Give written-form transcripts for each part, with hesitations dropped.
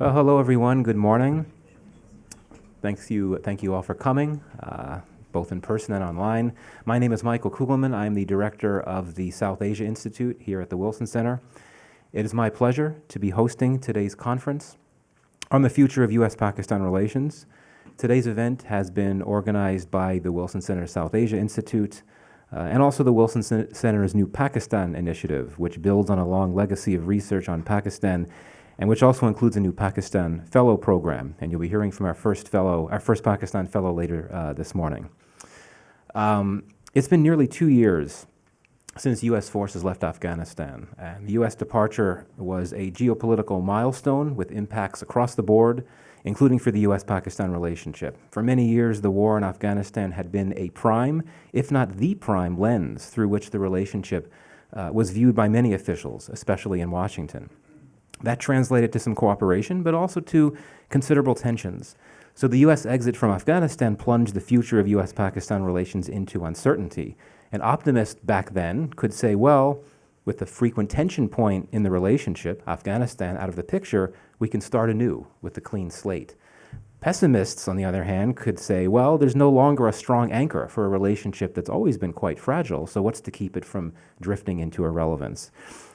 Well, hello everyone. Good morning. Thank you all for coming, both in person and online. My name is Michael Kugelman. I'm the director of the South Asia Institute here at the Wilson Center. It is my pleasure to be hosting today's conference on the future of U.S.-Pakistan relations. Today's event has been organized by the Wilson Center South Asia Institute and also the Wilson Center's New Pakistan Initiative, which builds on a long legacy of research on Pakistan and which also includes a new Pakistan Fellow program. And you'll be hearing from our first Pakistan Fellow later this morning. It's been nearly 2 years since U.S. forces left Afghanistan, and the U.S. departure was a geopolitical milestone with impacts across the board, including for the U.S.-Pakistan relationship. For many years, the war in Afghanistan had been a prime, if not the prime, lens through which the relationship was viewed by many officials, especially in Washington. That translated to some cooperation, but also to considerable tensions. So the U.S. exit from Afghanistan plunged the future of U.S.-Pakistan relations into uncertainty. An optimist back then could say, well, with the frequent tension point in the relationship, Afghanistan out of the picture, we can start anew with a clean slate. Pessimists, on the other hand, could say, well, there's no longer a strong anchor for a relationship that's always been quite fragile, so what's to keep it from drifting into irrelevance?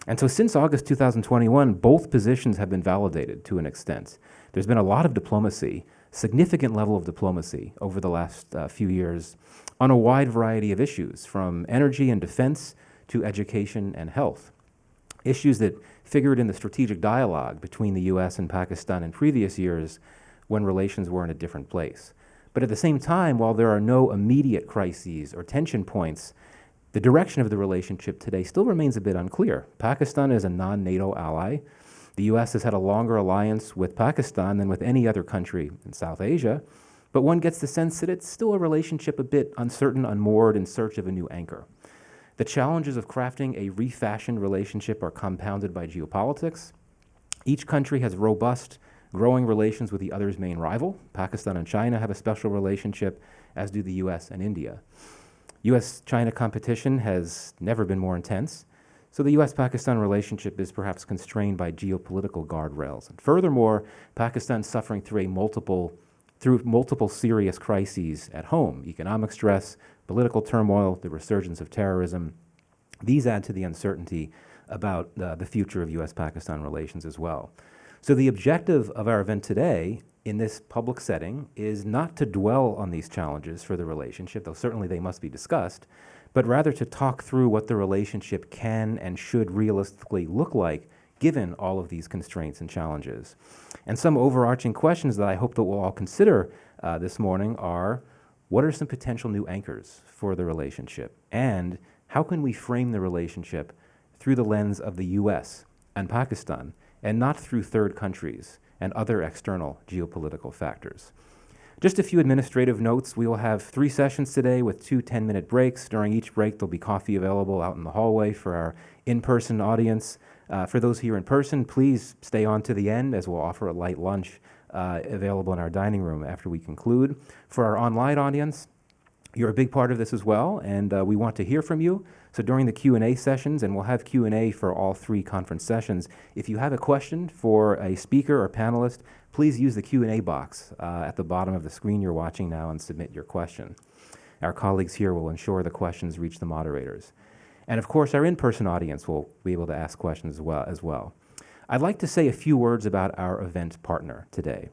And so since August 2021, both positions have been validated to an extent. There's been a lot of diplomacy, significant level of diplomacy over the last few years on a wide variety of issues, from energy and defense to education and health. Issues that figured in the strategic dialogue between the U.S. and Pakistan in previous years when relations were in a different place. But at the same time, while there are no immediate crises or tension points, the direction of the relationship today still remains a bit unclear. Pakistan is a non-NATO ally. The U.S. has had a longer alliance with Pakistan than with any other country in South Asia, but one gets the sense that it's still a relationship a bit uncertain, unmoored, in search of a new anchor. The challenges of crafting a refashioned relationship are compounded by geopolitics. Each country has robust, growing relations with the other's main rival. Pakistan and China have a special relationship, as do the U.S. and India. U.S.-China competition has never been more intense, so the U.S.-Pakistan relationship is perhaps constrained by geopolitical guardrails. And furthermore, Pakistan's suffering through multiple serious crises at home: economic stress, political turmoil, the resurgence of terrorism. These add to the uncertainty about the future of U.S.-Pakistan relations as well. So the objective of our event today in this public setting is not to dwell on these challenges for the relationship, though certainly they must be discussed, but rather to talk through what the relationship can and should realistically look like given all of these constraints and challenges. And some overarching questions that I hope that we'll all consider this morning are, what are some potential new anchors for the relationship? And how can we frame the relationship through the lens of the U.S. and Pakistan, and not through third countries and other external geopolitical factors? Just a few administrative notes. We will have 3 sessions today with 2 10-minute breaks. During each break, there'll be coffee available out in the hallway for our in-person audience. For those here in person, please stay on to the end, as we'll offer a light lunch available in our dining room after we conclude. For our online audience, you're a big part of this as well, and we want to hear from you. So during the Q&A sessions, and we'll have Q&A for all 3 conference sessions, if you have a question for a speaker or panelist, please use the Q&A box at the bottom of the screen you're watching now and submit your question. Our colleagues here will ensure the questions reach the moderators. And of course, our in-person audience will be able to ask questions as well. I'd like to say a few words about our event partner today.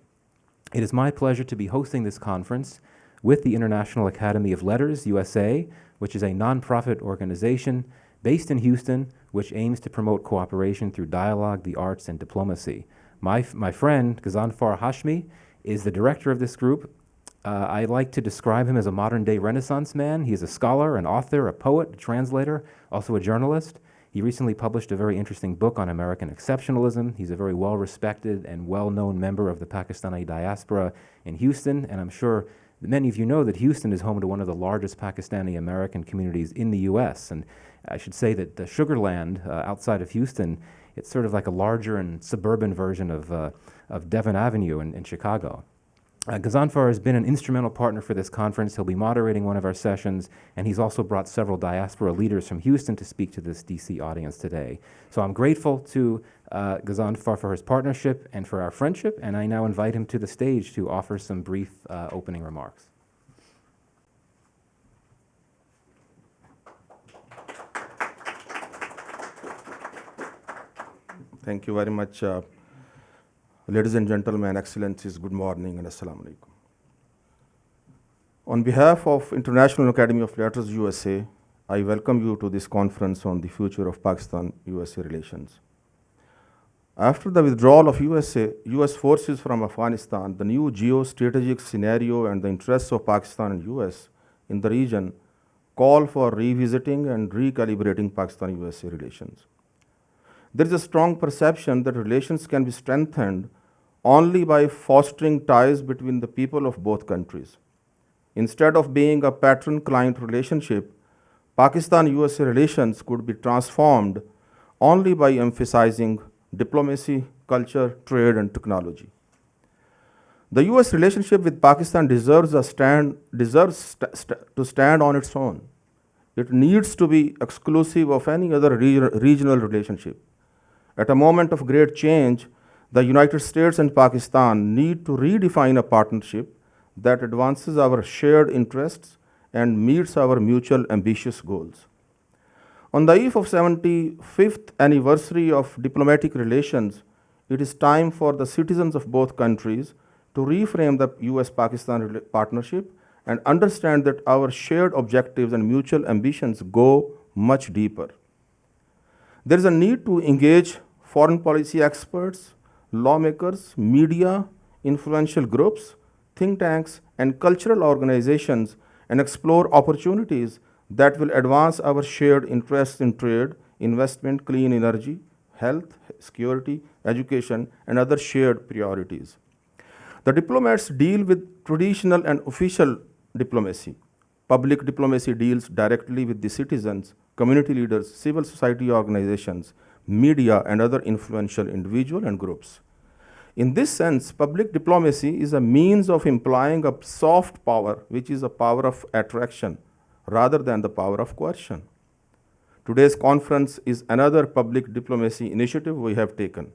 It is my pleasure to be hosting this conference with the International Academy of Letters, USA, which is a nonprofit organization based in Houston, which aims to promote cooperation through dialogue, the arts, and diplomacy. My friend, Ghazanfar Hashmi, is the director of this group. I like to describe him as a modern-day Renaissance man. He is a scholar, an author, a poet, a translator, also a journalist. He recently published a very interesting book on American exceptionalism. He's a very well-respected and well-known member of the Pakistani diaspora in Houston, and I'm sure many of you know that Houston is home to one of the largest Pakistani American communities in the U.S., and I should say that the Sugar Land outside of Houston, it's sort of like a larger and suburban version of Devon Avenue in Chicago. Ghazanfar has been an instrumental partner for this conference. He'll be moderating one of our sessions, and he's also brought several diaspora leaders from Houston to speak to this DC audience today. So I'm grateful to Ghazanfar for his partnership and for our friendship, and I now invite him to the stage to offer some brief opening remarks. Thank you very much. Ladies and gentlemen, Excellencies, good morning and Assalamu alaikum. On behalf of International Academy of Letters USA, I welcome you to this conference on the future of Pakistan-USA relations. After the withdrawal of US forces from Afghanistan, the new geostrategic scenario and the interests of Pakistan and US in the region call for revisiting and recalibrating Pakistan-USA relations. There is a strong perception that relations can be strengthened only by fostering ties between the people of both countries. Instead of being a patron-client relationship, Pakistan-USA relations could be transformed only by emphasizing diplomacy, culture, trade, and technology. The US relationship with Pakistan deserves to stand on its own. It needs to be exclusive of any other regional relationship. At a moment of great change, the United States and Pakistan need to redefine a partnership that advances our shared interests and meets our mutual ambitious goals. On the eve of 75th anniversary of diplomatic relations, it is time for the citizens of both countries to reframe the US-Pakistan partnership and understand that our shared objectives and mutual ambitions go much deeper. There is a need to engage foreign policy experts, lawmakers, media, influential groups, think tanks, and cultural organizations and explore opportunities that will advance our shared interests in trade, investment, clean energy, health, security, education, and other shared priorities. The diplomats deal with traditional and official diplomacy. Public diplomacy deals directly with the citizens, community leaders, civil society organizations, media, and other influential individuals and groups. In this sense, public diplomacy is a means of implying a soft power, which is a power of attraction, rather than the power of coercion. Today's conference is another public diplomacy initiative we have taken.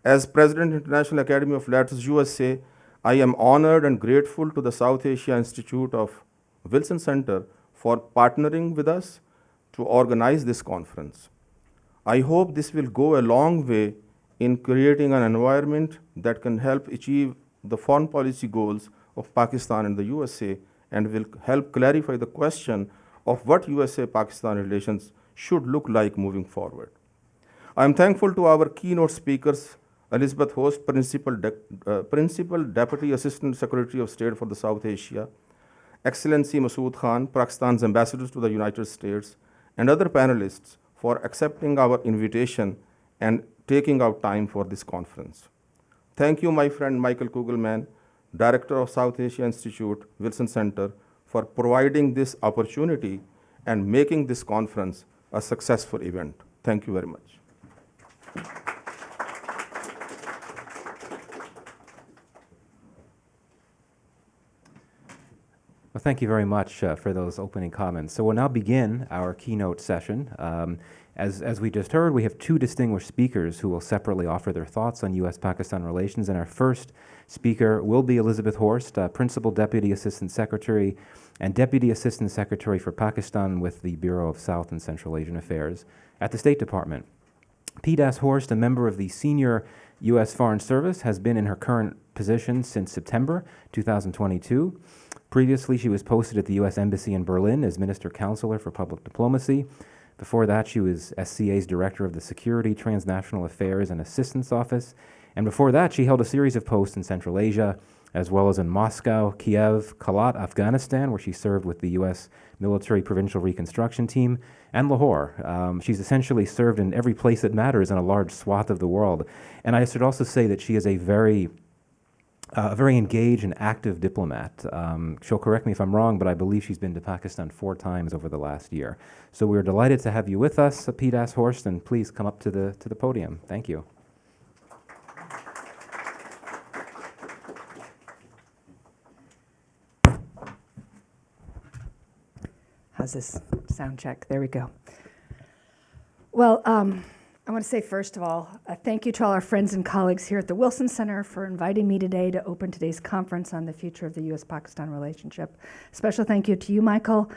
As President, International Academy of Letters USA, I am honored and grateful to the South Asia Institute of Wilson Center for partnering with us to organize this conference. I hope this will go a long way in creating an environment that can help achieve the foreign policy goals of Pakistan and the USA and will help clarify the question of what USA-Pakistan relations should look like moving forward. I am thankful to our keynote speakers, Elizabeth Host, Principal Deputy Assistant Secretary of State for the South Asia, Excellency Masood Khan, Pakistan's Ambassador to the United States, and other panelists for accepting our invitation and taking out time for this conference. Thank you, my friend Michael Kugelman, Director of South Asia Institute, Wilson Center, for providing this opportunity and making this conference a successful event. Thank you very much. Well, thank you very much for those opening comments. So we'll now begin our keynote session. As we just heard, we have two distinguished speakers who will separately offer their thoughts on US-Pakistan relations. And our first speaker will be Elizabeth Horst, Principal Deputy Assistant Secretary and Deputy Assistant Secretary for Pakistan with the Bureau of South and Central Asian Affairs at the State Department. P. Horst, a member of the senior U.S. Foreign Service, has been in her current position since September 2022. Previously, she was posted at the U.S. Embassy in Berlin as Minister Counselor for Public Diplomacy. Before that, she was SCA's Director of the Security, Transnational Affairs, and Assistance Office. And before that, she held a series of posts in Central Asia, as well as in Moscow, Kiev, Kalat, Afghanistan, where she served with the U.S. Military Provincial Reconstruction Team, and Lahore. She's essentially served in every place that matters in a large swath of the world. And I should also say that she is a very engaged and active diplomat. She'll correct me if I'm wrong, but I believe she's been to Pakistan 4 times over the last year. So we're delighted to have you with us, P. Horst, and please come up to the podium. Thank you. How's this sound check? There we go. Well, I want to say, first of all, thank you to all our friends and colleagues here at the Wilson Center for inviting me today to open today's conference on the future of the U.S.-Pakistan relationship. Special thank you to you, Michael.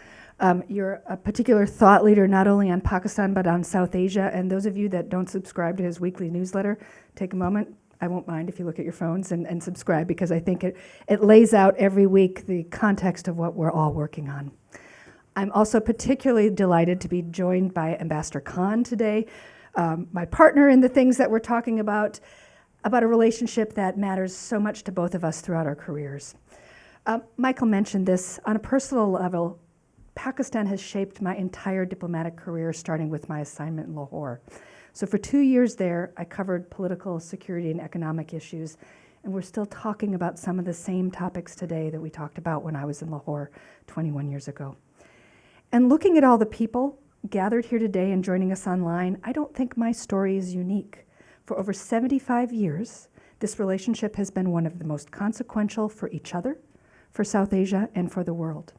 You're a particular thought leader not only on Pakistan but on South Asia, and those of you that don't subscribe to his weekly newsletter, take a moment. I won't mind if you look at your phones and subscribe, because I think it lays out every week the context of what we're all working on. I'm also particularly delighted to be joined by Ambassador Khan today, my partner in the things that we're talking about a relationship that matters so much to both of us throughout our careers. Michael mentioned this. On a personal level, Pakistan has shaped my entire diplomatic career, starting with my assignment in Lahore. So for 2 years there, I covered political, security, and economic issues, and we're still talking about some of the same topics today that we talked about when I was in Lahore 21 years ago. And looking at all the people gathered here today and joining us online, I don't think my story is unique. For over 75 years, this relationship has been one of the most consequential for each other, for South Asia, and for the world.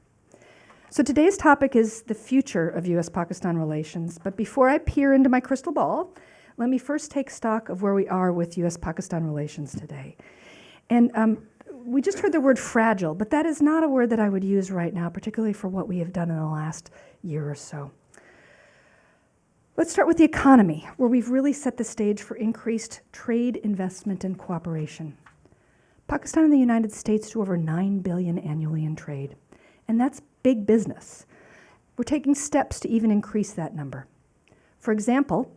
So today's topic is the future of U.S.-Pakistan relations. But before I peer into my crystal ball, let me first take stock of where we are with U.S.-Pakistan relations today. And we just heard the word fragile, but that is not a word that I would use right now, particularly for what we have done in the last year or so. Let's start with the economy, where we've really set the stage for increased trade, investment, and cooperation. Pakistan and the United States do over $9 billion annually in trade, and that's big business. We're taking steps to even increase that number. For example,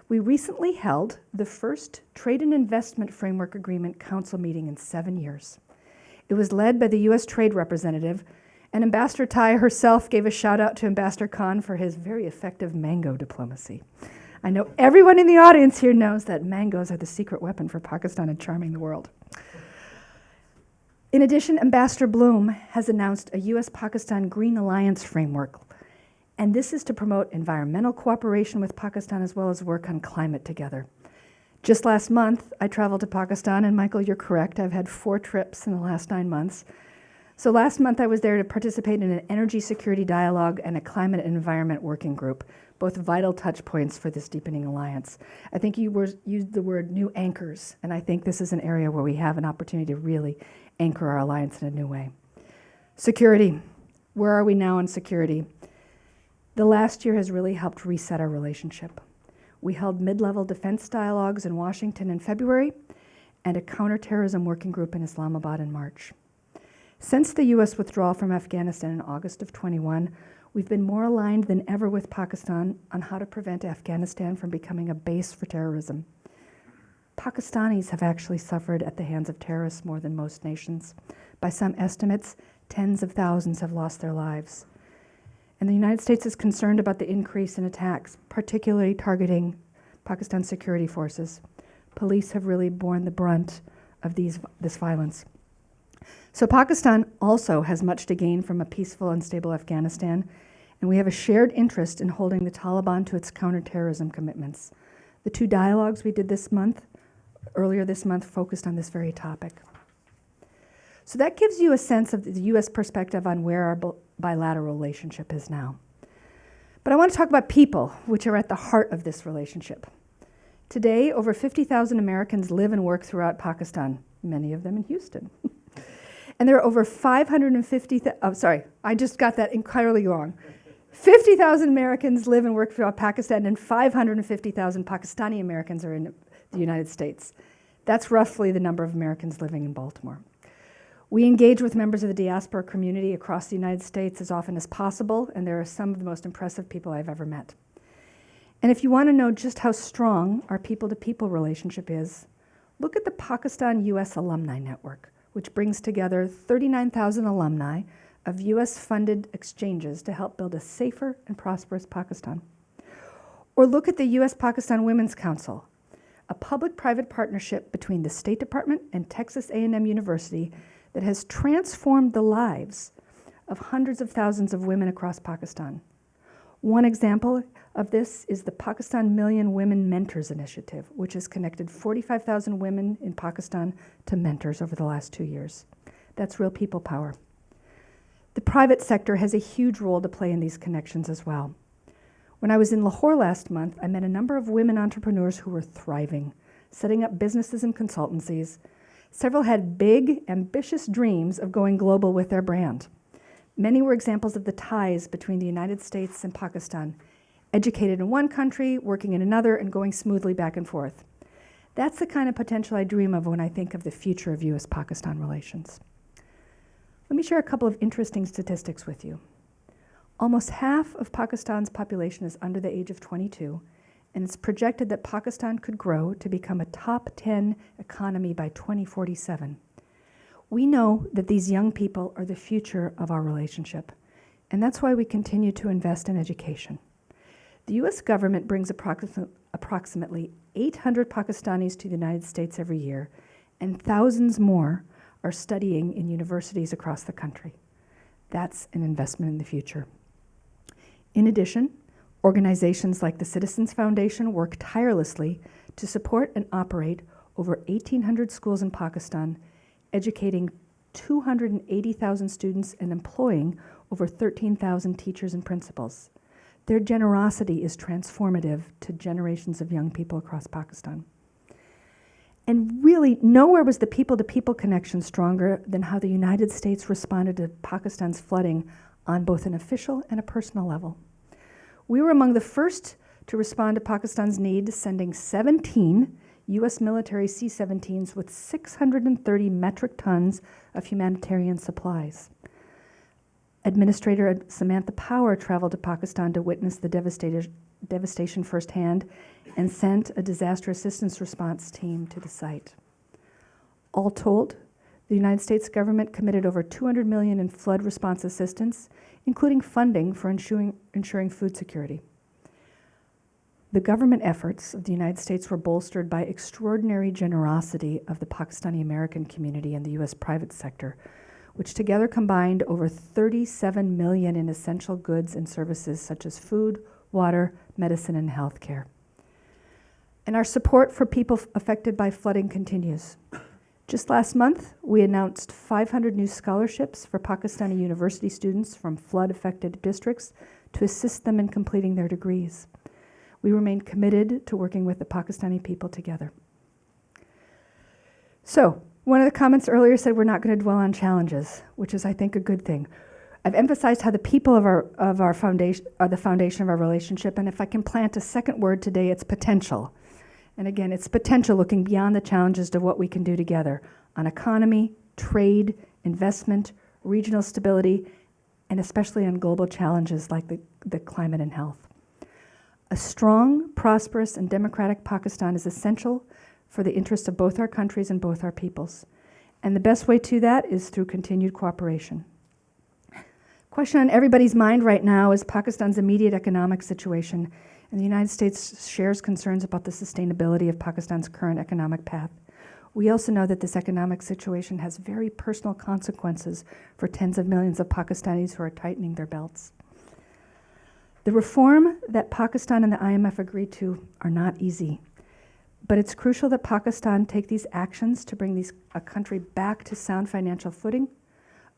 we recently held the first Trade and Investment Framework Agreement Council meeting in 7 years. It was led by the U.S. Trade Representative, and Ambassador Tai herself gave a shout out to Ambassador Khan for his very effective mango diplomacy. I know everyone in the audience here knows that mangoes are the secret weapon for Pakistan in charming the world. In addition, Ambassador Bloom has announced a U.S.-Pakistan Green Alliance framework, and this is to promote environmental cooperation with Pakistan as well as work on climate together. Just last month, I traveled to Pakistan, and Michael, you're correct, I've had 4 trips in the last 9 months. So last month I was there to participate in an energy security dialogue and a climate and environment working group, both vital touch points for this deepening alliance. I think you used the word new anchors, and I think this is an area where we have an opportunity to really anchor our alliance in a new way. Security. Where are we now on security? The last year has really helped reset our relationship. We held mid-level defense dialogues in Washington in February and a counterterrorism working group in Islamabad in March. Since the U.S. withdrawal from Afghanistan in August of 21, we've been more aligned than ever with Pakistan on how to prevent Afghanistan from becoming a base for terrorism. Pakistanis have actually suffered at the hands of terrorists more than most nations. By some estimates, tens of thousands have lost their lives. And the United States is concerned about the increase in attacks, particularly targeting Pakistan's security forces. Police have really borne the brunt of this violence. So Pakistan also has much to gain from a peaceful and stable Afghanistan, and we have a shared interest in holding the Taliban to its counterterrorism commitments. The 2 dialogues we did earlier this month, focused on this very topic. So that gives you a sense of the U.S. perspective on where our bilateral relationship is now. But I want to talk about people, which are at the heart of this relationship. Today, over 50,000 Americans live and work throughout Pakistan, many of them in Houston. And there are over 550,000, I just got that entirely wrong. 50,000 Americans live and work throughout Pakistan, and 550,000 Pakistani Americans are in the United States. That's roughly the number of Americans living in Baltimore. We engage with members of the diaspora community across the United States as often as possible, and there are some of the most impressive people I've ever met. And if you want to know just how strong our people-to-people relationship is, look at the Pakistan-U.S. Alumni Network, which brings together 39,000 alumni of U.S.-funded exchanges to help build a safer and prosperous Pakistan. Or look at the U.S.-Pakistan Women's Council, a public-private partnership between the State Department and Texas A&M University that has transformed the lives of hundreds of thousands of women across Pakistan. One example of this is the Pakistan Million Women Mentors Initiative, which has connected 45,000 women in Pakistan to mentors over the last 2 years. That's real people power. The private sector has a huge role to play in these connections as well. When I was in Lahore last month, I met a number of women entrepreneurs who were thriving, setting up businesses and consultancies. Several had big, ambitious dreams of going global with their brand. Many were examples of the ties between the United States and Pakistan, educated in one country, working in another, and going smoothly back and forth. That's the kind of potential I dream of when I think of the future of US-Pakistan relations. Let me share a couple of interesting statistics with you. Almost half of Pakistan's population is under the age of 22, and it's projected that Pakistan could grow to become a top 10 economy by 2047. We know that these young people are the future of our relationship, and that's why we continue to invest in education. The US government brings approximately 800 Pakistanis to the United States every year, and thousands more are studying in universities across the country. That's an investment in the future. In addition, organizations like the Citizens Foundation work tirelessly to support and operate over 1,800 schools in Pakistan, educating 280,000 students and employing over 13,000 teachers and principals. Their generosity is transformative to generations of young people across Pakistan. And really, nowhere was the people-to-people connection stronger than how the United States responded to Pakistan's flooding on both an official and a personal level. We were among the first to respond to Pakistan's need, sending 17 US military C-17s with 630 metric tons of humanitarian supplies. Administrator Samantha Power traveled to Pakistan to witness the devastation firsthand and sent a disaster assistance response team to the site. All told, the United States government committed over $200 million in flood response assistance, including funding for ensuring food security. The government efforts of the United States were bolstered by extraordinary generosity of the Pakistani American community and the US private sector, which together combined over $37 million in essential goods and services such as food, water, medicine, and healthcare. And our support for people affected by flooding continues. Just last month, we announced 500 new scholarships for Pakistani university students from flood-affected districts to assist them in completing their degrees. We remain committed to working with the Pakistani people together. So, one of the comments earlier said we're not going to dwell on challenges, which is, I think, a good thing. I've emphasized how the people of our foundation are the foundation of our relationship, and if I can plant a second word today, it's potential. And again, it's potential looking beyond the challenges to what we can do together on economy, trade, investment, regional stability, and especially on global challenges like the climate and health. A strong, prosperous, and democratic Pakistan is essential for the interests of both our countries and both our peoples. And the best way to that is through continued cooperation. Question on everybody's mind right now is Pakistan's immediate economic situation, and the United States shares concerns about the sustainability of Pakistan's current economic path. We also know that this economic situation has very personal consequences for tens of millions of Pakistanis who are tightening their belts. The reform that Pakistan and the IMF agreed to are not easy, but it's crucial that Pakistan take these actions to bring a country back to sound financial footing,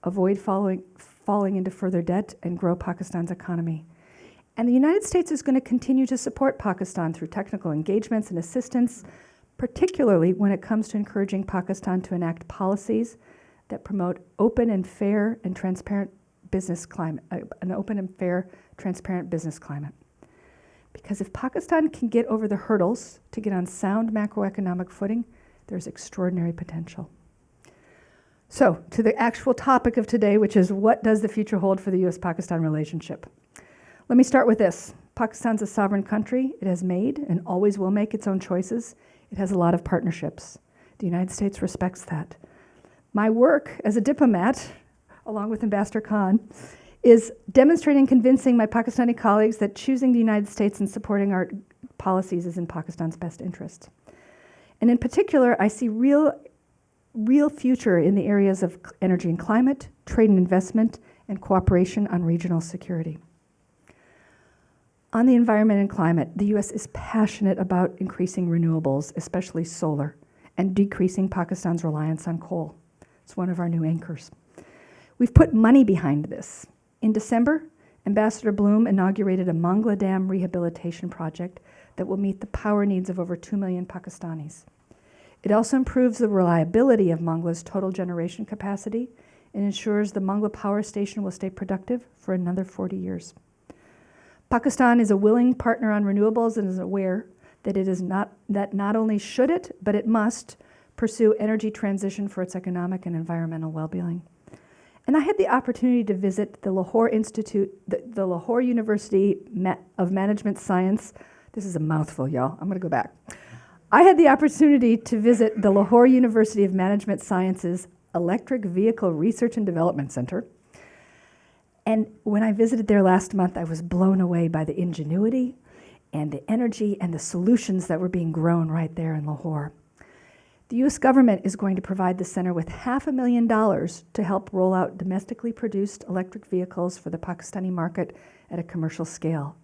avoid falling into further debt, and grow Pakistan's economy. And the United States is going to continue to support Pakistan through technical engagements and assistance, particularly when it comes to encouraging Pakistan to enact policies that promote open and fair and transparent business climate, an open and fair, transparent business climate. Because if Pakistan can get over the hurdles to get on sound macroeconomic footing, there's extraordinary potential. So, to the actual topic of today, which is what does the future hold for the US-Pakistan relationship? Let me start with this. Pakistan's a sovereign country. It has made and always will make its own choices. It has a lot of partnerships. The United States respects that. My work as a diplomat, along with Ambassador Khan, is demonstrating and convincing my Pakistani colleagues that choosing the United States and supporting our policies is in Pakistan's best interest. And in particular, I see real future in the areas of energy and climate, trade and investment, and cooperation on regional security. On the environment and climate, the US is passionate about increasing renewables, especially solar, and decreasing Pakistan's reliance on coal. It's one of our new anchors. We've put money behind this. In December, Ambassador Bloom inaugurated a Mangla Dam rehabilitation project that will meet the power needs of over 2 million Pakistanis. It also improves the reliability of Mangla's total generation capacity and ensures the Mangla power station will stay productive for another 40 years. Pakistan is a willing partner on renewables and is aware that not only should it, but it must pursue energy transition for its economic and environmental well-being. And I had the opportunity to visit the Lahore Institute, the Lahore University of Management Science. This is a mouthful, y'all. I'm going to go back. I had the opportunity to visit the Lahore University of Management Sciences Electric Vehicle Research and Development Center. And when I visited there last month, I was blown away by the ingenuity and the energy and the solutions that were being grown right there in Lahore. The US government is going to provide the center with $500,000 to help roll out domestically produced electric vehicles for the Pakistani market at a commercial scale.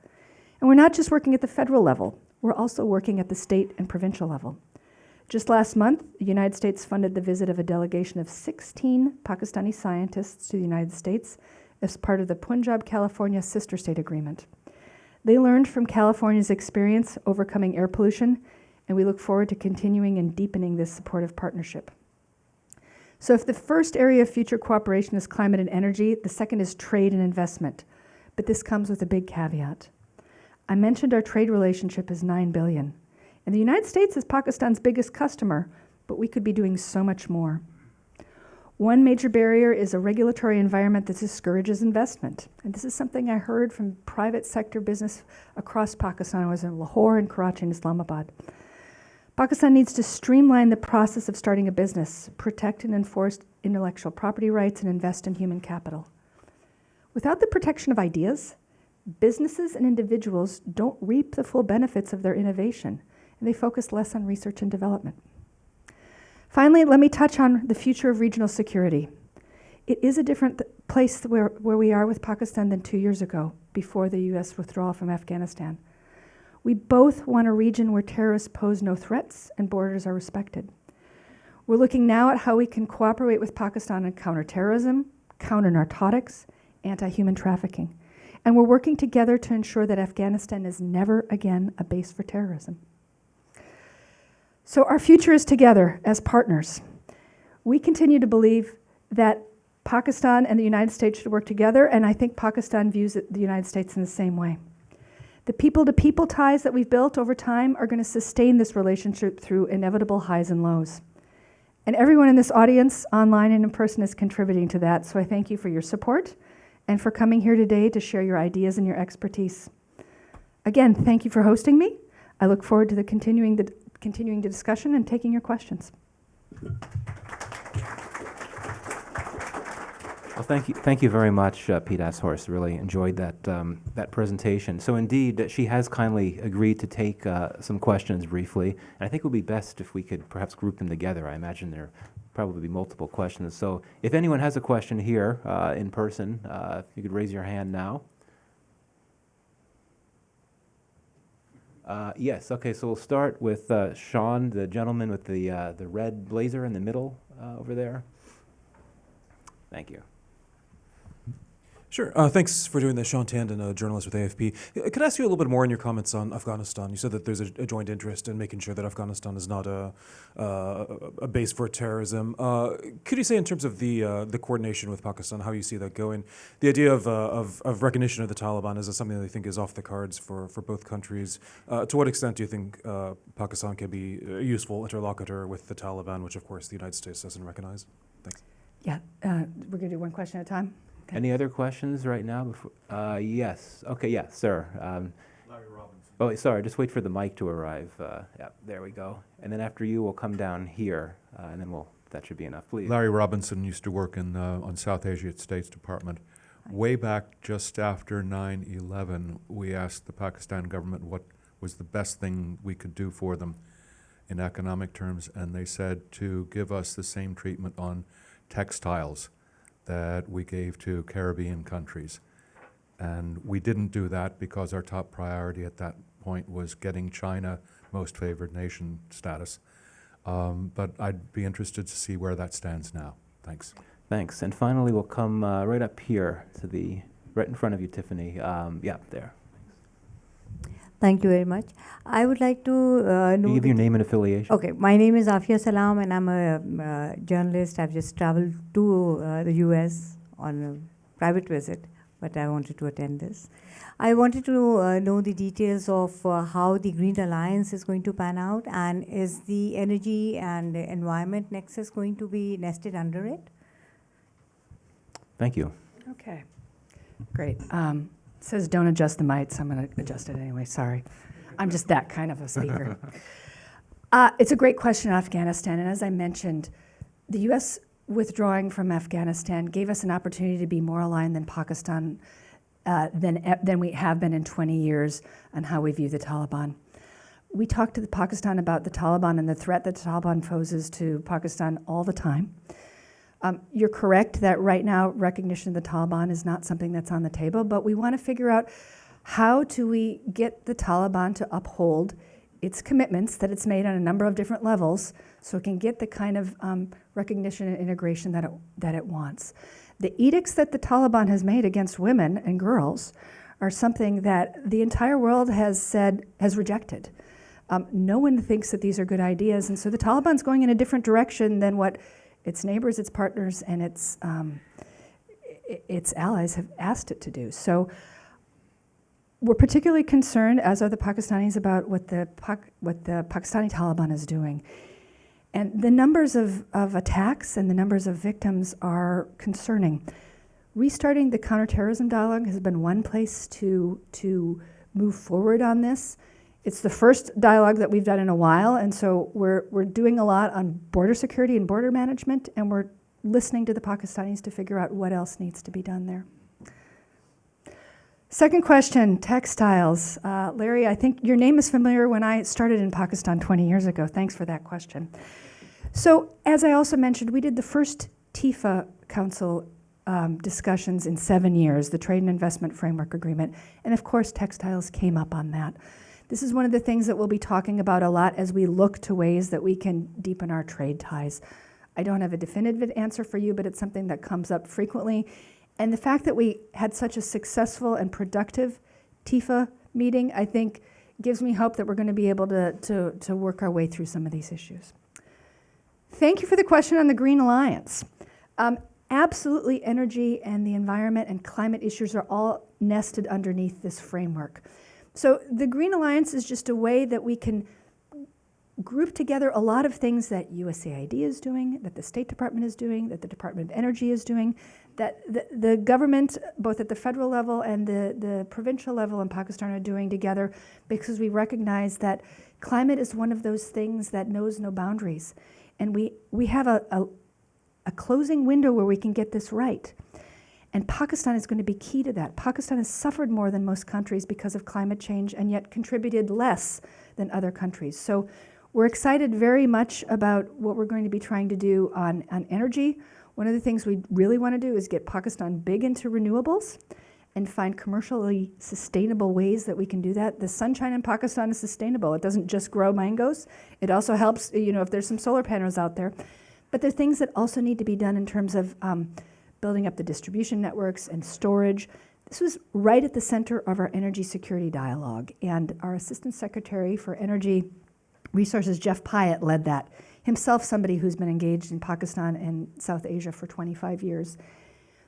And we're not just working at the federal level, we're also working at the state and provincial level. Just last month, the United States funded the visit of a delegation of 16 Pakistani scientists to the United States as part of the Punjab-California Sister State Agreement. They learned from California's experience overcoming air pollution, and we look forward to continuing and deepening this supportive partnership. So if the first area of future cooperation is climate and energy, the second is trade and investment. But this comes with a big caveat. I mentioned our trade relationship is $9 billion. And the United States is Pakistan's biggest customer, but we could be doing so much more. One major barrier is a regulatory environment that discourages investment. And this is something I heard from private sector business across Pakistan. I was in Lahore and Karachi and Islamabad. Pakistan needs to streamline the process of starting a business, protect and enforce intellectual property rights, and invest in human capital. Without the protection of ideas, businesses and individuals don't reap the full benefits of their innovation, and they focus less on research and development. Finally, let me touch on the future of regional security. It is a different place where we are with Pakistan than 2 years ago, before the US withdrawal from Afghanistan. We both want a region where terrorists pose no threats and borders are respected. We're looking now at how we can cooperate with Pakistan on counterterrorism, counter-narcotics, anti-human trafficking. And we're working together to ensure that Afghanistan is never again a base for terrorism. So our future is together as partners. We continue to believe that Pakistan and the United States should work together, and I think Pakistan views the United States in the same way. The people-to-people ties that we've built over time are going to sustain this relationship through inevitable highs and lows. And everyone in this audience, online and in person, is contributing to that, so I thank you for your support and for coming here today to share your ideas and your expertise. Again, thank you for hosting me. I look forward to continuing the discussion and taking your questions. Well, thank you very much, Pete Ashorst. Really enjoyed that presentation. So indeed, she has kindly agreed to take some questions briefly, and I think it would be best if we could perhaps group them together. I imagine there probably be multiple questions. So if anyone has a question here in person, if you could raise your hand now. Yes, okay, so we'll start with Sean, the gentleman with the red blazer in the middle over there. Thank you. Sure. Thanks for doing this, Sean Tandon, a journalist with AFP. Could I ask you a little bit more on your comments on Afghanistan? You said that there's a joint interest in making sure that Afghanistan is not a base for terrorism. Could you say, in terms of the coordination with Pakistan, how you see that going? The idea of recognition of the Taliban, is that something that you think is off the cards for both countries? To what extent do you think Pakistan can be a useful interlocutor with the Taliban, which of course the United States doesn't recognize? Thanks. Yeah, we're going to do one question at a time. Okay. Any other questions right now? Before, yes. Okay, yeah, sir. Larry Robinson. Oh, sorry, just wait for the mic to arrive. Yeah, there we go. And then after you, we'll come down here, and then that should be enough, please. Larry Robinson used to work on South Asia at State's Department. Way back just after 9/11, we asked the Pakistan government what was the best thing we could do for them in economic terms, and they said to give us the same treatment on textiles that we gave to Caribbean countries. And we didn't do that because our top priority at that point was getting China most favored nation status. But I'd be interested to see where that stands now. Thanks. Thanks. And finally, we'll come right up here to right in front of you, Tiffany. Yeah, there. Thank you very much. I would like to know. You give your name and affiliation. Okay, my name is Afia Salam, and I'm a journalist. I've just traveled to the US on a private visit, but I wanted to attend this. I wanted to know the details of how the Green Alliance is going to pan out, and is the energy and environment nexus going to be nested under it? Thank you. Okay, great. It says don't adjust the mic, so I'm going to adjust it anyway. Sorry. I'm just that kind of a speaker. It's a great question on Afghanistan, and as I mentioned, the U.S. withdrawing from Afghanistan gave us an opportunity to be more aligned than Pakistan than we have been in 20 years on how we view the Taliban. We talk to Pakistan about the Taliban and the threat that the Taliban poses to Pakistan all the time. You're correct that right now recognition of the Taliban is not something that's on the table, but we want to figure out how do we get the Taliban to uphold its commitments that it's made on a number of different levels so it can get the kind of recognition and integration that it wants. The edicts that the Taliban has made against women and girls are something that the entire world has rejected. No one thinks that these are good ideas, and so the Taliban's going in a different direction than what its neighbors, its partners, and its allies have asked it to do. So we're particularly concerned, as are the Pakistanis, about what the Pakistani Taliban is doing. And the numbers of attacks and the numbers of victims are concerning. Restarting the counterterrorism dialogue has been one place to move forward on this. It's the first dialogue that we've done in a while, and so we're doing a lot on border security and border management, and we're listening to the Pakistanis to figure out what else needs to be done there. Second question, textiles. Larry, I think your name is familiar when I started in Pakistan 20 years ago. Thanks for that question. So, as I also mentioned, we did the first TIFA Council discussions in 7 years, the Trade and Investment Framework Agreement, and of course textiles came up on that. This is one of the things that we'll be talking about a lot as we look to ways that we can deepen our trade ties. I don't have a definitive answer for you, but it's something that comes up frequently. And the fact that we had such a successful and productive TIFA meeting, I think, gives me hope that we're going to be able to work our way through some of these issues. Thank you for the question on the Green Alliance. Absolutely, energy and the environment and climate issues are all nested underneath this framework. So the Green Alliance is just a way that we can group together a lot of things that USAID is doing, that the State Department is doing, that the Department of Energy is doing, that the government, both at the federal level and the provincial level in Pakistan are doing together, because we recognize that climate is one of those things that knows no boundaries. And we have a closing window where we can get this right. And Pakistan is going to be key to that. Pakistan has suffered more than most countries because of climate change and yet contributed less than other countries. So we're excited very much about what we're going to be trying to do on energy. One of the things we really want to do is get Pakistan big into renewables and find commercially sustainable ways that we can do that. The sunshine in Pakistan is sustainable. It doesn't just grow mangoes. It also helps, if there's some solar panels out there. But there are things that also need to be done in terms of building up the distribution networks and storage. This was right at the center of our energy security dialogue, and our Assistant Secretary for Energy Resources, Jeff Pyatt, led that. Himself somebody who's been engaged in Pakistan and South Asia for 25 years.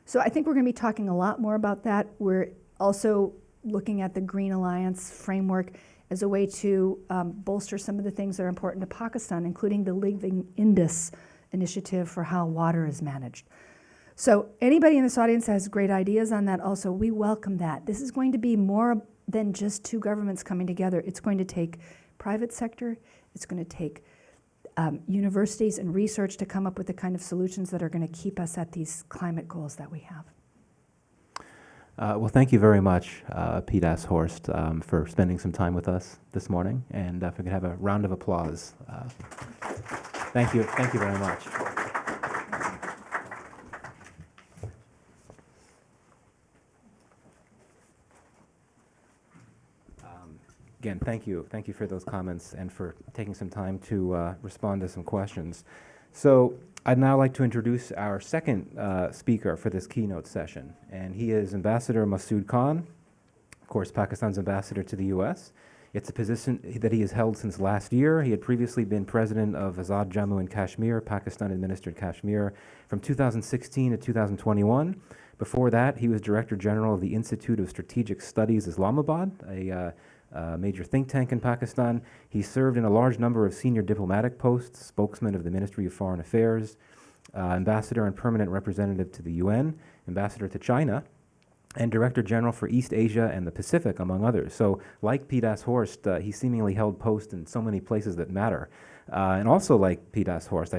So I think we're going to be talking a lot more about that. We're also looking at the Green Alliance framework as a way to bolster some of the things that are important to Pakistan, including the Living Indus initiative for how water is managed. So anybody in this audience has great ideas on that also, we welcome that. This is going to be more than just two governments coming together. It's going to take private sector, it's going to take universities and research to come up with the kind of solutions that are going to keep us at these climate goals that we have. Well, thank you very much, Pete Ashorst, for spending some time with us this morning. And if we could have a round of applause. Thank you very much. Again, thank you for those comments and for taking some time to respond to some questions. So I'd now like to introduce our second speaker for this keynote session, and he is Ambassador Masood Khan, of course, Pakistan's ambassador to the US. It's a position that he has held since last year. He had previously been president of Azad Jammu and Kashmir, Pakistan-administered Kashmir, from 2016 to 2021. Before that, he was Director General of the Institute of Strategic Studies, Islamabad, a major think tank in Pakistan. He served in a large number of senior diplomatic posts, spokesman of the Ministry of Foreign Affairs, ambassador and permanent representative to the UN, ambassador to China, and Director General for East Asia and the Pacific, among others. So, like Pete Ashorst, he seemingly held posts in so many places that matter. And also, like Pete Ashorst,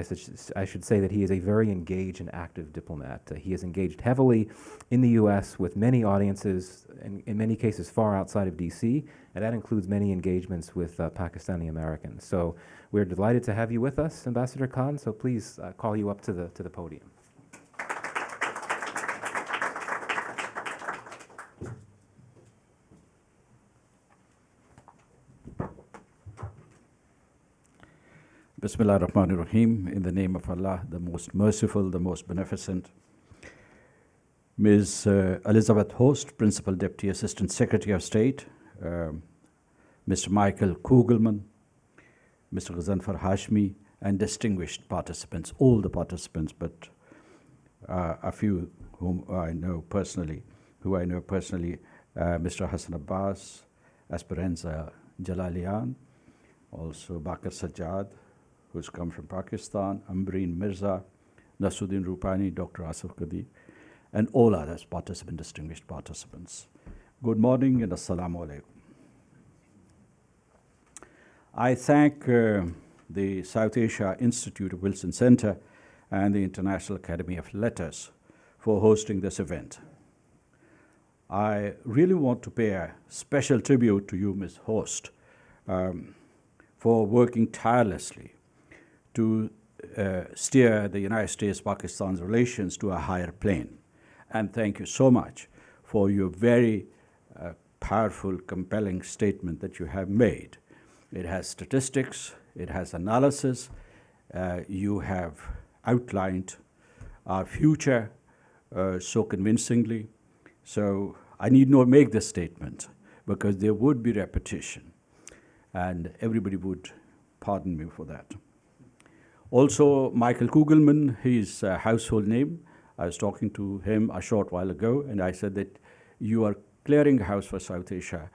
I should say that he is a very engaged and active diplomat. He is engaged heavily in the U.S. with many audiences, and in many cases far outside of D.C., and that includes many engagements with Pakistani Americans. So, we're delighted to have you with us, Ambassador Khan. So, please call you up to the podium. Bismillah ar-Rahman ar-Rahim, in the name of Allah, the most merciful, the most beneficent. Ms. Elizabeth Host, Principal Deputy Assistant Secretary of State, Mr. Michael Kugelman, Mr. Ghazanfar Hashmi, and distinguished participants, all the participants, but a few whom I know personally, Mr. Hassan Abbas, Esperanza Jalalian, also Bakr Sajjad, who's come from Pakistan, Ambreen Mirza, Nasuddin Rupani, Dr. Asif Qadi, and all others distinguished participants. Good morning and assalamu alaikum. I thank the South Asia Institute of Wilson Center and the International Academy of Letters for hosting this event. I really want to pay a special tribute to you, Ms. Host, for working tirelessly to steer the United States-Pakistan's relations to a higher plane. And thank you so much for your very powerful, compelling statement that you have made. It has statistics, it has analysis, you have outlined our future so convincingly. So I need not make this statement because there would be repetition and everybody would pardon me for that. Also, Michael Kugelman, his household name. I was talking to him a short while ago, and I said that you are clearing house for South Asia,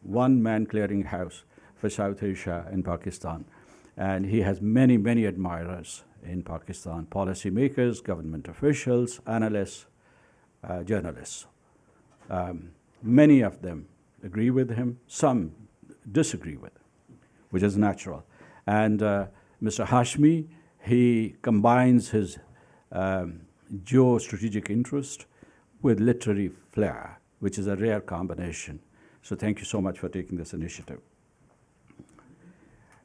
one-man clearing house for South Asia and Pakistan. And he has many, many admirers in Pakistan, policymakers, government officials, analysts, journalists. Many of them agree with him, some disagree with him, which is natural. And Mr. Hashmi, he combines his geostrategic interest with literary flair, which is a rare combination. So thank you so much for taking this initiative.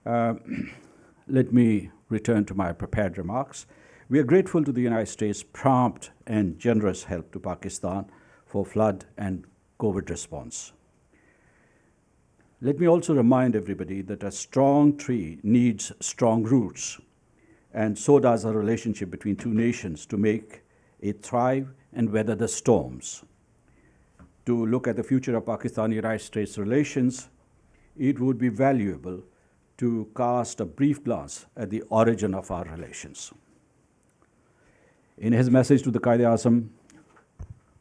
Let me return to my prepared remarks. We are grateful to the United States' prompt and generous help to Pakistan for flood and COVID response. Let me also remind everybody that a strong tree needs strong roots, and so does a relationship between two nations to make it thrive and weather the storms. To look at the future of Pakistan-United States relations, it would be valuable to cast a brief glance at the origin of our relations. In his message to the Quaid-e-Azam,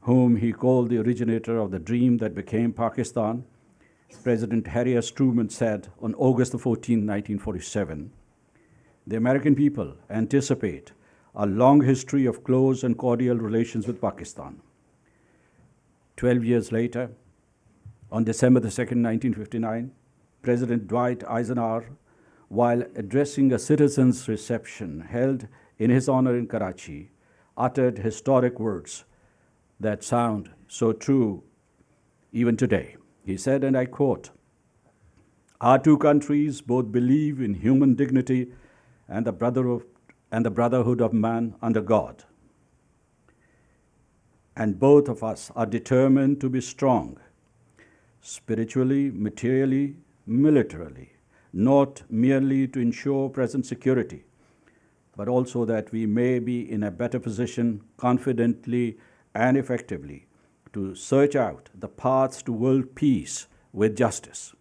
whom he called the originator of the dream that became Pakistan, President Harry S. Truman said on August 14, 1947, "The American people anticipate a long history of close and cordial relations with Pakistan." 12 years later, on December 2, 1959, President Dwight Eisenhower, while addressing a citizens' reception held in his honor in Karachi, uttered historic words that sound so true even today. He said, and I quote, "Our two countries both believe in human dignity and the brotherhood of man under God. And both of us are determined to be strong, spiritually, materially, militarily, not merely to ensure present security, but also that we may be in a better position confidently and effectively to search out the paths to world peace with justice.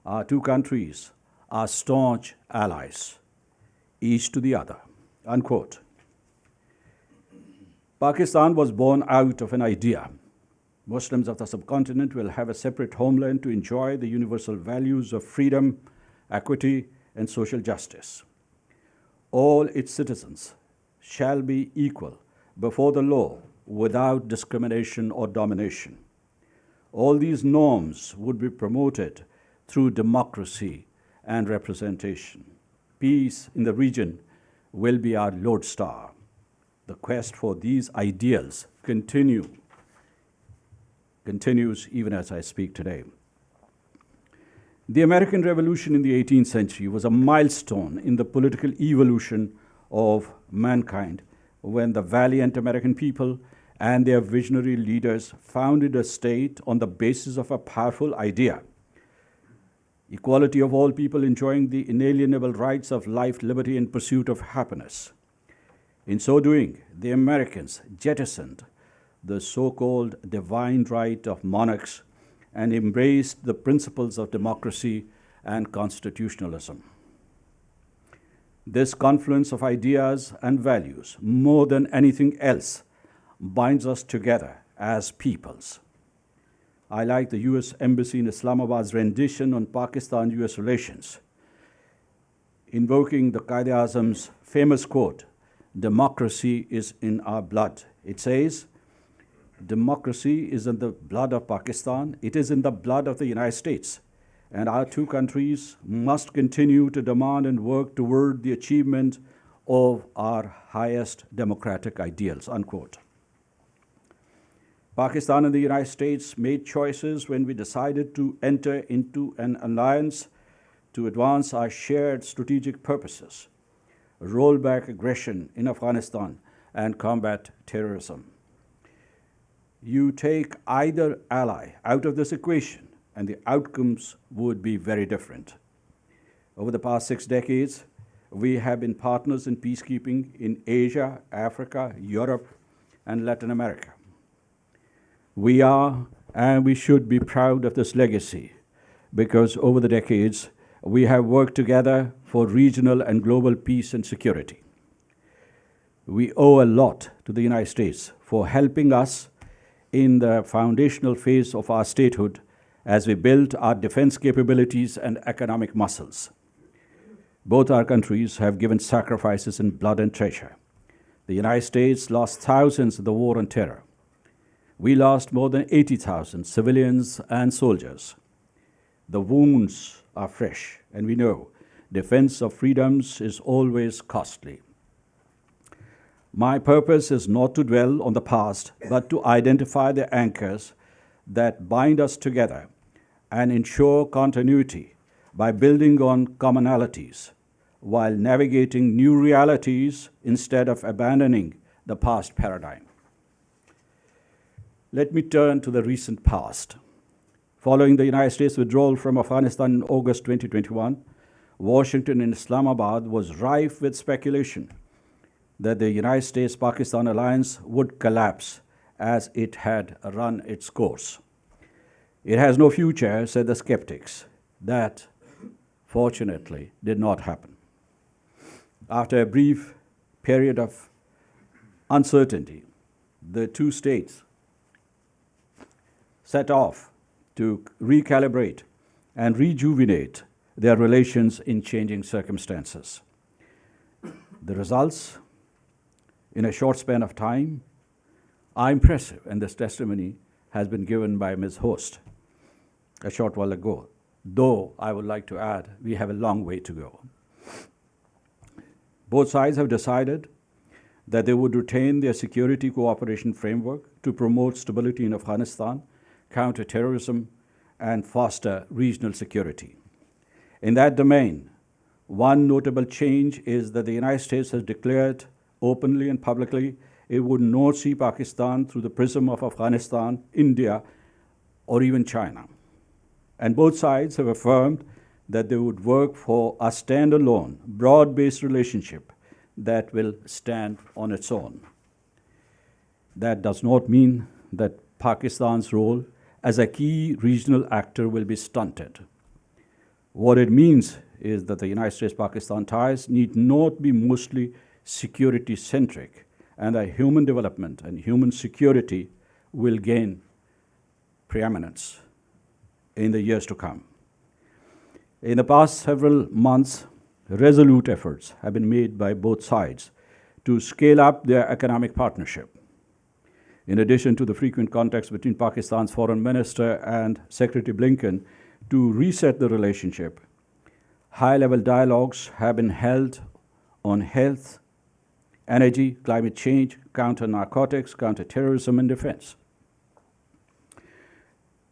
Our two countries are staunch allies, each to the other." Unquote. Pakistan was born out of an idea. Muslims of the subcontinent will have a separate homeland to enjoy the universal values of freedom, equity, and social justice. All its citizens shall be equal before the law without discrimination or domination. All these norms would be promoted through democracy and representation. Peace in the region will be our lodestar. The quest for these ideals continues even as I speak today. The American Revolution in the 18th century was a milestone in the political evolution of mankind when the valiant American people and their visionary leaders founded a state on the basis of a powerful idea: equality of all people enjoying the inalienable rights of life, liberty, and pursuit of happiness. In so doing, the Americans jettisoned the so-called divine right of monarchs and embraced the principles of democracy and constitutionalism. This confluence of ideas and values, more than anything else, binds us together as peoples. I like the US Embassy in Islamabad's rendition on Pakistan-US relations, invoking the Quaid-e-Azam's famous quote, "Democracy is in our blood." It says, "Democracy is in the blood of Pakistan. It is in the blood of the United States. And our two countries must continue to demand and work toward the achievement of our highest democratic ideals." Unquote. Pakistan and the United States made choices when we decided to enter into an alliance to advance our shared strategic purposes, roll back aggression in Afghanistan, and combat terrorism. You take either ally out of this equation, and the outcomes would be very different. Over the past 6 decades, we have been partners in peacekeeping in Asia, Africa, Europe, and Latin America. We are, and we should be proud of this legacy, because over the decades, we have worked together for regional and global peace and security. We owe a lot to the United States for helping us in the foundational phase of our statehood as we built our defense capabilities and economic muscles. Both our countries have given sacrifices in blood and treasure. The United States lost thousands in the war on terror. We lost more than 80,000 civilians and soldiers. The wounds are fresh, and we know defense of freedoms is always costly. My purpose is not to dwell on the past, but to identify the anchors that bind us together and ensure continuity by building on commonalities while navigating new realities instead of abandoning the past paradigm. Let me turn to the recent past. Following the United States withdrawal from Afghanistan in August 2021, Washington and Islamabad was rife with speculation that the United States-Pakistan alliance would collapse as it had run its course. It has no future, said the skeptics. That, fortunately, did not happen. After a brief period of uncertainty, the two states set off to recalibrate and rejuvenate their relations in changing circumstances. The results, in a short span of time, are impressive, and this testimony has been given by Ms. Host a short while ago, though I would like to add we have a long way to go. Both sides have decided that they would retain their security cooperation framework to promote stability in Afghanistan, counterterrorism, and foster regional security. In that domain, one notable change is that the United States has declared openly and publicly it would not see Pakistan through the prism of Afghanistan, India, or even China. And both sides have affirmed that they would work for a standalone, broad-based relationship that will stand on its own. That does not mean that Pakistan's role as a key regional actor will be stunted. What it means is that the United States-Pakistan ties need not be mostly security-centric, and that human development and human security will gain preeminence in the years to come. In the past several months, resolute efforts have been made by both sides to scale up their economic partnership. In addition to the frequent contacts between Pakistan's Foreign Minister and Secretary Blinken to reset the relationship, high-level dialogues have been held on health, energy, climate change, counter-narcotics, counter-terrorism, and defense.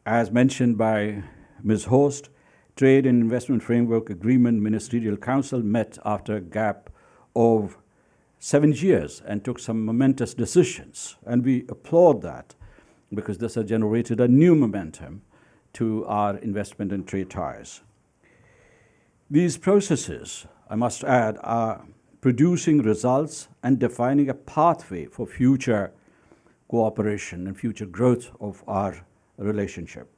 As mentioned by Ms. Host, Trade and Investment Framework Agreement Ministerial Council met after a gap of 7 years and took some momentous decisions. And we applaud that because this has generated a new momentum to our investment and trade ties. These processes, I must add, are producing results and defining a pathway for future cooperation and future growth of our relationship.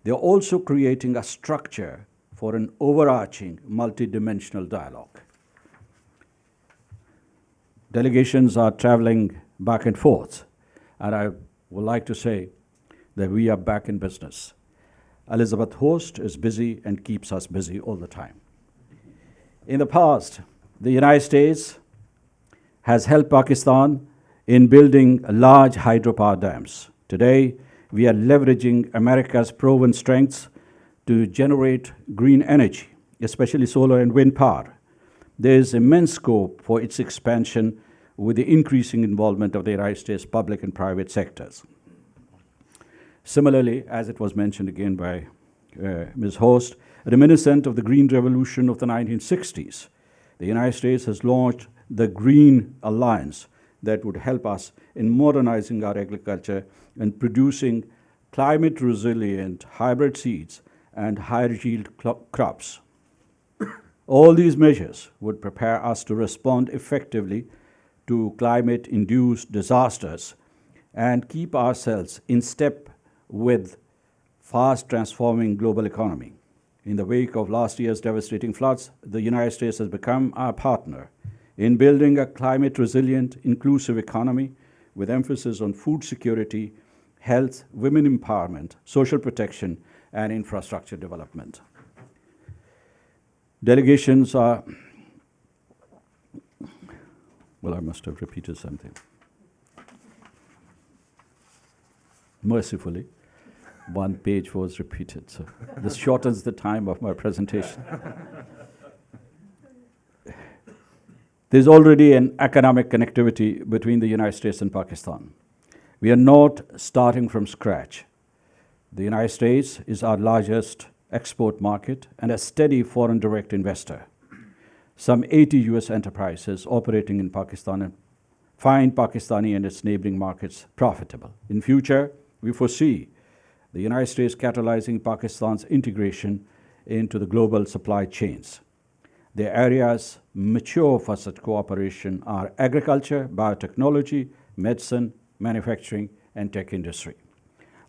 They are also creating a structure for an overarching multidimensional dialogue. Delegations are traveling back and forth, and I would like to say that we are back in business. Elizabeth Host is busy and keeps us busy all the time. In the past, the United States has helped Pakistan in building large hydropower dams. Today, we are leveraging America's proven strengths to generate green energy, especially solar and wind power. There is immense scope for its expansion with the increasing involvement of the United States public and private sectors. Similarly, as it was mentioned again by Ms. Host, reminiscent of the Green Revolution of the 1960s, the United States has launched the Green Alliance that would help us in modernizing our agriculture and producing climate-resilient hybrid seeds and higher-yield crops. All these measures would prepare us to respond effectively to climate-induced disasters and keep ourselves in step with fast transforming global economy. In the wake of last year's devastating floods, the United States has become our partner in building a climate-resilient, inclusive economy with emphasis on food security, health, women empowerment, social protection, and infrastructure development. Delegations are, well, I must have repeated something. Mercifully, one page was repeated, so this shortens the time of my presentation. There's already an economic connectivity between the United States and Pakistan. We are not starting from scratch. The United States is our largest export market and a steady foreign direct investor. Some 80 US enterprises operating in Pakistan find Pakistani and its neighboring markets profitable. In future, we foresee the United States catalyzing Pakistan's integration into the global supply chains. The areas mature for such cooperation are agriculture, biotechnology, medicine, manufacturing, and tech industry,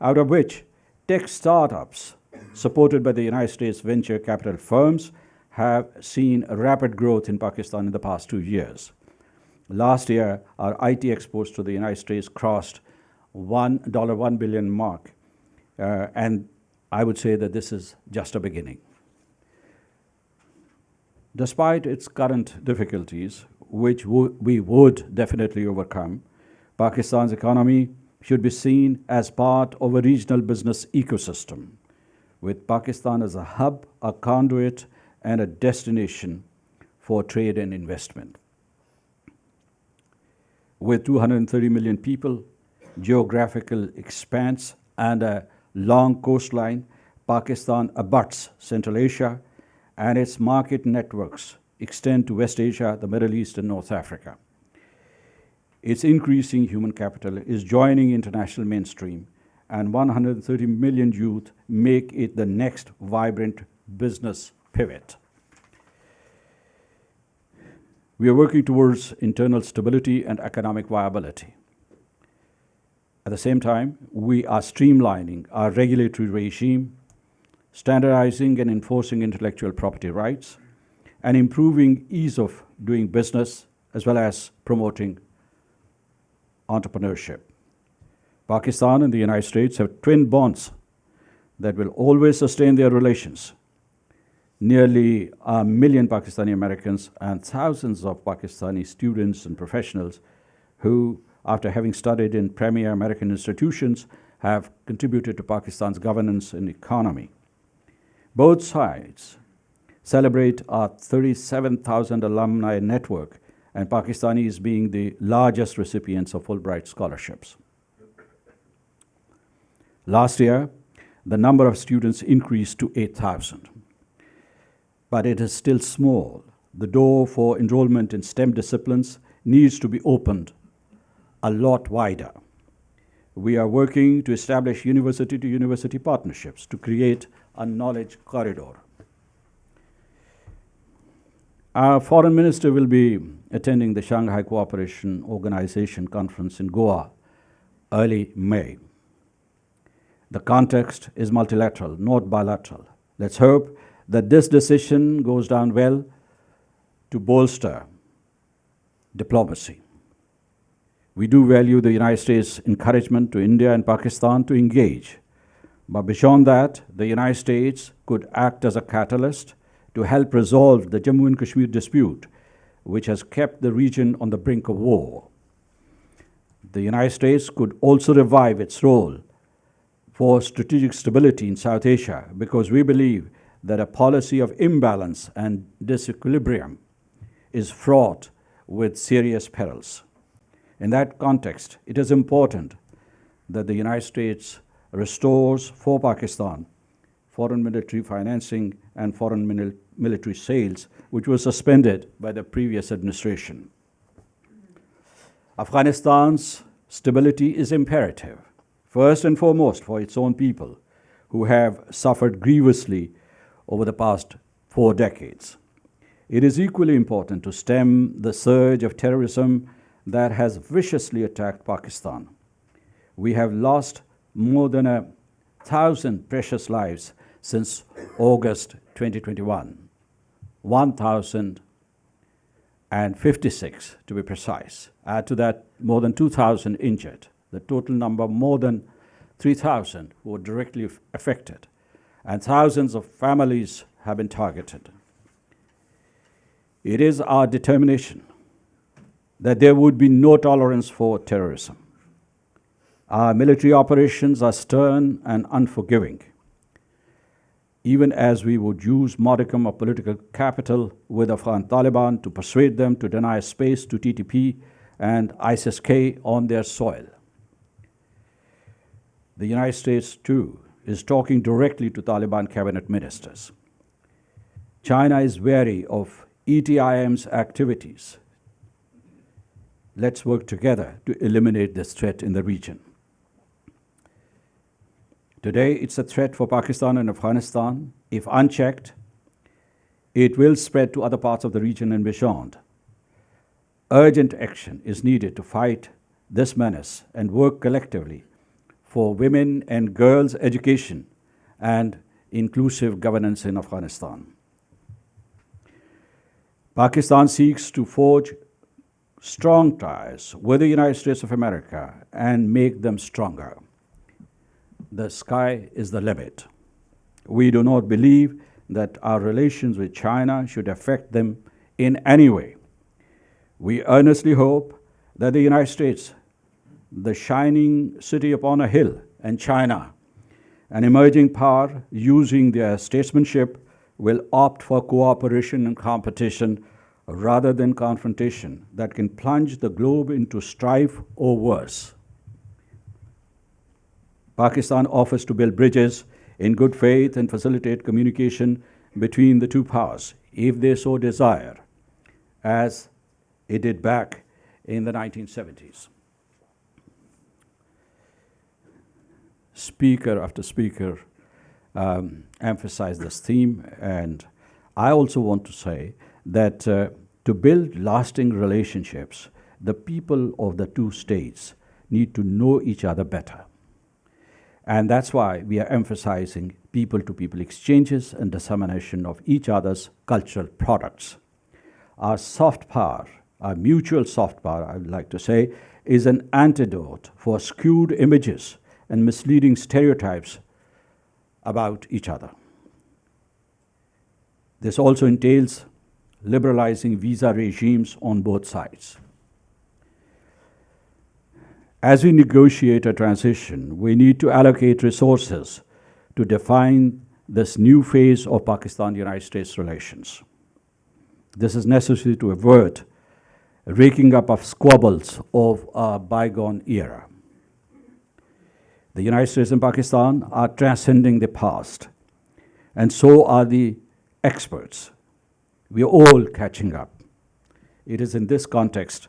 out of which tech startups supported by the United States venture capital firms have seen rapid growth in Pakistan in the past 2 years. Last year, our IT exports to the United States crossed $1 billion mark, and I would say that this is just a beginning. Despite its current difficulties, which we would definitely overcome, Pakistan's economy should be seen as part of a regional business ecosystem, with Pakistan as a hub, a conduit, and a destination for trade and investment. With 230 million people, geographical expanse, and a long coastline, Pakistan abuts Central Asia, and its market networks extend to West Asia, the Middle East, and North Africa. Its increasing human capital is joining international mainstream, and 130 million youth make it the next vibrant business pivot. We are working towards internal stability and economic viability. At the same time, we are streamlining our regulatory regime, standardizing and enforcing intellectual property rights, and improving ease of doing business, as well as promoting entrepreneurship. Pakistan and the United States have twin bonds that will always sustain their relations. Nearly 1 million Pakistani Americans and thousands of Pakistani students and professionals who, after having studied in premier American institutions, have contributed to Pakistan's governance and economy. Both sides celebrate our 37,000 alumni network, and Pakistanis being the largest recipients of Fulbright scholarships. Last year, the number of students increased to 8,000. But it is still small. The door for enrollment in STEM disciplines needs to be opened a lot wider. We are working to establish university-to-university partnerships to create a knowledge corridor. Our foreign minister will be attending the Shanghai Cooperation Organization conference in Goa early May. The context is multilateral, not bilateral. Let's hope that this decision goes down well to bolster diplomacy. We do value the United States' encouragement to India and Pakistan to engage. But beyond that, the United States could act as a catalyst to help resolve the Jammu and Kashmir dispute, which has kept the region on the brink of war. The United States could also revive its role for strategic stability in South Asia, because we believe that a policy of imbalance and disequilibrium is fraught with serious perils. In that context, it is important that the United States restores for Pakistan foreign military financing and foreign military sales, which was suspended by the previous administration. Afghanistan's stability is imperative, first and foremost for its own people, who have suffered grievously over the past 4 decades. It is equally important to stem the surge of terrorism that has viciously attacked Pakistan. We have lost more than 1,000 precious lives since August 2021, 1,056 to be precise. Add to that more than 2,000 injured, the total number more than 3,000 who were directly affected, and thousands of families have been targeted. It is our determination that there would be no tolerance for terrorism. Our military operations are stern and unforgiving, even as we would use modicum of political capital with Afghan Taliban to persuade them to deny space to TTP and ISIS-K on their soil. The United States, too, is talking directly to Taliban cabinet ministers. China is wary of ETIM's activities. Let's work together to eliminate this threat in the region. Today, it's a threat for Pakistan and Afghanistan. If unchecked, it will spread to other parts of the region and beyond. Urgent action is needed to fight this menace and work collectively for women and girls' education and inclusive governance in Afghanistan. Pakistan seeks to forge strong ties with the United States of America and make them stronger. The sky is the limit. We do not believe that our relations with China should affect them in any way. We earnestly hope that the United States, the shining city upon a hill, and China, an emerging power using their statesmanship, will opt for cooperation and competition rather than confrontation that can plunge the globe into strife or worse. Pakistan offers to build bridges in good faith and facilitate communication between the two powers, if they so desire, as it did back in the 1970s. Speaker after speaker emphasized this theme, and I also want to say that To build lasting relationships, the people of the two states need to know each other better. And that's why we are emphasizing people-to-people exchanges and dissemination of each other's cultural products. Our soft power, our mutual soft power, I would like to say, is an antidote for skewed images and misleading stereotypes about each other. This also entails liberalizing visa regimes on both sides. As we negotiate a transition, we need to allocate resources to define this new phase of Pakistan-United States relations. This is necessary to avert raking up of squabbles of a bygone era. The United States and Pakistan are transcending the past, and so are the experts. We are all catching up. It is in this context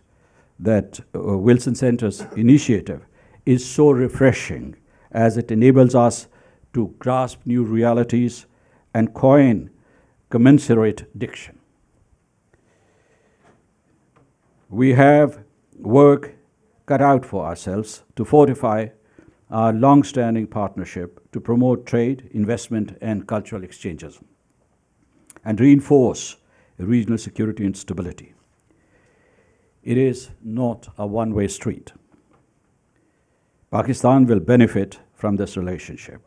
that Wilson Center's initiative is so refreshing, as it enables us to grasp new realities and coin commensurate diction. We have work cut out for ourselves to fortify our long-standing partnership to promote trade, investment, and cultural exchanges, and reinforce regional security and stability. It is not a one-way street. Pakistan will benefit from this relationship,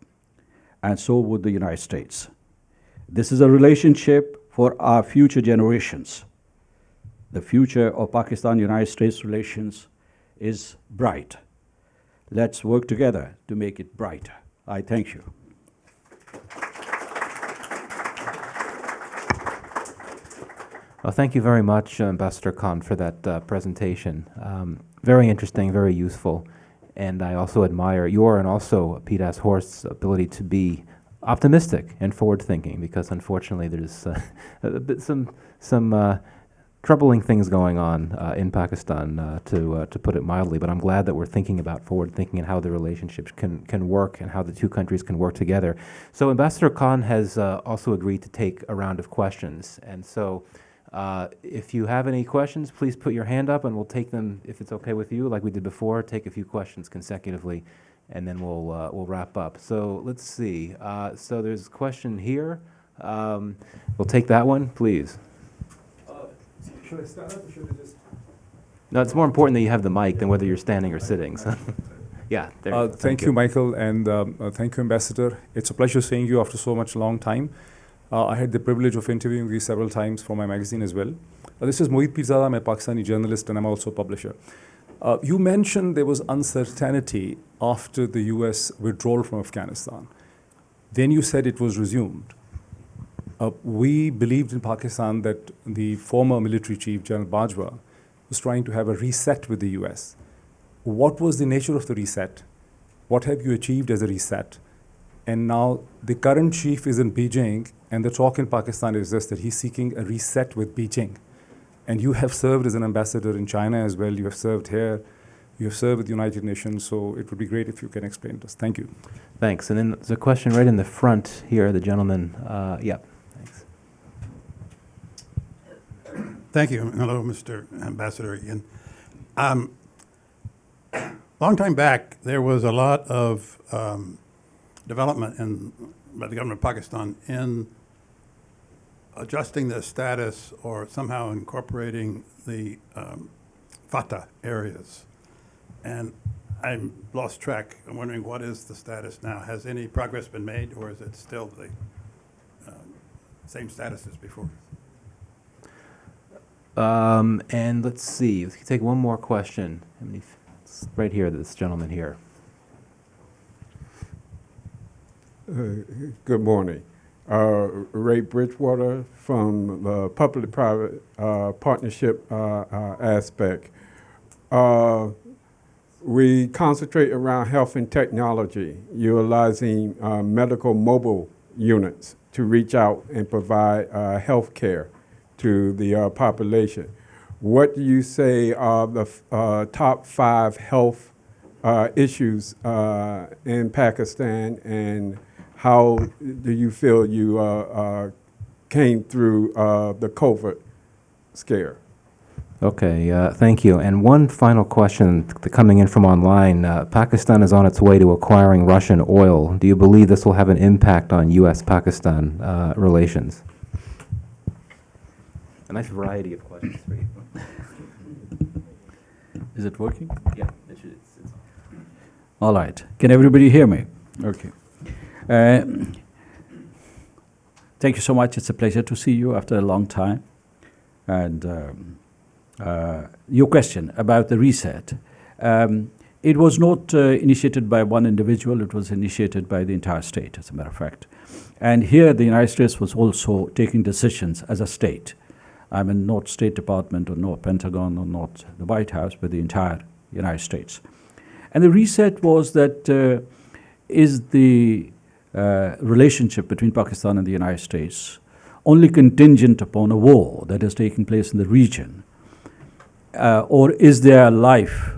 and so would the United States. This is a relationship for our future generations. The future of Pakistan-United States relations is bright. Let's work together to make it brighter. I thank you. Well, thank you very much, Ambassador Khan, for that presentation. Very interesting, very useful, and I also admire your and also Pitas Horst's ability to be optimistic and forward-thinking, because unfortunately there's some troubling things going on in Pakistan, to put it mildly. But I'm glad that we're thinking about forward-thinking and how the relationships can work and how the two countries can work together. So Ambassador Khan has also agreed to take a round of questions, and so if you have any questions, please put your hand up and we'll take them, if it's okay with you, like we did before, take a few questions consecutively, and then we'll wrap up. So let's see. So there's a question here. We'll take that one, please. Should I stand up or should I just? No, it's more important that you have the mic than whether you're standing or sitting. So. Yeah, there you go. Thank you, Michael, and thank you, Ambassador. It's a pleasure seeing you after so much long time. I had the privilege of interviewing you several times for my magazine as well. This is Mohit Pirzada. I'm a Pakistani journalist and I'm also a publisher. You mentioned there was uncertainty after the US withdrawal from Afghanistan. Then you said it was resumed. We believed in Pakistan that the former military chief, General Bajwa, was trying to have a reset with the US. What was the nature of the reset? What have you achieved as a reset? And now the current chief is in Beijing, and the talk in Pakistan is just that he's seeking a reset with Beijing. And you have served as an ambassador in China as well. You have served here. You have served with the United Nations. So it would be great if you can explain to us. Thank you. Thanks. And then there's a question right in the front here, the gentleman. Yeah, thanks. Thank you. Hello, Mr. Ambassador again. Long time back, there was a lot of development by the government of Pakistan in adjusting the status or somehow incorporating the FATA areas. And I'm lost track. I'm wondering, what is the status now? Has any progress been made, or is it still the same status as before? And let's see, let's take one more question. Right here, this gentleman here. Good morning. Ray Bridgewater from the public-private partnership aspect. We concentrate around health and technology, utilizing medical mobile units to reach out and provide health care to the population. What do you say are the top 5 health issues in Pakistan, and how do you feel you came through the COVID scare? Okay, thank you. And one final question coming in from online. Pakistan is on its way to acquiring Russian oil. Do you believe this will have an impact on US-Pakistan relations? A nice variety of questions for you. Is it working? Yeah, it's All right. Can everybody hear me? Okay. Thank you so much. It's a pleasure to see you after a long time. And your question about the reset, it was not initiated by one individual. It was initiated by the entire state, as a matter of fact. And here, the United States was also taking decisions as a state. I mean, not State Department or not Pentagon or not the White House, but the entire United States. And the reset was that is the relationship between Pakistan and the United States only contingent upon a war that is taking place in the region? Or is there a life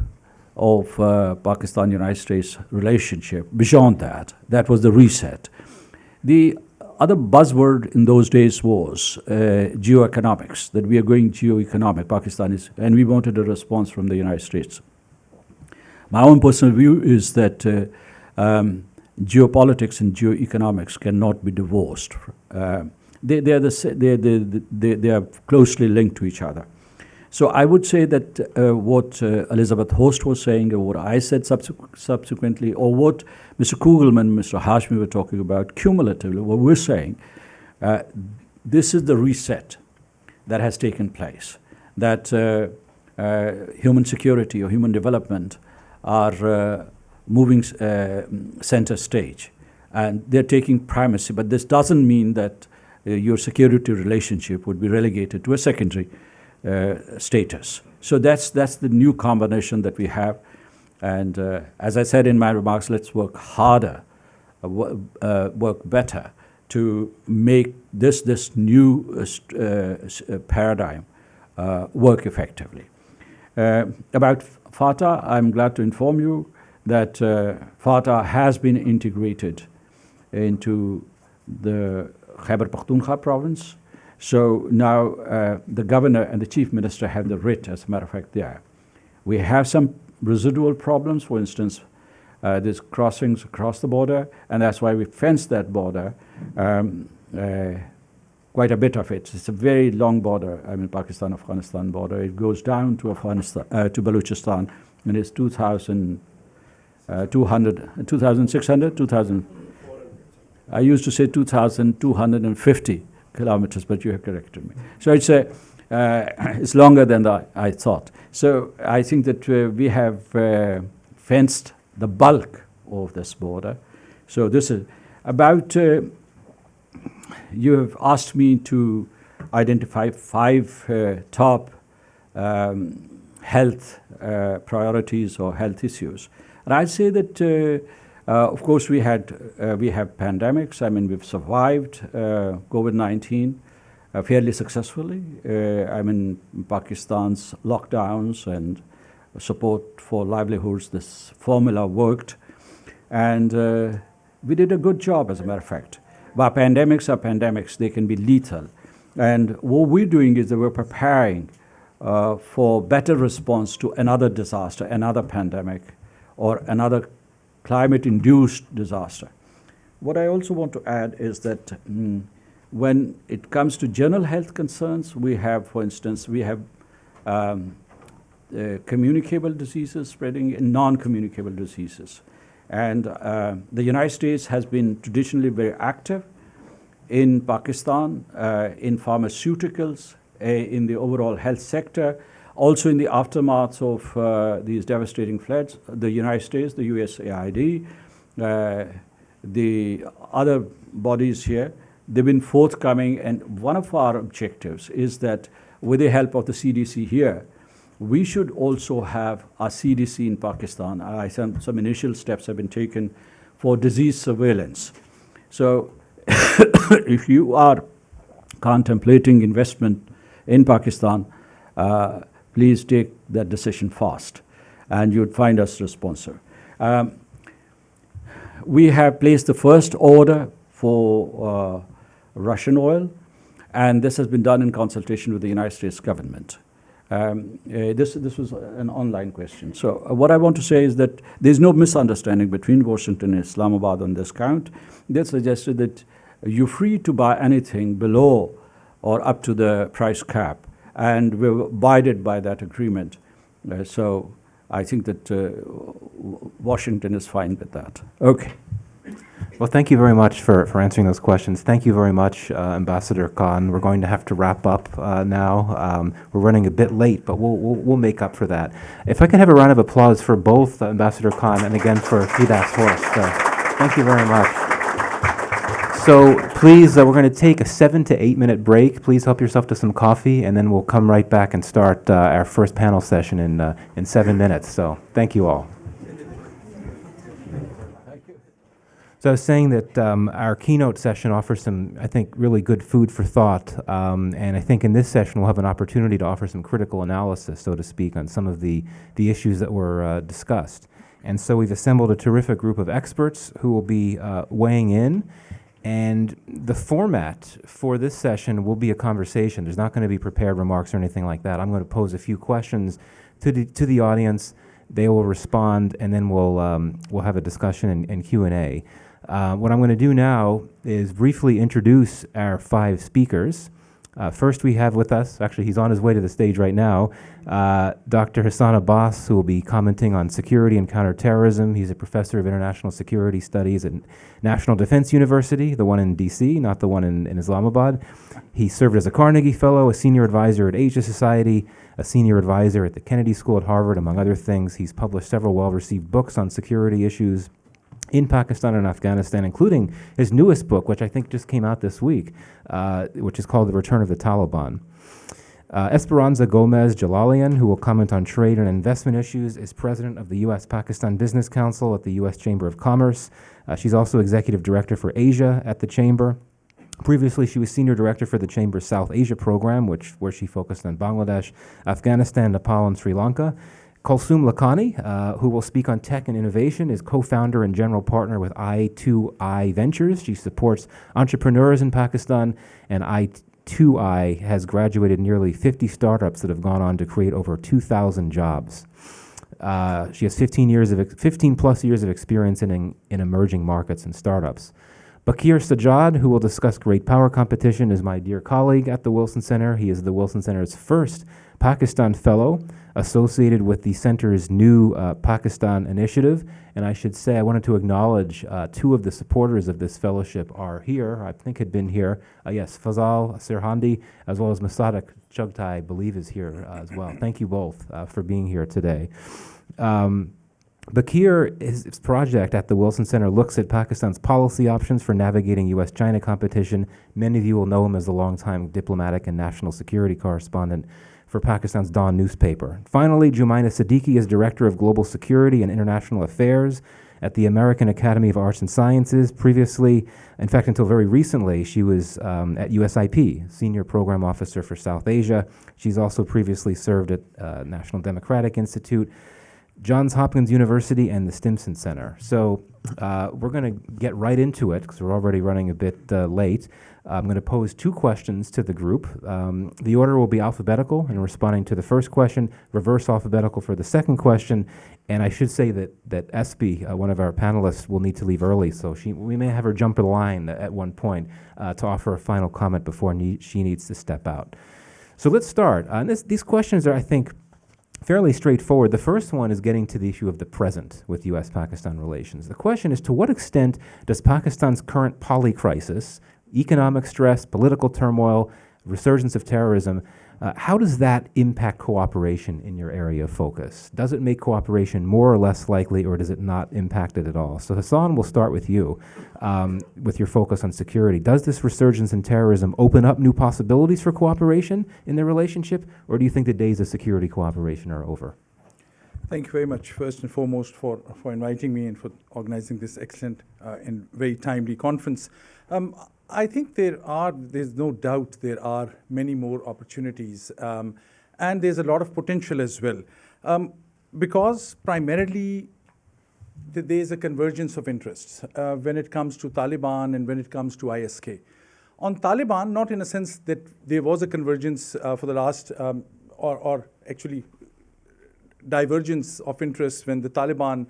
of Pakistan-United States relationship beyond that? That was the reset. The other buzzword in those days was geoeconomics, that we are going geoeconomic, Pakistan is, and we wanted a response from the United States. My own personal view is that geopolitics and geoeconomics cannot be divorced. They are closely linked to each other. So I would say that what Elizabeth Host was saying, or what I said subsequently, or what Mr. Kugelman and Mr. Hashmi were talking about cumulatively, what we're saying, this is the reset that has taken place, that human security or human development are moving center stage, and they're taking primacy. But this doesn't mean that your security relationship would be relegated to a secondary status. So that's the new combination that we have. And as I said in my remarks, let's work harder, work better to make this new paradigm work effectively. About FATA, I'm glad to inform you that FATA has been integrated into the Khyber Pakhtunkhwa province. So now the governor and the chief minister have the writ, as a matter of fact, there. We have some residual problems. For instance, there's crossings across the border, and that's why we fenced that border, quite a bit of it. It's a very long border, I mean, Pakistan-Afghanistan border. It goes down to Afghanistan, to Balochistan, and it's 2,600, 2,000. I used to say 2,250 kilometers, but you have corrected me. So it's longer than I thought. So I think that we have fenced the bulk of this border. So this is about, you have asked me to identify 5 top health priorities or health issues. And I'd say that, of course, we have pandemics. I mean, we've survived COVID-19 fairly successfully. I mean, Pakistan's lockdowns and support for livelihoods, this formula worked. And we did a good job, as a matter of fact. But pandemics are pandemics. They can be lethal. And what we're doing is that we're preparing for better response to another disaster, another pandemic, or another climate-induced disaster. What I also want to add is that when it comes to general health concerns, we have, for instance, communicable diseases spreading and non-communicable diseases. And the United States has been traditionally very active in Pakistan, in pharmaceuticals, in the overall health sector, also in the aftermath of these devastating floods. The United States, the USAID, the other bodies here, they've been forthcoming, and one of our objectives is that with the help of the CDC here, we should also have a CDC in Pakistan. Some initial steps have been taken for disease surveillance. So if you are contemplating investment in Pakistan, please take that decision fast, and you'd find us responsive. We have placed the first order for Russian oil, and this has been done in consultation with the United States government. This was an online question. So what I want to say is that there's no misunderstanding between Washington and Islamabad on this count. They suggested that you're free to buy anything below or up to the price cap, and we're abided by that agreement. So I think that Washington is fine with that. Okay. Well, thank you very much for answering those questions. Thank you very much, Ambassador Khan. We're going to have to wrap up now. We're running a bit late, but we'll make up for that. If I could have a round of applause for both Ambassador Khan and again for Fidas Horst. Thank you very much. So please, we're going to take a 7 to 8 minute break. Please help yourself to some coffee, and then we'll come right back and start our first panel session in 7 minutes. So thank you all. So I was saying that our keynote session offers some, I think, really good food for thought, and I think in this session we'll have an opportunity to offer some critical analysis, so to speak, on some of the issues that were discussed. And so we've assembled a terrific group of experts who will be weighing in, and the format for this session will be a conversation. There's not going to be prepared remarks or anything like that. I'm going to pose a few questions to the audience. They will respond, and then we'll have a discussion and Q&A. What I'm going to do now is briefly introduce our 5 speakers. First we have with us, actually he's on his way to the stage right now, Dr. Hassan Abbas, who will be commenting on security and counterterrorism. He's a professor of international security studies at National Defense University, the one in DC, not the one in Islamabad. He served as a Carnegie Fellow, a senior advisor at Asia Society, a senior advisor at the Kennedy School at Harvard, among other things. He's published several well-received books on security issues in Pakistan and Afghanistan, including his newest book, which I think just came out this week, which is called The Return of the Taliban. Esperanza Gomez Jalalian, who will comment on trade and investment issues, is president of the US-Pakistan Business Council at the US Chamber of Commerce. She's also executive director for Asia at the Chamber. Previously, she was senior director for the Chamber's South Asia program, where she focused on Bangladesh, Afghanistan, Nepal, and Sri Lanka. Kulsum Lakhani, who will speak on tech and innovation, is co-founder and general partner with I2I Ventures. She supports entrepreneurs in Pakistan, and I2I has graduated nearly 50 startups that have gone on to create over 2,000 jobs. She has 15 plus years of experience in emerging markets and startups. Bakir Sajjad, who will discuss great power competition, is my dear colleague at the Wilson Center. He is the Wilson Center's first Pakistan Fellow associated with the center's new Pakistan initiative. And I should say I wanted to acknowledge 2 of the supporters of this fellowship are here, I think had been here. Yes, Fazal Sirhandi, as well as Masadak Chugtai, I believe is here as well. Thank you both for being here today. Bakir, his project at the Wilson Center looks at Pakistan's policy options for navigating U.S.-China competition. Many of you will know him as the longtime diplomatic and national security correspondent for Pakistan's Dawn newspaper. Finally, Jumaina Siddiqui is Director of Global Security and International Affairs at the American Academy of Arts and Sciences. Previously, in fact, until very recently, she was at USIP, Senior Program Officer for South Asia. She's also previously served at National Democratic Institute, Johns Hopkins University, and the Stimson Center. So we're going to get right into it because we're already running a bit late. I'm going to pose 2 questions to the group. The order will be alphabetical in responding to the first question, reverse alphabetical for the second question, and I should say that Espy, one of our panelists, will need to leave early, so we may have her jump the line at one point to offer a final comment before she needs to step out. So let's start. These questions are, I think, fairly straightforward. The first one is getting to the issue of the present with U.S.-Pakistan relations. The question is, to what extent does Pakistan's current polycrisis, economic stress, political turmoil, resurgence of terrorism, how does that impact cooperation in your area of focus? Does it make cooperation more or less likely, or does it not impact it at all? So Hassan, we'll start with you, with your focus on security. Does this resurgence in terrorism open up new possibilities for cooperation in the relationship, or do you think the days of security cooperation are over? Thank you very much, first and foremost, for inviting me and for organizing this excellent and very timely conference. I think there's no doubt there are many more opportunities, and there's a lot of potential as well, because primarily there's a convergence of interests when it comes to Taliban and when it comes to ISK. On Taliban, not in a sense that there was a convergence for the last, or actually divergence of interest when the Taliban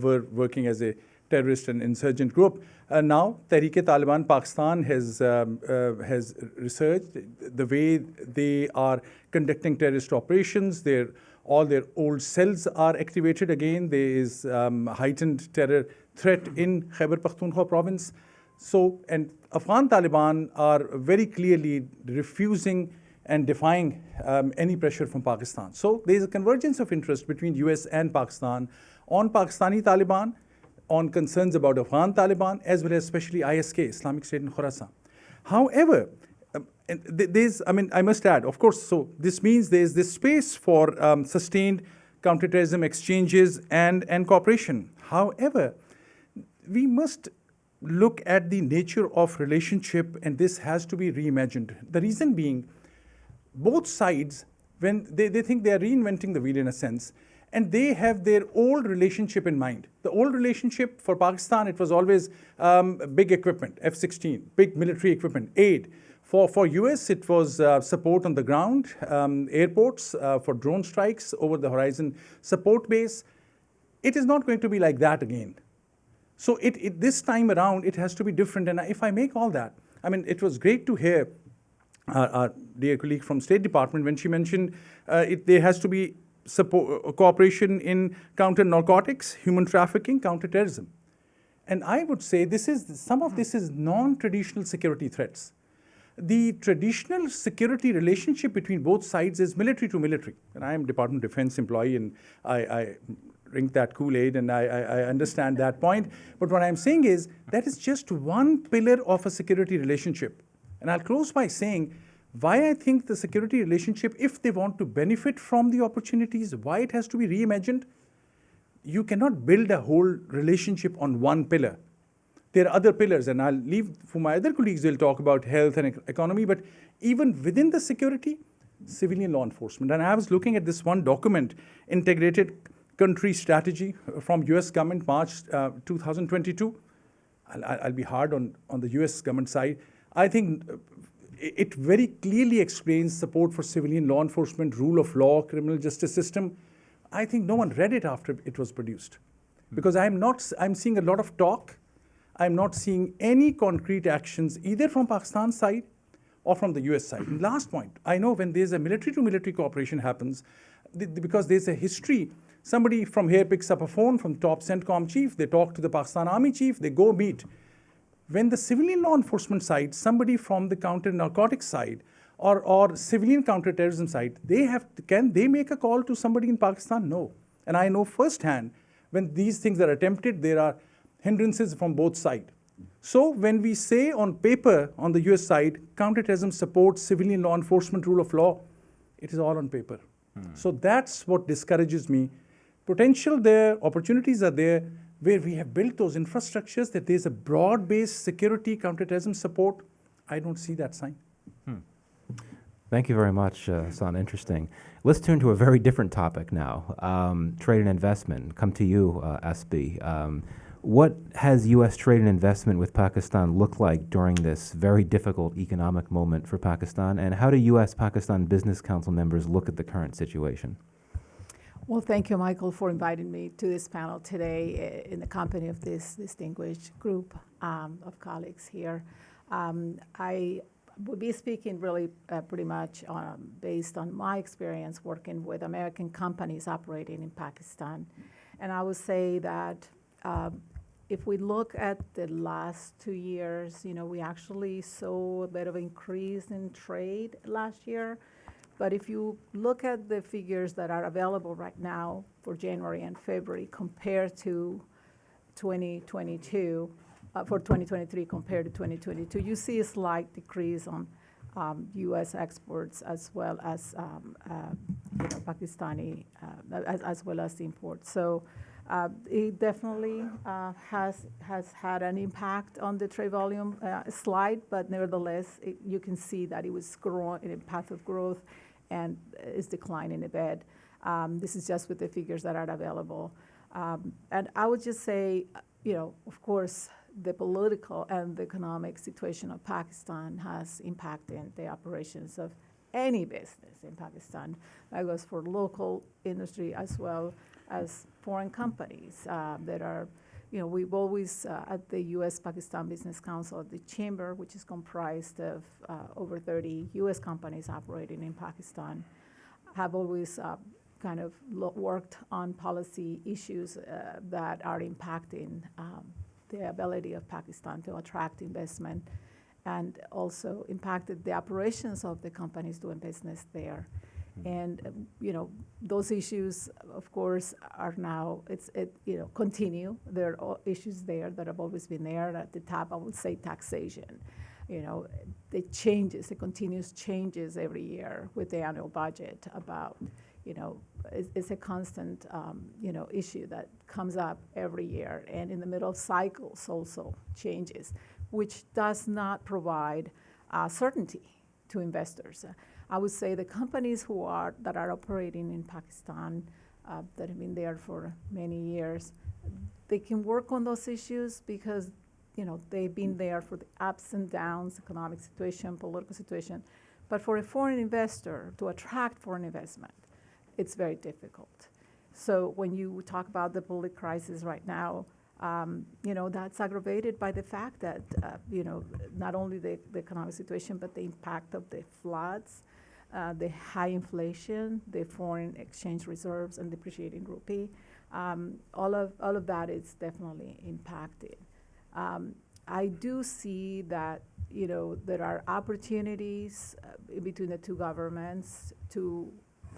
were working as a terrorist and insurgent group. Now, Tehreek-e-Taliban Pakistan has researched the way they are conducting terrorist operations. All their old cells are activated again. There is heightened terror threat in Khyber Pakhtunkhwa province. So, and Afghan Taliban are very clearly refusing and defying any pressure from Pakistan. So there is a convergence of interest between US and Pakistan on Pakistani Taliban, on concerns about Afghan Taliban, as well as especially ISK, Islamic State in Khorasan. However, I must add, of course, so this means there's this space for sustained counterterrorism exchanges and cooperation. However, we must look at the nature of relationship, and this has to be reimagined. The reason being, both sides, when they think they are reinventing the wheel in a sense, and they have their old relationship in mind. The old relationship for Pakistan, it was always big equipment, F-16, big military equipment, aid. For US, it was support on the ground, airports for drone strikes, over the horizon support base. It is not going to be like that again. So this time around, it has to be different. And if I make all that, it was great to hear our dear colleague from State Department when she mentioned there has to be cooperation in counter-narcotics, human trafficking, counter-terrorism. And I would say some of this is non-traditional security threats. The traditional security relationship between both sides is military to military. And I am a Department of Defense employee, and I drink that Kool-Aid, and I understand that point. But what I'm saying is that is just one pillar of a security relationship. And I'll close by saying why I think the security relationship, if they want to benefit from the opportunities, why it has to be reimagined. You cannot build a whole relationship on one pillar. There are other pillars, and I'll leave for my other colleagues, they'll talk about health and economy, but even within the security, civilian law enforcement. And I was looking at this one document, Integrated Country Strategy from US government, March 2022. I'll be hard on the US government side. I think it very clearly explains support for civilian law enforcement, rule of law, criminal justice system. I think no one read it after it was produced. Because I'm seeing a lot of talk. I'm not seeing any concrete actions either from Pakistan's side or from the US side. And last point, I know when there's a military to military cooperation happens, because there's a history, somebody from here picks up a phone from top CENTCOM chief, they talk to the Pakistan Army chief, they go meet. When the civilian law enforcement side, somebody from the counter-narcotics side or civilian counter-terrorism side, can they make a call to somebody in Pakistan? No. And I know firsthand, when these things are attempted, there are hindrances from both sides. So when we say on paper, on the US side, counter-terrorism supports civilian law enforcement, rule of law, it is all on paper. So that's what discourages me. Potential there, opportunities are there, where we have built those infrastructures, that there's a broad-based security counterterrorism support. I don't see that sign. Thank you very much, Hassan. Interesting. Let's turn to a very different topic now, trade and investment. Come to you, SB. What has U.S. trade and investment with Pakistan looked like during this very difficult economic moment for Pakistan, and how do U.S.-Pakistan Business Council members look at the current situation? Well, thank you, Michael, for inviting me to this panel today in the company of this distinguished group of colleagues here. I will be speaking really pretty much based on my experience working with American companies operating in Pakistan. And I would say that if we look at the last 2 years, we actually saw a bit of increase in trade last year. But if you look at the figures that are available right now for January and February compared to 2022, for 2023 compared to 2022, you see a slight decrease on U.S. exports as well as Pakistani, as well as the imports. So it definitely has had an impact on the trade volume, slight, but nevertheless, you can see that it was growing in a path of growth and is declining a bit. This is just with the figures that are available. And I would just say, of course, the political and the economic situation of Pakistan has impacted the operations of any business in Pakistan. That goes for local industry as well as foreign companies that are, we've always, at the US Pakistan Business Council, the chamber, which is comprised of over 30 US companies operating in Pakistan, have always kind of worked on policy issues that are impacting the ability of Pakistan to attract investment, and also impacted the operations of the companies doing business there. And those issues, of course, are now continue. There are issues there that have always been there. At the top, I would say taxation. The changes, the continuous changes every year with the annual budget about, it's a constant, issue that comes up every year. And in the middle of cycles also changes, which does not provide certainty to investors. I would say the companies that are operating in Pakistan, that have been there for many years, they can work on those issues because they've been there for the ups and downs, economic situation, political situation. But for a foreign investor to attract foreign investment, it's very difficult. So when you talk about the polycrisis right now, that's aggravated by the fact that, not only the economic situation, but the impact of the floods, the high inflation, the foreign exchange reserves, and depreciating rupee. All of that is definitely impacted. I do see that, there are opportunities between the two governments to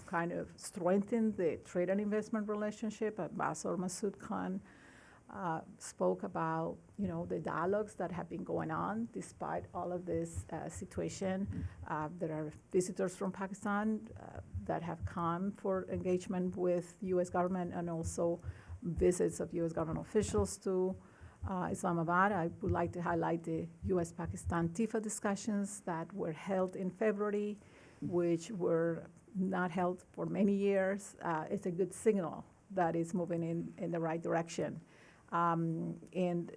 kind of strengthen the trade and investment relationship. Ambassador Masood Khan spoke about, the dialogues that have been going on despite all of this situation. There are visitors from Pakistan that have come for engagement with U.S. government, and also visits of U.S. government officials to Islamabad. I would like to highlight the U.S.-Pakistan TIFA discussions that were held in February, which were not held for many years. It's a good signal that it's moving in the right direction. And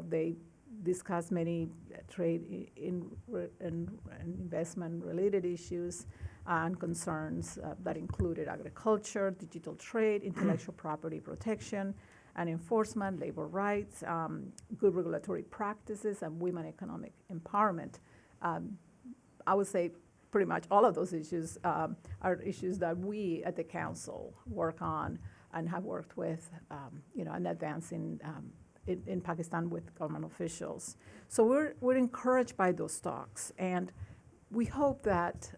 they discussed many trade and investment-related issues and concerns that included agriculture, digital trade, intellectual property protection and enforcement, labor rights, good regulatory practices, and women economic empowerment. I would say pretty much all of those issues are issues that we at the council work on and have worked with, and advancing in Pakistan with government officials. So we're encouraged by those talks, and we hope that,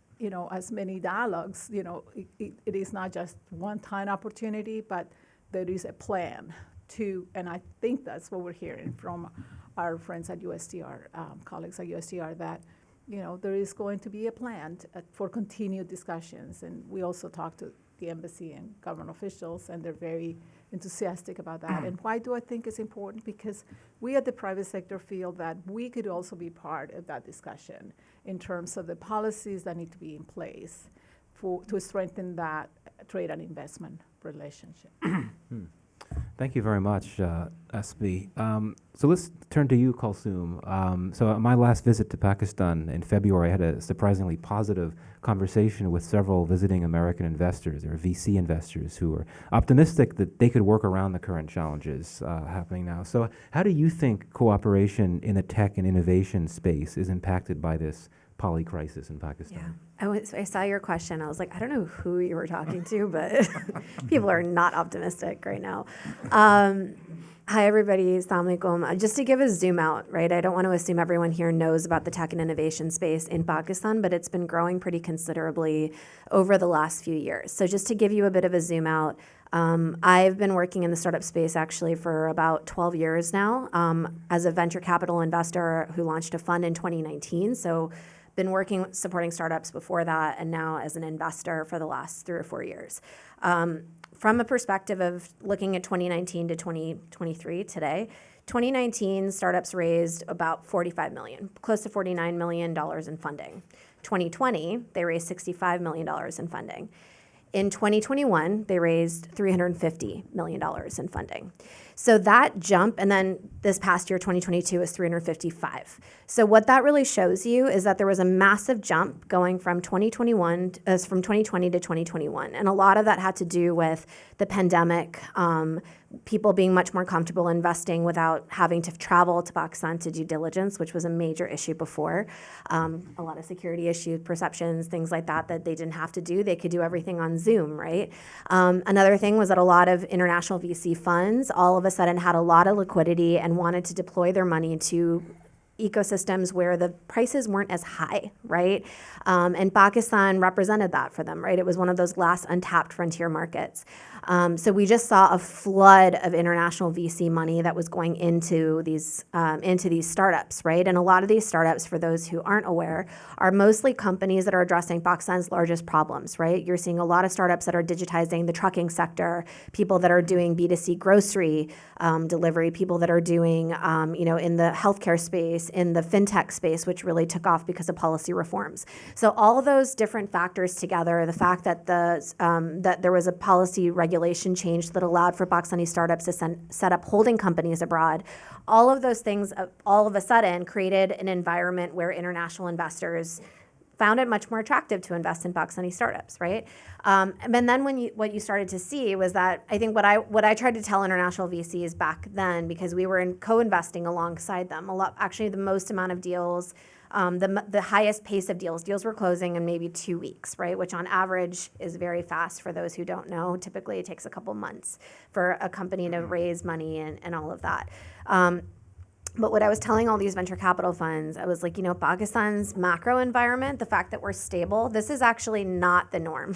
as many dialogues, it is not just one-time opportunity, but there is a plan to, and I think that's what we're hearing from our friends at USTR, colleagues at USTR, that there is going to be a plan for continued discussions. And we also talked to the embassy and government officials, and they're very enthusiastic about that. And why do I think it's important? Because we at the private sector feel that we could also be part of that discussion in terms of the policies that need to be in place to strengthen that trade and investment relationship. Thank you very much, SB. So let's turn to you, Kulsoom. So at my last visit to Pakistan in February, I had a surprisingly positive conversation with several visiting American investors, or VC investors, who were optimistic that they could work around the current challenges happening now. So how do you think cooperation in the tech and innovation space is impacted by this polycrisis in Pakistan? Yeah, I saw your question. I was like, I don't know who you were talking to, but people are not optimistic right now. Hi, everybody. Assalamu alaikum. Just to give a zoom out, right? I don't want to assume everyone here knows about the tech and innovation space in Pakistan, but it's been growing pretty considerably over the last few years. So just to give you a bit of a zoom out, I've been working in the startup space actually for about 12 years now as a venture capital investor who launched a fund in 2019. So been working supporting startups before that, and now as an investor for the last 3 or 4 years. From a perspective of looking at 2019 to 2023 today, 2019 startups raised about $45 million, close to $49 million in funding. 2020, they raised $65 million in funding. In 2021, they raised $350 million in funding. So that jump, and then this past year, 2022, is 355. So what that really shows you is that there was a massive jump going from 2020 to 2021. And a lot of that had to do with the pandemic, people being much more comfortable investing without having to travel to Pakistan to due diligence, which was a major issue before. A lot of security issues, perceptions, things like that they didn't have to do. They could do everything on Zoom, right? Another thing was that a lot of international VC funds all of a sudden had a lot of liquidity and wanted to deploy their money to ecosystems where the prices weren't as high, right? And Pakistan represented that for them, right? It was one of those last untapped frontier markets. So we just saw a flood of international VC money that was going into these startups, right? And a lot of these startups, for those who aren't aware, are mostly companies that are addressing Pakistan's largest problems, right? You're seeing a lot of startups that are digitizing the trucking sector, people that are doing B2C grocery delivery, people that are doing, in the healthcare space, in the fintech space, which really took off because of policy reforms. So all of those different factors together, the fact that that there was a policy regulation change that allowed for Pakistani startups to set up holding companies abroad, all of those things all of a sudden created an environment where international investors found it much more attractive to invest in Pakistani startups, right? And then what you started to see was that I think what I tried to tell international VCs back then, because we were co-investing alongside them, actually the most amount of deals, the highest pace of deals were closing in maybe 2 weeks, right? Which on average is very fast for those who don't know. Typically it takes a couple months for a company to raise money and all of that. But what I was telling all these venture capital funds, I was like, Pakistan's macro environment, the fact that we're stable, this is actually not the norm.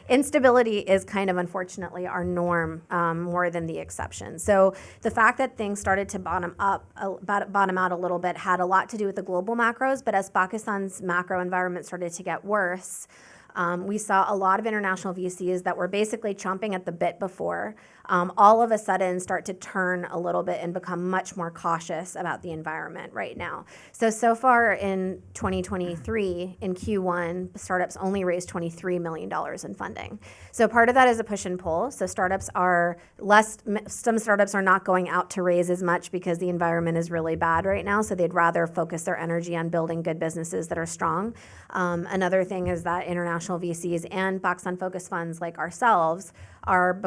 Instability is kind of, unfortunately, our norm more than the exception. So the fact that things started to bottom out a little bit had a lot to do with the global macros, but as Pakistan's macro environment started to get worse, we saw a lot of international VCs that were basically chomping at the bit before, all of a sudden start to turn a little bit and become much more cautious about the environment right now. So far in 2023, in Q1, startups only raised $23 million in funding. So part of that is a push and pull. So some startups are not going out to raise as much because the environment is really bad right now. So they'd rather focus their energy on building good businesses that are strong. Another thing is that international VCs and Pakistan-focused funds like ourselves are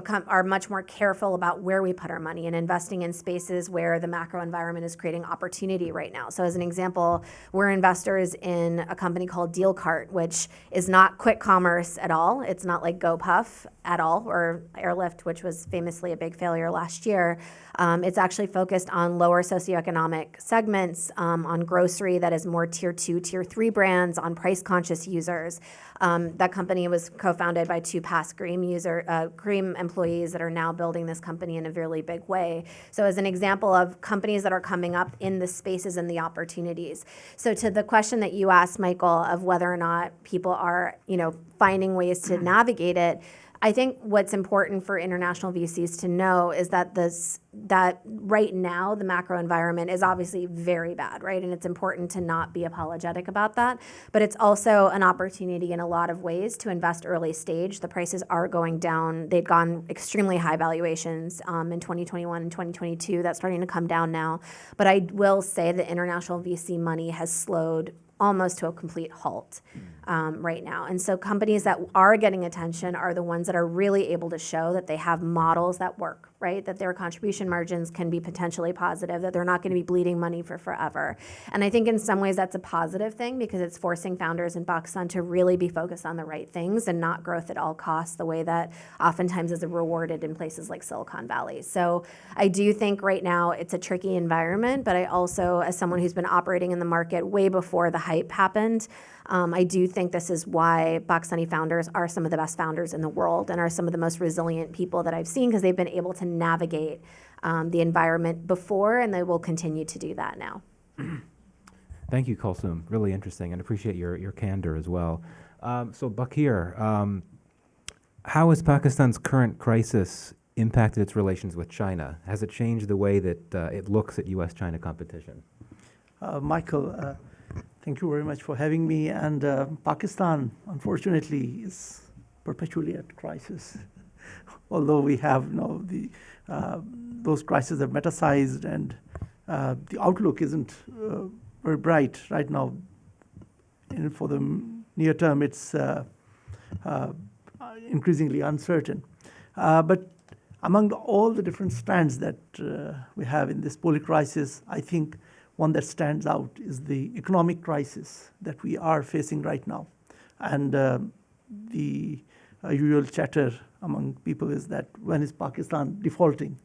much more careful about where we put our money and investing in spaces where the macro environment is creating opportunity right now. So as an example, we're investors in a company called DealCart, which is not quick commerce at all. It's not like GoPuff at all, or Airlift, which was famously a big failure last year. It's actually focused on lower socioeconomic segments, on grocery that is more tier 2, tier 3 brands, on price-conscious users. That company was co-founded by two past Cream employees that are now building this company in a really big way. So as an example of companies that are coming up in the spaces and the opportunities. So to the question that you asked, Michael, of whether or not people are, finding ways to navigate it, I think what's important for international VCs to know is that right now the macro environment is obviously very bad, right? And it's important to not be apologetic about that. But it's also an opportunity in a lot of ways to invest early stage. The prices are going down. They'd gone extremely high valuations in 2021 and 2022. That's starting to come down now. But I will say that international VC money has slowed almost to a complete halt right now. And so companies that are getting attention are the ones that are really able to show that they have models that work, right? That their contribution margins can be potentially positive, that they're not going to be bleeding money for forever. And I think in some ways that's a positive thing because it's forcing founders in Pakistan to really be focused on the right things and not growth at all costs, the way that oftentimes is rewarded in places like Silicon Valley. So I do think right now it's a tricky environment, but I also, as someone who's been operating in the market way before the hype happened, I do think this is why Pakistani founders are some of the best founders in the world and are some of the most resilient people that I've seen because they've been able to navigate the environment before, and they will continue to do that now. Thank you, Kulsum. Really interesting, and appreciate your candor as well. So Bakir, how has Pakistan's current crisis impacted its relations with China? Has it changed the way that it looks at US-China competition? Michael, thank you very much for having me. And Pakistan, unfortunately, is perpetually at crisis. Although we have those crises have metasized, and the outlook isn't very bright right now. And for the near term, it's increasingly uncertain. But among all the different strands that we have in this polycrisis, I think one that stands out is the economic crisis that we are facing right now. And the usual chatter among people is that when is Pakistan defaulting?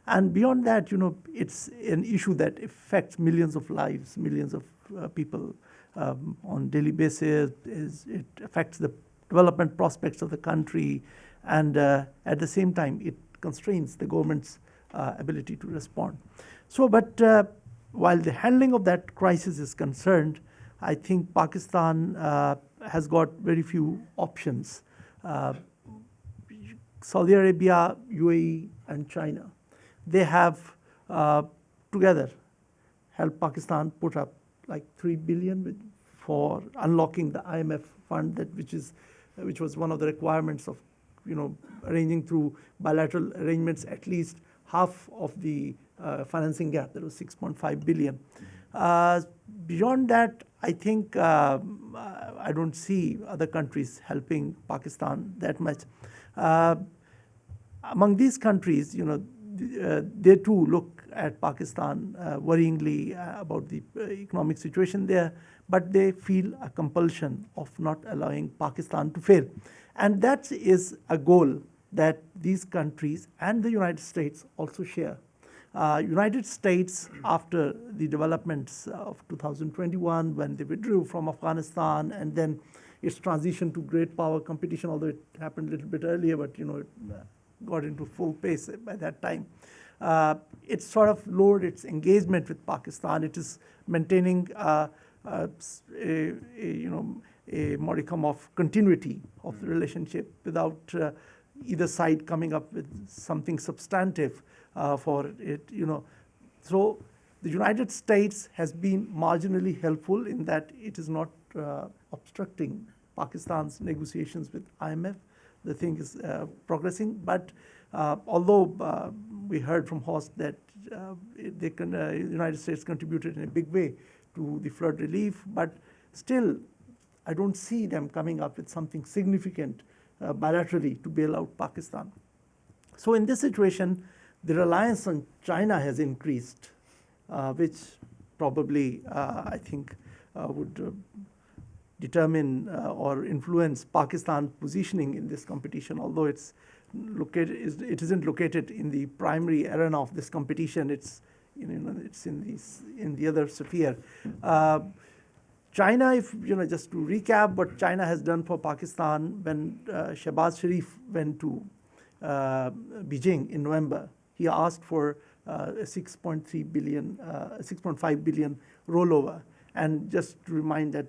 And beyond that, it's an issue that affects millions of lives, millions of people on daily basis. It affects the development prospects of the country, and at the same time, it constrains the government's ability to respond. But while the handling of that crisis is concerned, I think Pakistan has got very few options. Saudi Arabia, UAE, and China, they have together helped Pakistan put up like $3 billion for unlocking the IMF fund, which was one of the requirements of arranging through bilateral arrangements at least half of the financing gap. That was $6.5 billion. Beyond that, I think I don't see other countries helping Pakistan that much. Among these countries, they too look at Pakistan worryingly about the economic situation there, but they feel a compulsion of not allowing Pakistan to fail. And that is a goal that these countries and the United States also share. United States, after the developments of 2021, when they withdrew from Afghanistan, and then its transition to great power competition, although it happened a little bit earlier, but it got into full pace by that time. It sort of lowered its engagement with Pakistan. It is maintaining a modicum of continuity of the relationship without either side coming up with something substantive for it. So the United States has been marginally helpful in that it is not obstructing Pakistan's negotiations with IMF. The thing is progressing, but although we heard from Horst that the United States contributed in a big way to the flood relief, but still I don't see them coming up with something significant bilaterally to bail out Pakistan. So in this situation, the reliance on China has increased, which probably I think would determine or influence Pakistan's positioning in this competition. Although it isn't located in the primary arena of this competition. It's it's in the other sphere. China, just to recap what China has done for Pakistan, when Shehbaz Sharif went to Beijing in November, he asked for a 6.5 billion rollover. And just to remind that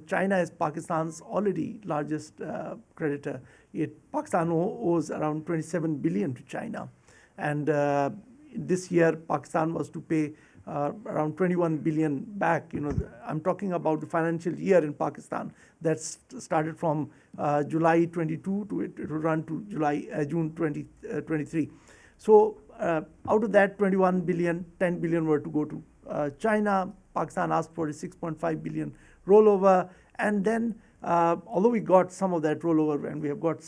China is Pakistan's already largest creditor. Pakistan owes around 27 billion to China, and this year Pakistan was to pay around 21 billion back. I'm talking about the financial year in Pakistan that started from July 22 to it will run to June 2023. So out of that 21 billion, 10 billion were to go to China. Pakistan asked for a 6.5 billion rollover, and then although we got some of that rollover and we have got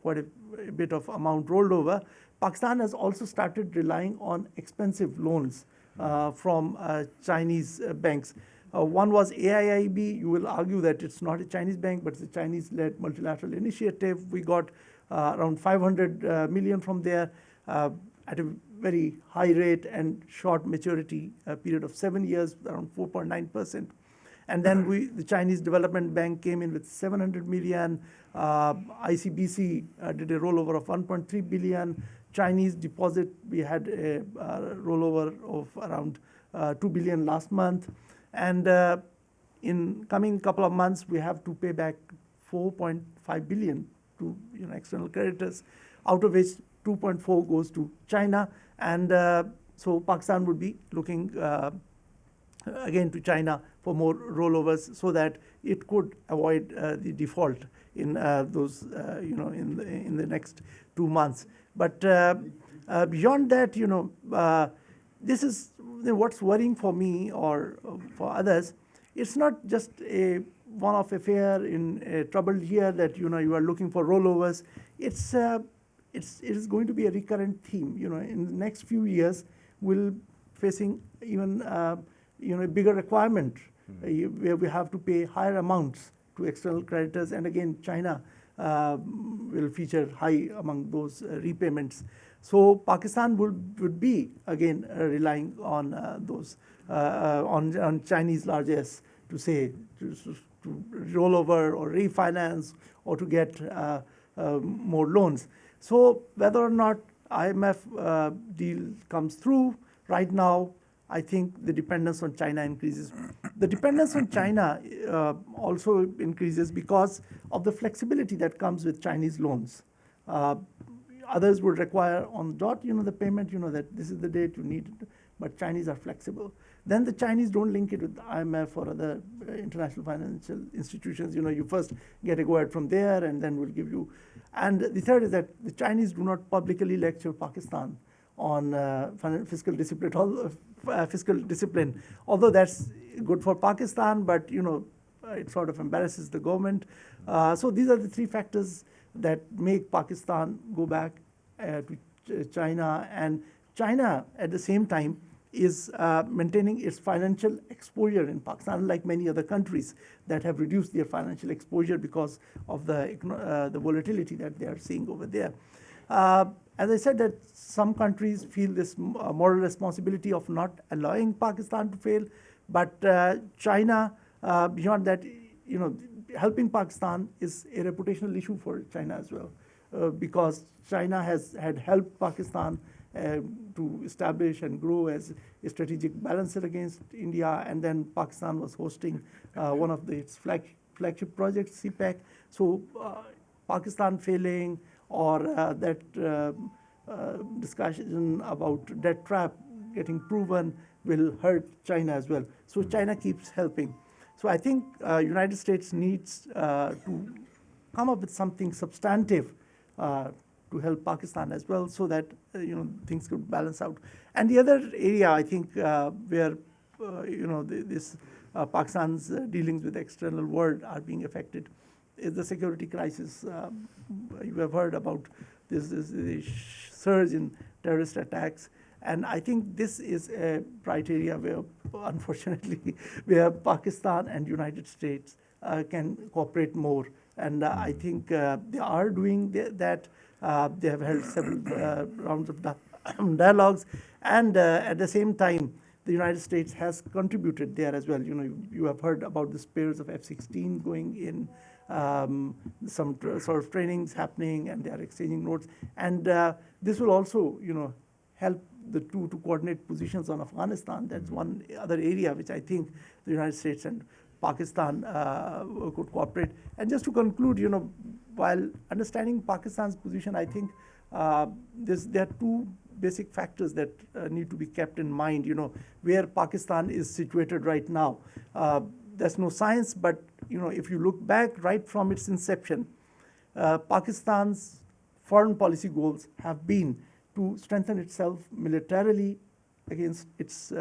quite a bit of amount rolled over, Pakistan has also started relying on expensive loans from Chinese banks. One was AIIB. You will argue that it's not a Chinese bank, but it's a Chinese-led multilateral initiative. We got around 500 million from there at a very high rate and short maturity period of 7 years, around 4.9%. And then the Chinese Development Bank came in with 700 million. ICBC did a rollover of 1.3 billion. Chinese deposit, we had a rollover of around 2 billion last month. And in coming couple of months, we have to pay back 4.5 billion to external creditors, out of which 2.4 goes to China. And so Pakistan would be looking again to China for more rollovers so that it could avoid the default in those, in the next 2 months. But beyond that, this is what's worrying for me or for others. It's not just a one-off affair in a troubled year that you are looking for rollovers. It is going to be a recurrent theme. In the next few years, we'll facing even a bigger requirement where we have to pay higher amounts to external creditors, and again China will feature high among those repayments. So Pakistan would be again relying on those on Chinese largesse to roll over or refinance or to get more loans. So whether or not IMF deal comes through, right now I think the dependence on China increases. The dependence on China also increases because of the flexibility that comes with Chinese loans. Others would require on dot, the payment, that this is the date you need it, but Chinese are flexible. Then the Chinese don't link it with IMF or other international financial institutions. You first get a go-ahead from there and then we'll give you. And the third is that the Chinese do not publicly lecture Pakistan on fiscal discipline, although that's good for Pakistan, but it sort of embarrasses the government. So these are the three factors that make Pakistan go back to China, and China at the same time is maintaining its financial exposure in Pakistan, unlike many other countries that have reduced their financial exposure because of the volatility that they are seeing over there. As I said, that some countries feel this moral responsibility of not allowing Pakistan to fail, but China, beyond that, helping Pakistan is a reputational issue for China as well, because China had helped Pakistan to establish and grow as a strategic balancer against India, and then Pakistan was hosting one of its flagship projects, CPEC. So Pakistan failing or that discussion about debt trap getting proven will hurt China as well. So China keeps helping. So I think United States needs to come up with something substantive to help Pakistan as well, so that things could balance out. And the other area I think where Pakistan's dealings with the external world are being affected is the security crisis. You have heard about this surge in terrorist attacks, and I think this is a bright area where, unfortunately, where Pakistan and United States can cooperate more. And I think they are doing that. They have held several rounds of dialogues, and at the same time, the United States has contributed there as well. You have heard about the spares of F-16 going in, some sort of trainings happening, and they are exchanging notes. And this will also, help the two to coordinate positions on Afghanistan. That's one other area which I think the United States and Pakistan could cooperate. And just to conclude, while understanding Pakistan's position, I think there are two basic factors that need to be kept in mind, where Pakistan is situated right now. There's no science, but if you look back right from its inception, Pakistan's foreign policy goals have been to strengthen itself militarily against its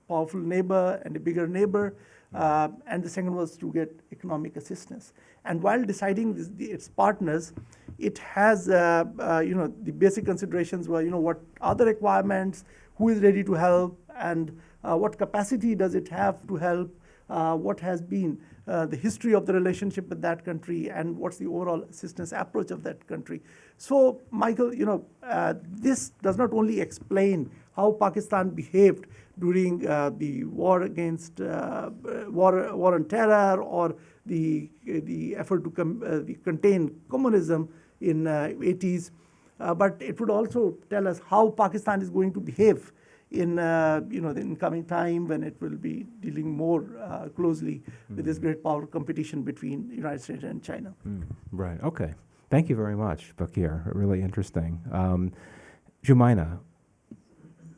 powerful neighbor and a bigger neighbor, and the second was to get economic assistance. And while deciding its partners, it has, the basic considerations were, what are the requirements, who is ready to help, and what capacity does it have to help, what has been the history of the relationship with that country, and what's the overall assistance approach of that country. So, Michael, this does not only explain how Pakistan behaved during the war against war on terror, or the effort to contain communism in 80s, but it would also tell us how Pakistan is going to behave in the incoming time, when it will be dealing more closely with this great power competition between the United States and China. Right. Okay. Thank you very much, Bakir. Really interesting. Jumaina,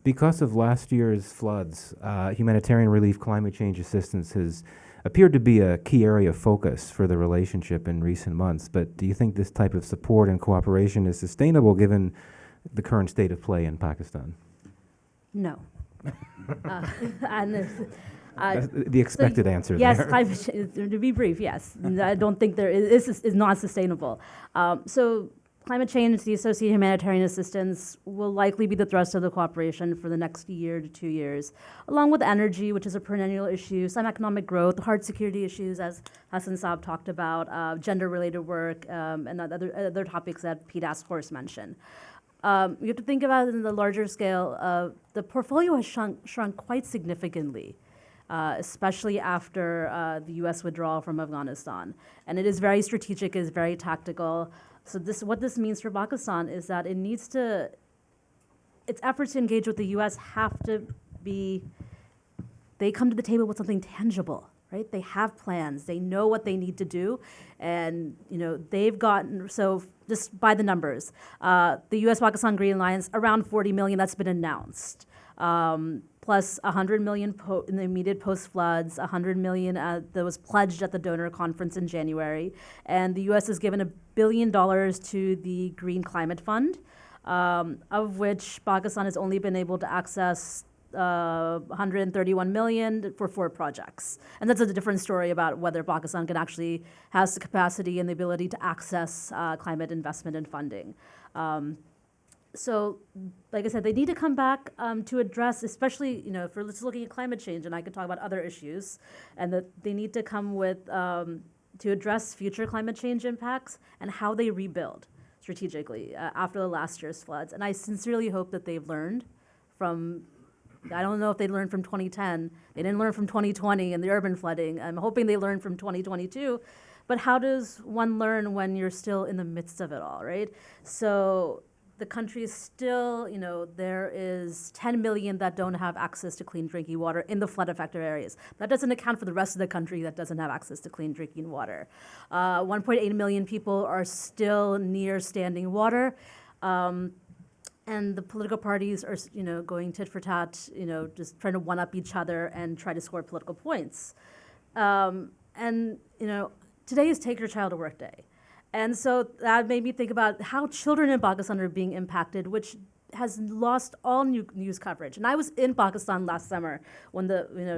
Because of last year's floods, humanitarian relief, climate change assistance has appeared to be a key area of focus for the relationship in recent months. But do you think this type of support and cooperation is sustainable given the current state of play in Pakistan? No. And That's the expected answer yes, there. climate change, to be brief, yes. I don't think is not sustainable. So climate change, the associated humanitarian assistance will likely be the thrust of the cooperation for the next year to 2 years, along with energy, which is a perennial issue, some economic growth, hard security issues, as Hassan Saab talked about, gender-related work, and other topics that Pete Askhorst mentioned. You have to think about it in the larger scale. The portfolio has shrunk quite significantly, especially after the U.S. withdrawal from Afghanistan. And it is very strategic, it is very tactical. So what this means for Pakistan is that its efforts to engage with the U.S. have to be, they come to the table with something tangible, right? They have plans, they know what they need to do, and they've gotten, so just by the numbers, the U.S.-Pakistan Green Alliance, around 40 million that's been announced, plus 100 million in the immediate post-floods, 100 million that was pledged at the donor conference in January, and the U.S. has given $1 billion to the Green Climate Fund, of which Pakistan has only been able to access 131 million for 4 projects. And that's a different story about whether Pakistan has the capacity and the ability to access climate investment and funding. So, like I said, they need to come back to address, especially, if we're just looking at climate change, and I could talk about other issues, and that they need to come with, to address future climate change impacts and how they rebuild strategically after the last year's floods. And I sincerely hope that they've learned from, I don't know if they learned from 2010, they didn't learn from 2020 and the urban flooding. I'm hoping they learned from 2022, but how does one learn when you're still in the midst of it all, right? So the country is still, there is 10 million that don't have access to clean drinking water in the flood-affected areas. That doesn't account for the rest of the country that doesn't have access to clean drinking water. 1.8 million people are still near standing water. And the political parties are, going tit for tat, just trying to one-up each other and try to score political points. Today is Take Your Child to Work Day. And so that made me think about how children in Pakistan are being impacted, which has lost all news coverage. And I was in Pakistan last summer when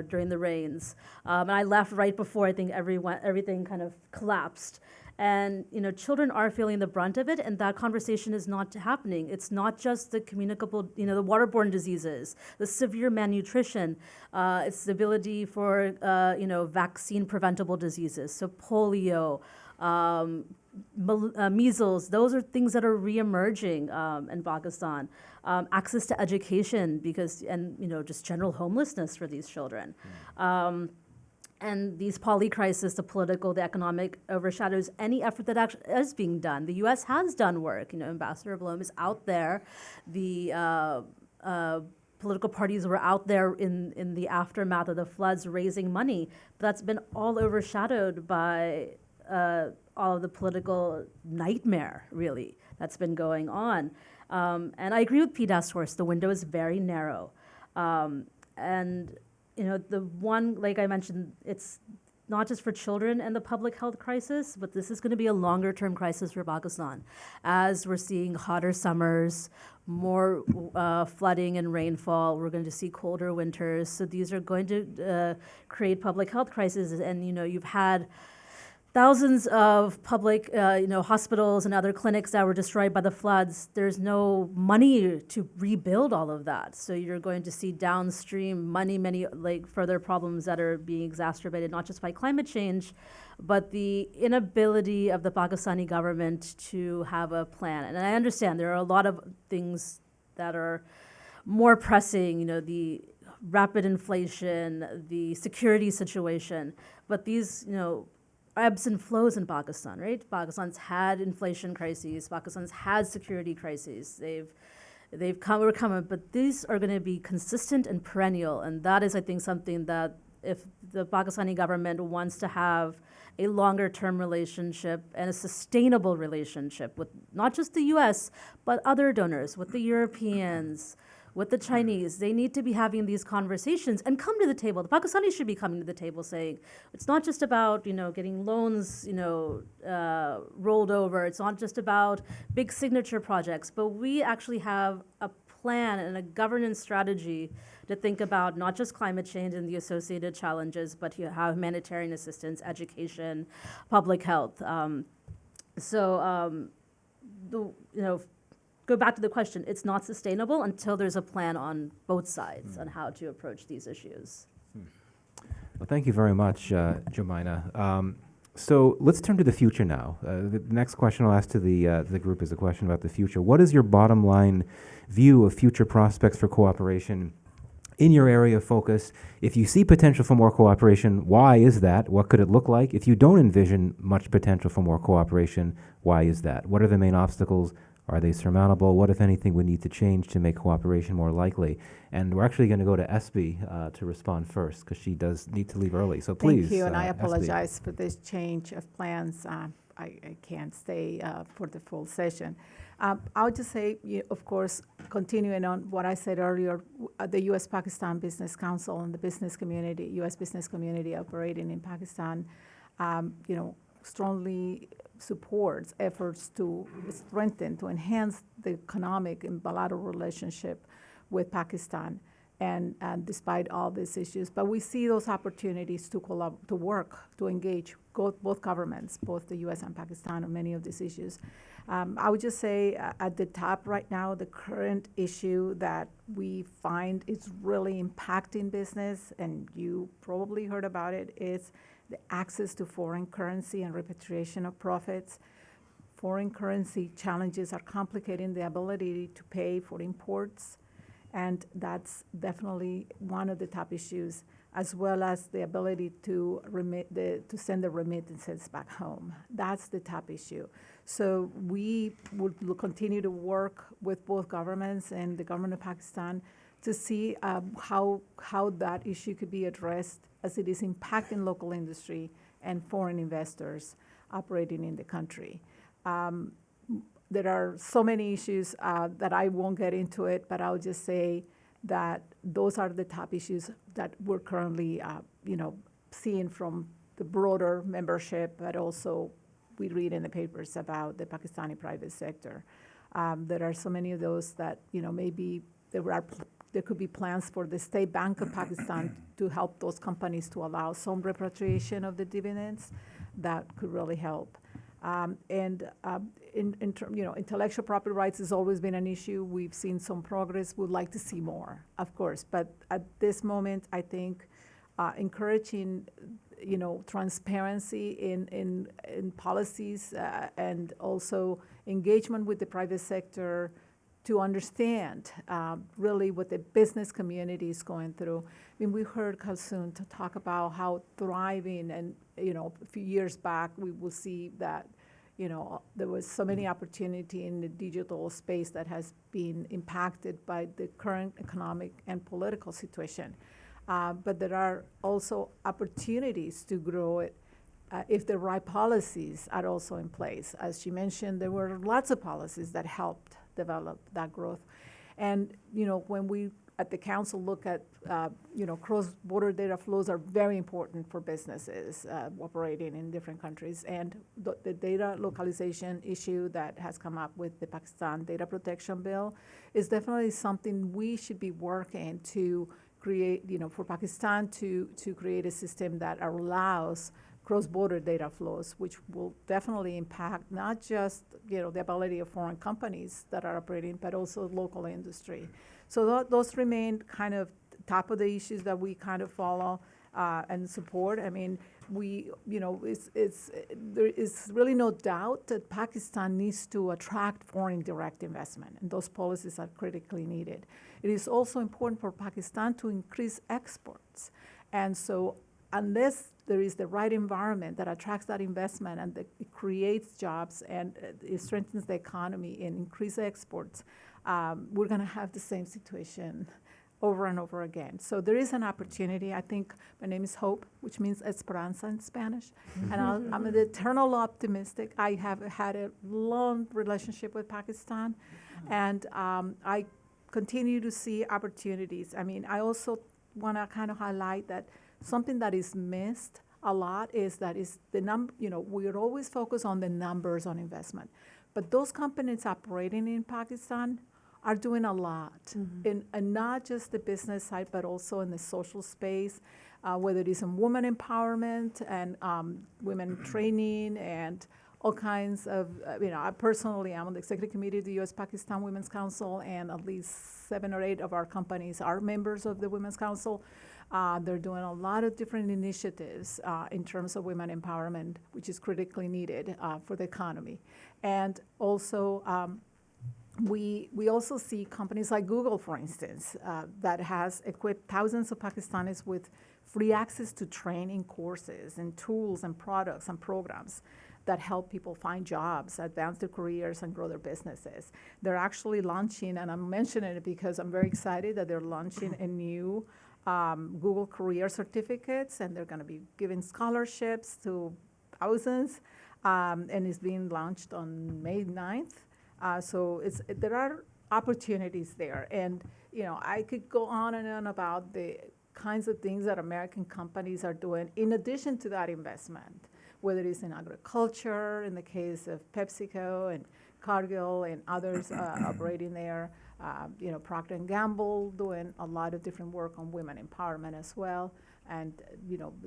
during the rains. And I left right before I think everything kind of collapsed. And children are feeling the brunt of it, and that conversation is not happening. It's not just the communicable, the waterborne diseases, the severe malnutrition. It's the ability for vaccine preventable diseases, so polio, measles. Those are things that are reemerging in Pakistan. Access to education, just general homelessness for these children. And these polycrisis, the political, the economic, overshadows any effort that actually is being done. The U.S. has done work. Ambassador Blum is out there. The political parties were out there in the aftermath of the floods raising money. But that's been all overshadowed by all of the political nightmare, really, that's been going on. And I agree with Pete Askhorst, the window is very narrow. The one, like I mentioned, it's not just for children and the public health crisis, but this is going to be a longer-term crisis for Pakistan. As we're seeing hotter summers, more flooding and rainfall, we're going to see colder winters. So these are going to create public health crises. And, you've had thousands of public, hospitals and other clinics that were destroyed by the floods. There's no money to rebuild all of that. So you're going to see downstream many further problems that are being exacerbated, not just by climate change, but the inability of the Pakistani government to have a plan. And I understand there are a lot of things that are more pressing, the rapid inflation, the security situation, but these, ebbs and flows in Pakistan, right? Pakistan's had inflation crises. Pakistan's had security crises. They've overcome, but these are going to be consistent and perennial. And that is, I think, something that if the Pakistani government wants to have a longer-term relationship and a sustainable relationship with not just the U.S., but other donors, with the Europeans, with the Chinese. They need to be having these conversations and come to the table. The Pakistanis should be coming to the table saying, it's not just about, getting loans, rolled over. It's not just about big signature projects, but we actually have a plan and a governance strategy to think about not just climate change and the associated challenges, but how humanitarian assistance, education, public health. Go back to the question, it's not sustainable until there's a plan on both sides on how to approach these issues. Well, thank you very much, Jumaina. So let's turn to the future now. The next question I'll ask to the group is a question about the future. What is your bottom line view of future prospects for cooperation in your area of focus? If you see potential for more cooperation, why is that? What could it look like? If you don't envision much potential for more cooperation, why is that? What are the main obstacles? Are they surmountable? What, if anything, would need to change to make cooperation more likely? And we're actually going to go to Espy to respond first, because she does need to leave early. So please, Thank you, and I Espy. apologize for this change of plans. I can't stay for the full session. I would just say, of course, continuing on what I said earlier, the U.S.-Pakistan Business Council and the business community, U.S. business community operating in Pakistan, strongly supports efforts to strengthen, to enhance the economic and bilateral relationship with Pakistan, and despite all these issues. But we see those opportunities to work, to engage both governments, both the U.S. and Pakistan, on many of these issues. I would just say at the top right now, the current issue that we find is really impacting business, and you probably heard about it, is the access to foreign currency and repatriation of profits. Foreign currency challenges are complicating the ability to pay for imports, and that's definitely one of the top issues, as well as the ability to send the remittances back home. That's the top issue. So we will continue to work with both governments and the government of Pakistan to see how that issue could be addressed, as it is impacting local industry and foreign investors operating in the country. There are so many issues that I won't get into it, but I'll just say that those are the top issues that we're currently, seeing from the broader membership, but also we read in the papers about the Pakistani private sector. There are so many of those that, maybe there could be plans for the State Bank of Pakistan to help those companies to allow some repatriation of the dividends. That could really help. Intellectual property rights has always been an issue. We've seen some progress. We'd like to see more, of course. But at this moment, I think encouraging, transparency in policies and also engagement with the private sector to understand really what the business community is going through. I mean, we heard Kalsoon to talk about how thriving, and a few years back, we will see that there was so many opportunity in the digital space that has been impacted by the current economic and political situation. But there are also opportunities to grow it if the right policies are also in place. As she mentioned, there were lots of policies that helped develop that growth. And, when we at the council look at, cross-border data flows are very important for businesses operating in different countries. And the data localization issue that has come up with the Pakistan Data Protection Bill is definitely something we should be working to create, for Pakistan to create a system that allows cross-border data flows, which will definitely impact not just the ability of foreign companies that are operating, but also local industry. So those remain kind of top of the issues that we kind of follow and support. I mean, there is really no doubt that Pakistan needs to attract foreign direct investment, and those policies are critically needed. It is also important for Pakistan to increase exports. And so unless there is the right environment that attracts that investment and that it creates jobs and it strengthens the economy and increases exports, we're going to have the same situation over and over again. So there is an opportunity. I think my name is Hope, which means esperanza in Spanish. And I'm an eternal optimistic. I have had a long relationship with Pakistan. And I continue to see opportunities. I mean, I also want to kind of highlight that something that is missed a lot is that is the we're always focused on the numbers on investment, but those companies operating in Pakistan are doing a lot, and not just the business side, but also in the social space, whether it is in women empowerment and women training and all kinds of, I personally am on the executive committee of the US Pakistan Women's Council, and at least 7 or 8 of our companies are members of the Women's Council. They're doing a lot of different initiatives in terms of women empowerment, which is critically needed for the economy. And also, we also see companies like Google, for instance, that has equipped thousands of Pakistanis with free access to training courses and tools and products and programs that help people find jobs, advance their careers, and grow their businesses. They're actually launching, and I'm mentioning it because I'm very excited that they're launching a new Google Career Certificates, and they're going to be giving scholarships to thousands, and it's being launched on May 9th. So there are opportunities there, and I could go on and on about the kinds of things that American companies are doing in addition to that investment, whether it's in agriculture, in the case of PepsiCo and Cargill and others operating there, Procter & Gamble doing a lot of different work on women empowerment as well, and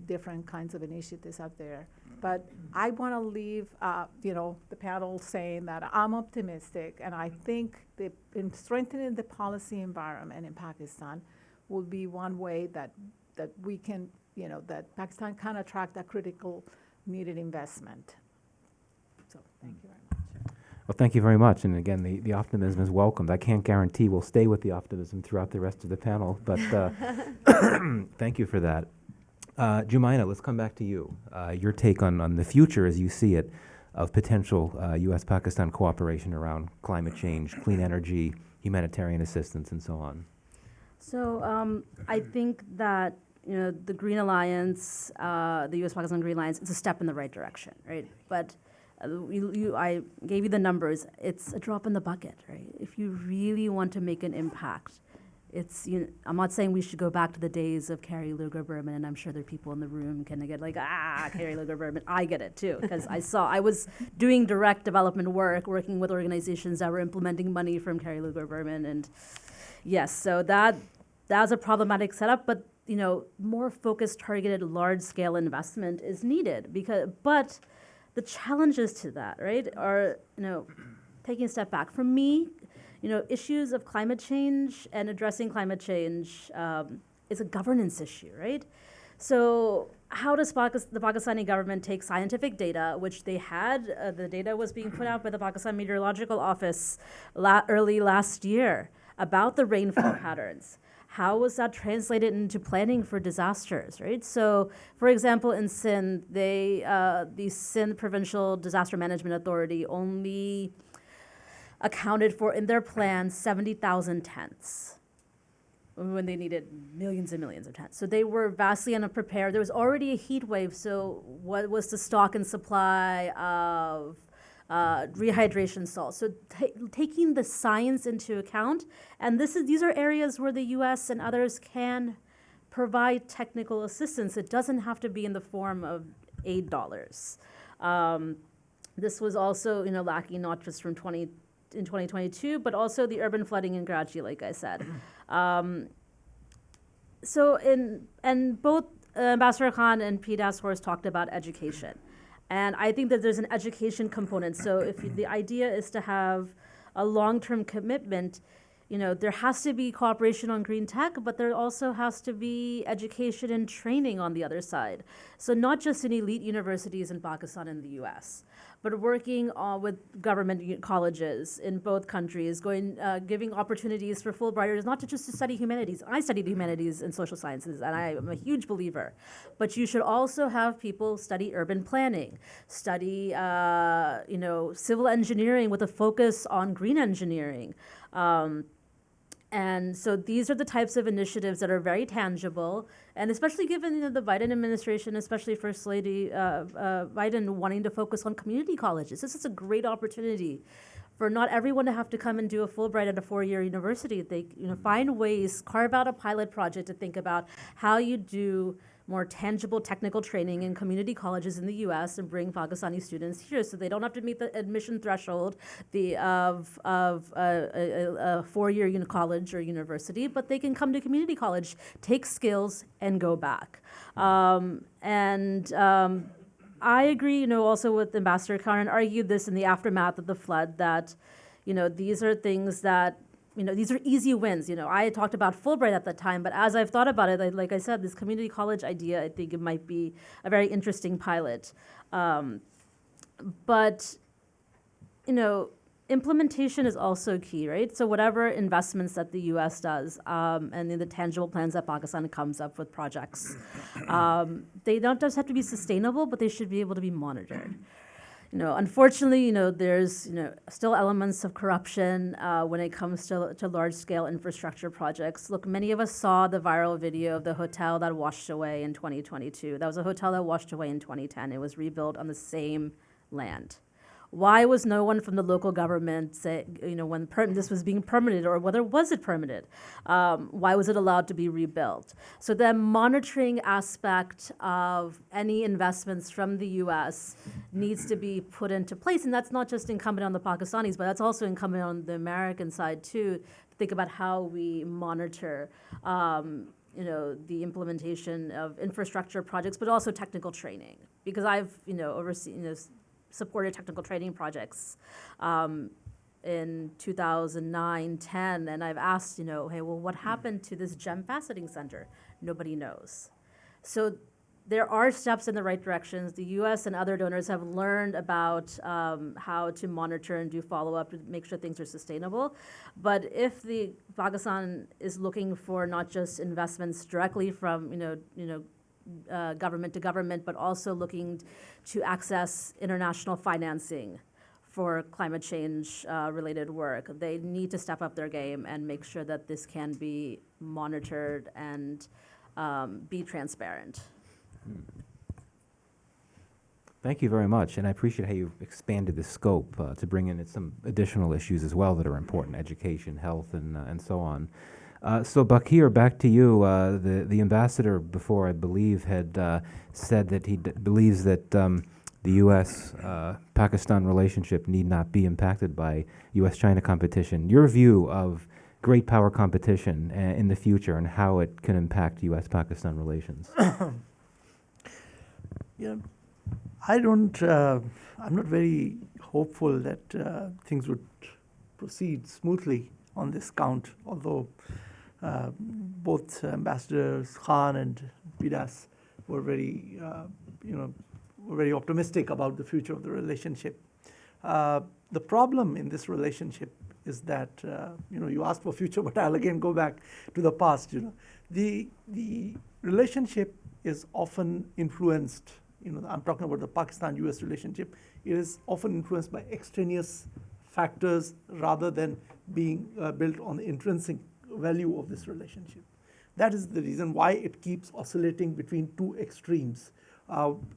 different kinds of initiatives out there. But I want to leave the panel saying that I'm optimistic, and I think that in strengthening the policy environment in Pakistan will be one way that we can, that Pakistan can attract that critical needed investment. So thank you very much. Well, thank you very much. And again, the optimism is welcomed. I can't guarantee we'll stay with the optimism throughout the rest of the panel, but thank you for that. Jumaina, let's come back to you. Your take on the future as you see it of potential U.S.-Pakistan cooperation around climate change, clean energy, humanitarian assistance, and so on. So I think that the Green Alliance, the U.S.-Pakistan Green Alliance, it's a step in the right direction, right? But I gave you the numbers. It's a drop in the bucket, right? If you really want to make an impact, I'm not saying we should go back to the days of Carrie Lugar Berman, and I'm sure there are people in the room can get like, Carrie Lugar Berman. I get it too, because I was doing direct development work, working with organizations that were implementing money from Carrie Lugar Berman, and yes, so that's a problematic setup, but more focused, targeted, large-scale investment is needed but the challenges to that, right, are taking a step back. For me, issues of climate change and addressing climate change is a governance issue, right? So how does the Pakistani government take scientific data, which they had, the data was being put out by the Pakistan Meteorological Office early last year about the rainfall patterns? How was that translated into planning for disasters, right? So, for example, in Sindh, the Sindh Provincial Disaster Management Authority only accounted for, in their plan, 70,000 tents when they needed millions and millions of tents. So they were vastly unprepared. There was already a heat wave, so what was the stock and supply of rehydration salts? So taking the science into account, and these are areas where the U.S. and others can provide technical assistance. It doesn't have to be in the form of aid dollars. This was also lacking not just in 2022, but also the urban flooding in Karachi, like I said. And both Ambassador Khan and PDAS Horse talked about education. And I think that there's an education component. So if the idea is to have a long-term commitment, there has to be cooperation on green tech, but there also has to be education and training on the other side. So not just in elite universities in Pakistan and the US, but working with government colleges in both countries, giving opportunities for Fulbrighters, not just to study humanities. I studied the humanities and social sciences, and I am a huge believer. But you should also have people study urban planning, study civil engineering with a focus on green engineering. And so these are the types of initiatives that are very tangible, and especially given the Biden administration, especially First Lady Biden wanting to focus on community colleges. This is a great opportunity for not everyone to have to come and do a Fulbright at a 4-year university. They find ways, carve out a pilot project to think about how you do more tangible technical training in community colleges in the U.S. and bring Pakistani students here, so they don't have to meet the admission threshold of a 4-year college or university, but they can come to community college, take skills, and go back. I agree, also with Ambassador Khan, and argued this in the aftermath of the flood, that, these are things that, these are easy wins. I had talked about Fulbright at the time, but as I've thought about it, like I said, this community college idea, I think it might be a very interesting pilot. But, implementation is also key, right? So whatever investments that the U.S. does, and the tangible plans that Pakistan comes up with projects, they don't just have to be sustainable, but they should be able to be monitored. Unfortunately, there's still elements of corruption when it comes to large-scale infrastructure projects. Look, many of us saw the viral video of the hotel that washed away in 2022. That was a hotel that washed away in 2010. It was rebuilt on the same land. Why was no one from the local government when this was being permitted, or whether was it permitted? Why was it allowed to be rebuilt? So the monitoring aspect of any investments from the U.S. needs to be put into place, and that's not just incumbent on the Pakistanis, but that's also incumbent on the American side too, to think about how we monitor the implementation of infrastructure projects, but also technical training. Because I've overseen supported technical training projects in 2009-10, and I've asked, hey, well, what happened to this gem faceting center? Nobody knows. So there are steps in the right directions. The U.S. and other donors have learned about how to monitor and do follow-up to make sure things are sustainable. But if the Pakistan is looking for not just investments directly from, government to government, but also looking to access international financing for climate change related work, they need to step up their game and make sure that this can be monitored and be transparent. Thank you very much, and I appreciate how you've expanded the scope to bring in some additional issues as well that are important: education, health, and so on. So Bakir, back to you. The ambassador before, I believe, had said that he believes that the U.S.-Pakistan relationship need not be impacted by U.S.-China competition. Your view of great power competition in the future and how it can impact U.S.-Pakistan relations? I'm not very hopeful that things would proceed smoothly on this count, although both Ambassadors Khan and Bidas were very optimistic about the future of the relationship. The problem in this relationship is that, you asked for future, but I'll again go back to the past. The relationship is often influenced, I'm talking about the Pakistan-US relationship, it is often influenced by extraneous factors rather than being built on the intrinsic value of this relationship. That is the reason why it keeps oscillating between two extremes.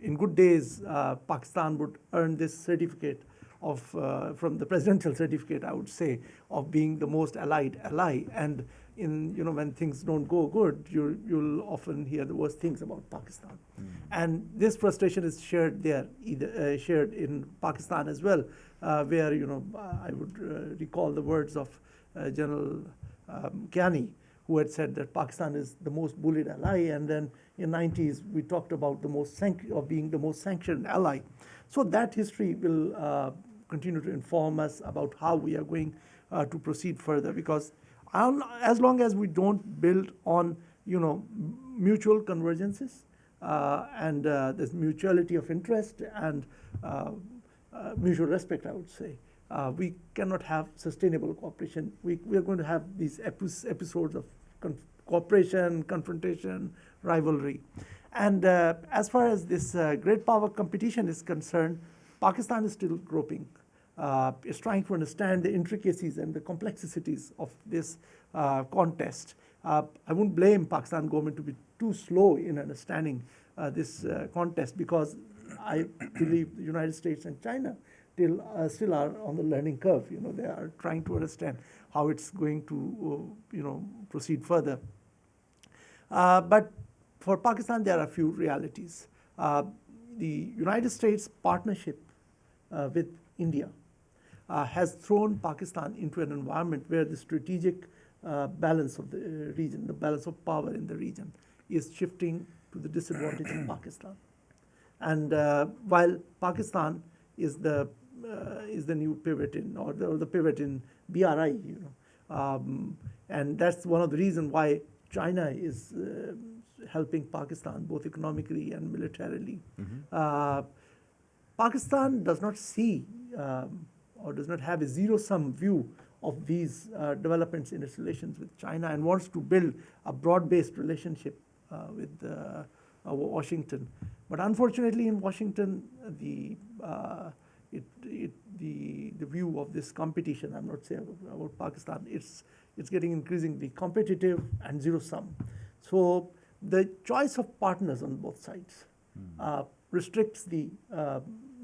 In good days, Pakistan would earn this certificate of, from the presidential certificate, I would say, of being the most allied ally. And when things don't go good, you'll often hear the worst things about Pakistan. And this frustration is shared there, shared in Pakistan as well, where I would recall the words of General Kiani, who had said that Pakistan is the most bullied ally, and then in the 90s we talked about being the most sanctioned ally. So that history will continue to inform us about how we are going to proceed further, because as long as we don't build on mutual convergences and this mutuality of interest and mutual respect, I would say, we cannot have sustainable cooperation. We are going to have these episodes of cooperation, confrontation, rivalry. And as far as this great power competition is concerned, Pakistan is still groping. Is trying to understand the intricacies and the complexities of this contest. I wouldn't blame Pakistan government to be too slow in understanding this contest, because I believe the United States and China still are on the learning curve. They are trying to understand how it's going to proceed further. But for Pakistan, there are a few realities. The United States partnership with India has thrown Pakistan into an environment where the strategic balance of the region, the balance of power in the region, is shifting to the disadvantage of Pakistan. And while Pakistan is the new pivot or the pivot in BRI, and that's one of the reasons why China is helping Pakistan both economically and militarily. Pakistan does not see or does not have a zero-sum view of these developments in its relations with China and wants to build a broad-based relationship with Washington. But unfortunately, in Washington, the view of this competition, I'm not saying about Pakistan, it's getting increasingly competitive and zero-sum. So the choice of partners on both sides restricts the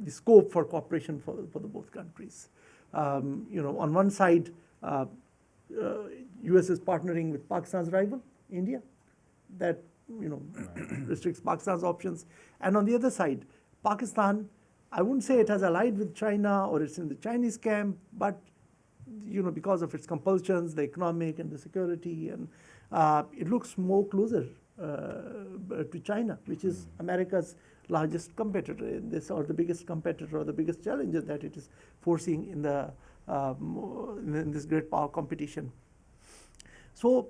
scope for cooperation for the both countries. On one side, US is partnering with Pakistan's rival, India. That restricts Pakistan's options. And on the other side, Pakistan, I wouldn't say it has allied with China or it's in the Chinese camp, but because of its compulsions, the economic and the security, and it looks more closer to China, which is America's largest competitor in this, or the biggest competitor, or the biggest challenger that it is foreseeing in this great power competition. So,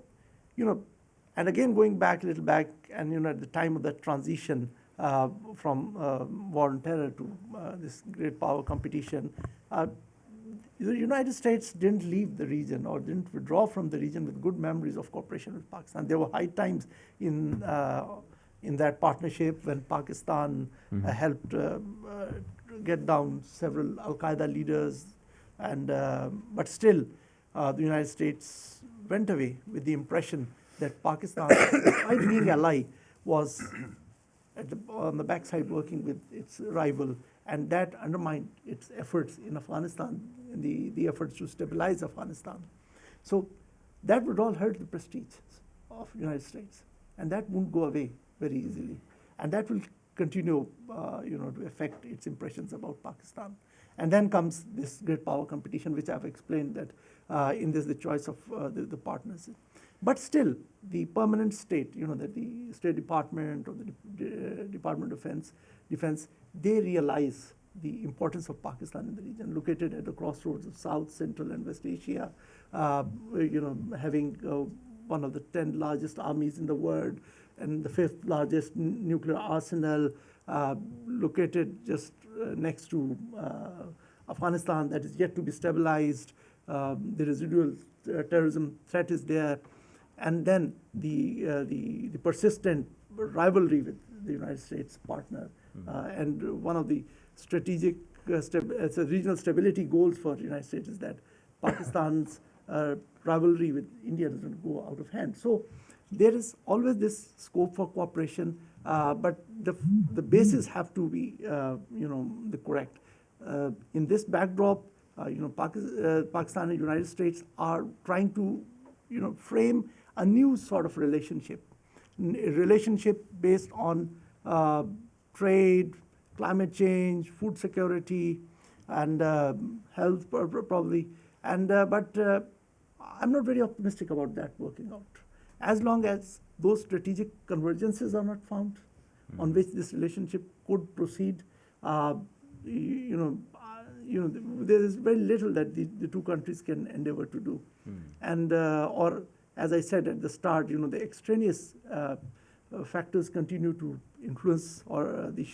and again going back a little back, and at the time of that transition from war on terror to this great power competition, the United States didn't leave the region or didn't withdraw from the region with good memories of cooperation with Pakistan. There were high times in that partnership when Pakistan helped get down several Al-Qaeda leaders, and but still the United States went away with the impression that Pakistan, despite being ally, was on the backside working with its rival, and that undermined its efforts in Afghanistan, the efforts to stabilize Afghanistan. So that would all hurt the prestige of the United States, and that won't go away very easily, and that will continue to affect its impressions about Pakistan. And then comes this great power competition, which I've explained that in this the choice of the partners. But still, the permanent state, that the State Department or the Department of Defense, they realize the importance of Pakistan in the region, located at the crossroads of South, Central, and West Asia, having one of the 10 largest armies in the world and the 5th largest nuclear arsenal, located just next to Afghanistan that is yet to be stabilized. The residual terrorism threat is there, and then the persistent rivalry with the United States partner, and one of the strategic regional stability goals for the United States is that Pakistan's rivalry with India doesn't go out of hand. So there is always this scope for cooperation, but the bases have to be the correct. In this backdrop, Pakistan and United States are trying to frame a new sort of relationship, a relationship based on trade, climate change, food security, and health probably. And but I'm not very optimistic about that working out. As long as those strategic convergences are not found, on which this relationship could proceed, there is very little that the two countries can endeavor to do. And or as I said at the start, the extraneous factors continue to influence or the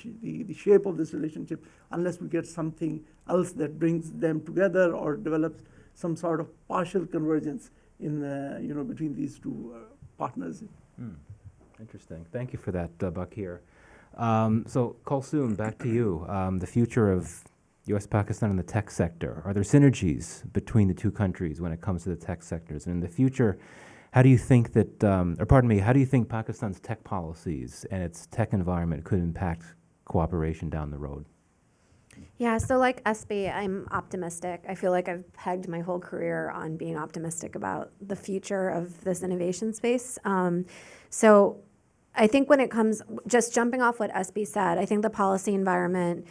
shape of this relationship, unless we get something else that brings them together or develops some sort of partial convergence in between these two partners. Interesting. Thank you for that, Bakir. So Kulsoom, back to you. The future of U.S.-Pakistan in the tech sector. Are there synergies between the two countries when it comes to the tech sectors? And in the future, how do you think that, how do you think Pakistan's tech policies and its tech environment could impact cooperation down the road? Yeah, so like SB, I'm optimistic. I feel like I've pegged my whole career on being optimistic about the future of this innovation space. So I think when it comes, just jumping off what SB said, I think the policy environment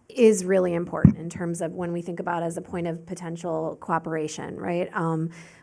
is really important in terms of when we think about as a point of potential cooperation, right?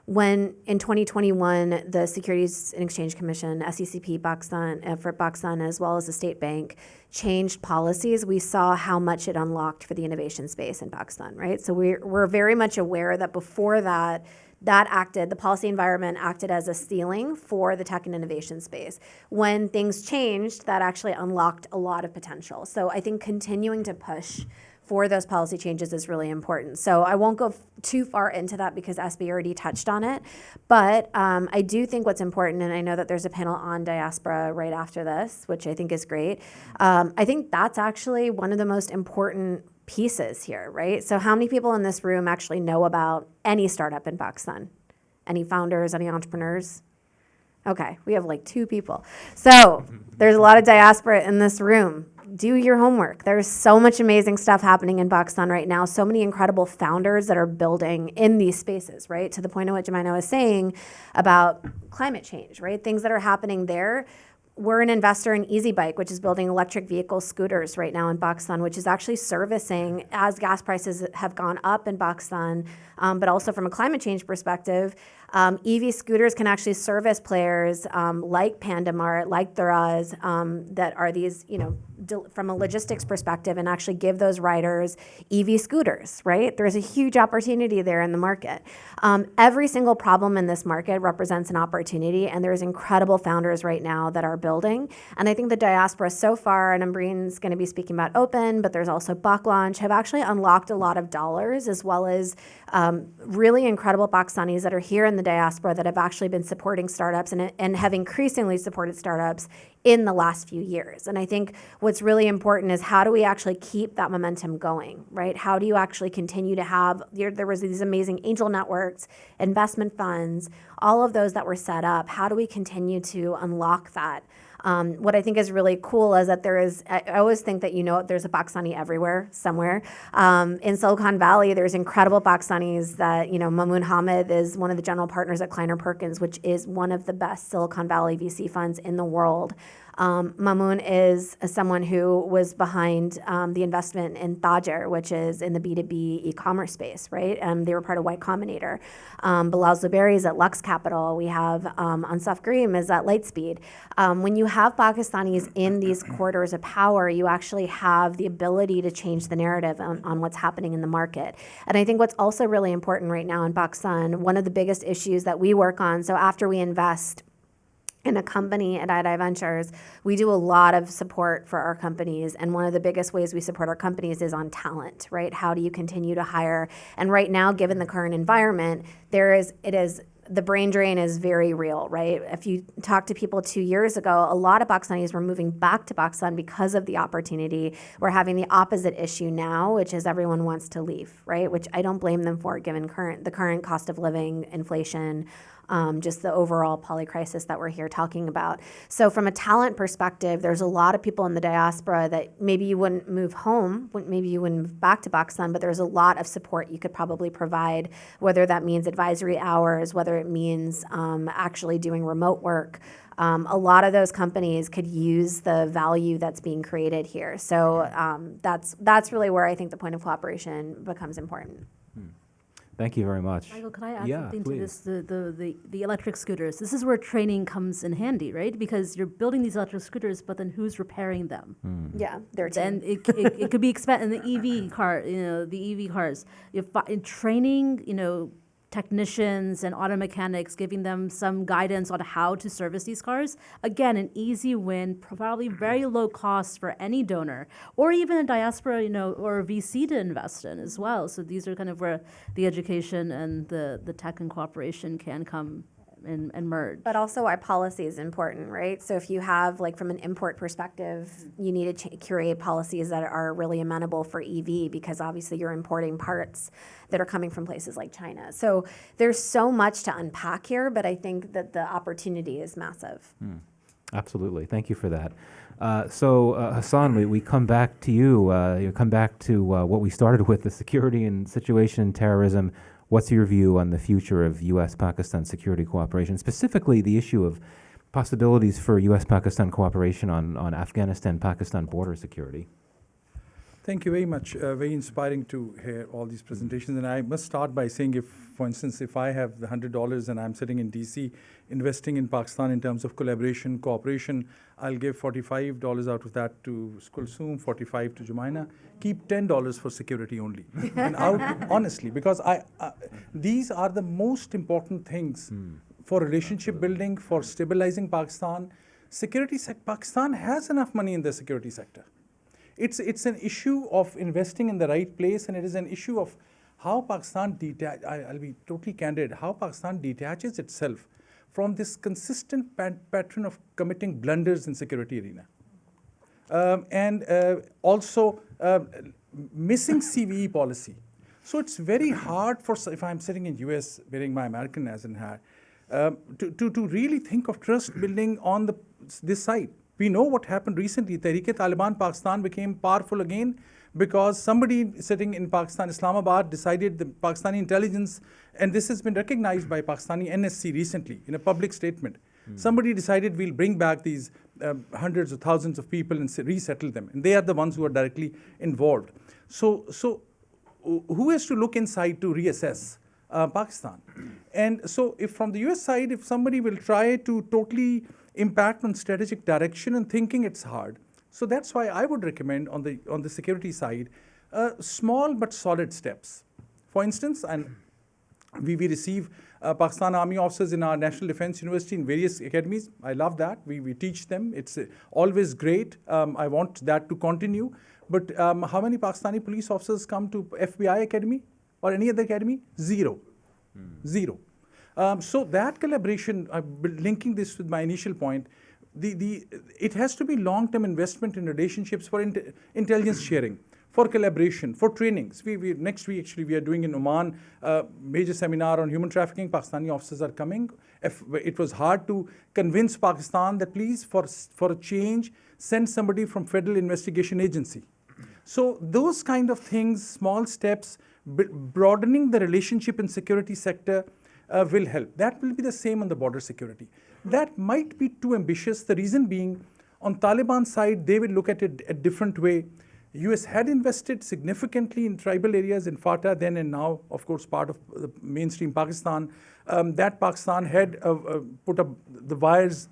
When in 2021, the Securities and Exchange Commission, SECP, Pakistan, as well as the State Bank, changed policies, we saw how much it unlocked for the innovation space in Pakistan, right? So we're very much aware that before that, the policy environment acted as a ceiling for the tech and innovation space. When things changed, that actually unlocked a lot of potential. So I think continuing to push for those policy changes is really important. So I won't go too far into that because SB already touched on it. But I do think what's important, and I know that there's a panel on diaspora right after this, which I think is great. I think that's actually one of the most important pieces here, right? So how many people in this room actually know about any startup in Pakistan? Any founders, any entrepreneurs? Okay, we have like 2 people. So there's a lot of diaspora in this room. Do your homework. There's so much amazing stuff happening in Pakistan right now. So many incredible founders that are building in these spaces, right? To the point of what Jemina was saying about climate change, right? Things that are happening there. We're an investor in Easy Bike, which is building electric vehicle scooters right now in Pakistan, which is actually servicing as gas prices have gone up in Pakistan, but also from a climate change perspective, EV scooters can actually service players like Pandamart, like Thuraz, that are these, from a logistics perspective, and actually give those riders EV scooters, right? There's a huge opportunity there in the market. Every single problem in this market represents an opportunity, and there's incredible founders right now that are building. And I think the diaspora so far, and Ambreen's going to be speaking about Open, but there's also Bak Launch, have actually unlocked a lot of dollars, as well as really incredible Pakistanis that are here in the diaspora that have actually been supporting startups and have increasingly supported startups in the last few years. And I think what's really important is how do we actually keep that momentum going, right? How do you actually continue to have, there was these amazing angel networks, investment funds, all of those that were set up. How do we continue to unlock that? What I think is really cool is that I always think that there's a Pakistani everywhere, somewhere. In Silicon Valley, there's incredible Pakistanis that, Mamoon Hamid is one of the general partners at Kleiner Perkins, which is one of the best Silicon Valley VC funds in the world. Mamoon is someone who was behind the investment in Tajer, which is in the B2B e-commerce space, right? They were part of Y Combinator. Bilal Zuberi is at Lux Capital. We have Ansaf Karim is at Lightspeed. When you have Pakistanis in these corridors of power, you actually have the ability to change the narrative on what's happening in the market. And I think what's also really important right now in Pakistan, one of the biggest issues that we work on, so after we invest in a company at IDI Ventures, we do a lot of support for our companies. And one of the biggest ways we support our companies is on talent, right? How do you continue to hire? And right now, given the current environment, the brain drain is very real, right? If you talk to people 2 years ago, a lot of Pakistanis were moving back to Pakistan because of the opportunity. We're having the opposite issue now, which is everyone wants to leave, right? Which I don't blame them for, given the current cost of living, inflation, just the overall polycrisis that we're here talking about. So from a talent perspective, there's a lot of people in the diaspora that maybe you wouldn't move home, maybe you wouldn't move back to Pakistan, but there's a lot of support you could probably provide, whether that means advisory hours, whether it means actually doing remote work. A lot of those companies could use the value that's being created here. So that's really where I think the point of cooperation becomes important. Thank you very much. Michael, could I add something please. to this? The electric scooters. This is where training comes in handy, right? Because you're building these electric scooters, but then who's repairing them? Yeah, they're Then it could be expensive. And the EV car, the EV cars, in training, technicians and auto mechanics, giving them some guidance on how to service these cars. Again, an easy win, probably very low cost for any donor, or even a diaspora, or a VC to invest in as well. So these are kind of where the education and the tech and cooperation can come and merge. But also our policy is important, right? So if you have, from an import perspective, you need to curate policies that are really amenable for EV, because obviously you're importing parts that are coming from places like China. So there's so much to unpack here, but I think that the opportunity is massive. Absolutely. Thank you for that. Hassan, we come back to you. You come back to what we started with, the security and situation in terrorism. What's your view on the future of U.S.-Pakistan security cooperation, specifically the issue of possibilities for U.S.-Pakistan cooperation on Afghanistan-Pakistan border security? Thank you very much. Very inspiring to hear all these presentations. And I must start by saying, if, for instance, if I have the $100 and I'm sitting in DC investing in Pakistan in terms of collaboration, cooperation, I'll give $45 out of that to Kulsum, $45 to Jumaina, keep $10 for security only. And honestly, because these are the most important things for relationship building, for stabilizing Pakistan. Pakistan has enough money in the security sector. It's an issue of investing in the right place, and it is an issue of how Pakistan I'll be totally candid, how Pakistan detaches itself from this consistent pattern of committing blunders in security arena. Also missing CVE policy. So it's very hard for, if I'm sitting in US wearing my American as in hat, to really think of trust building on this side. We know what happened recently. Tehreek-e-Taliban Pakistan became powerful again because somebody sitting in Pakistan, Islamabad, decided the Pakistani intelligence, and this has been recognized by Pakistani NSC recently in a public statement. Somebody decided we'll bring back these hundreds of thousands of people and resettle them. And they are the ones who are directly involved. So who has to look inside to reassess Pakistan? And so if from the US side, if somebody will try to totally impact on strategic direction and thinking, it's hard. So that's why I would recommend on the security side, small but solid steps. For instance, and we receive Pakistan Army officers in our National Defense University in various academies. I love that. We teach them. It's always great. I want that to continue. But how many Pakistani police officers come to FBI Academy or any other academy? Zero. Zero. So that collaboration, linking this with my initial point, it has to be long-term investment in relationships for intelligence sharing, for collaboration, for trainings. Next week, actually, we are doing in Oman a major seminar on human trafficking. Pakistani officers are coming. It was hard to convince Pakistan that please, for a change, send somebody from Federal Investigation Agency. So those kind of things, small steps, broadening the relationship in security sector, will help. That will be the same on the border security. That might be too ambitious. The reason being, on Taliban side, they will look at it a different way. US had invested significantly in tribal areas in FATA then and now, of course, part of the mainstream Pakistan. That Pakistan had put up the wires,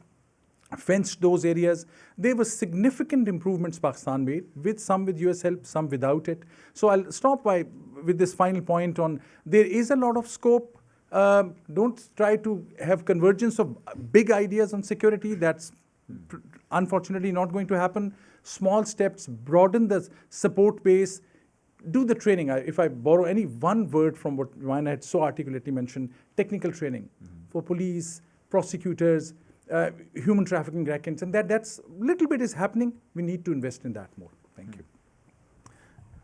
fenced those areas. There were significant improvements Pakistan made, some with US help, some without it. So I'll stop with this final point on there is a lot of scope. Don't try to have convergence of big ideas on security. That's unfortunately not going to happen. Small steps, broaden the support base, do the training. If I borrow any one word from what Ryan had so articulately mentioned, technical training for police, prosecutors, human trafficking records, and that's little bit is happening. We need to invest in that more. Thank you.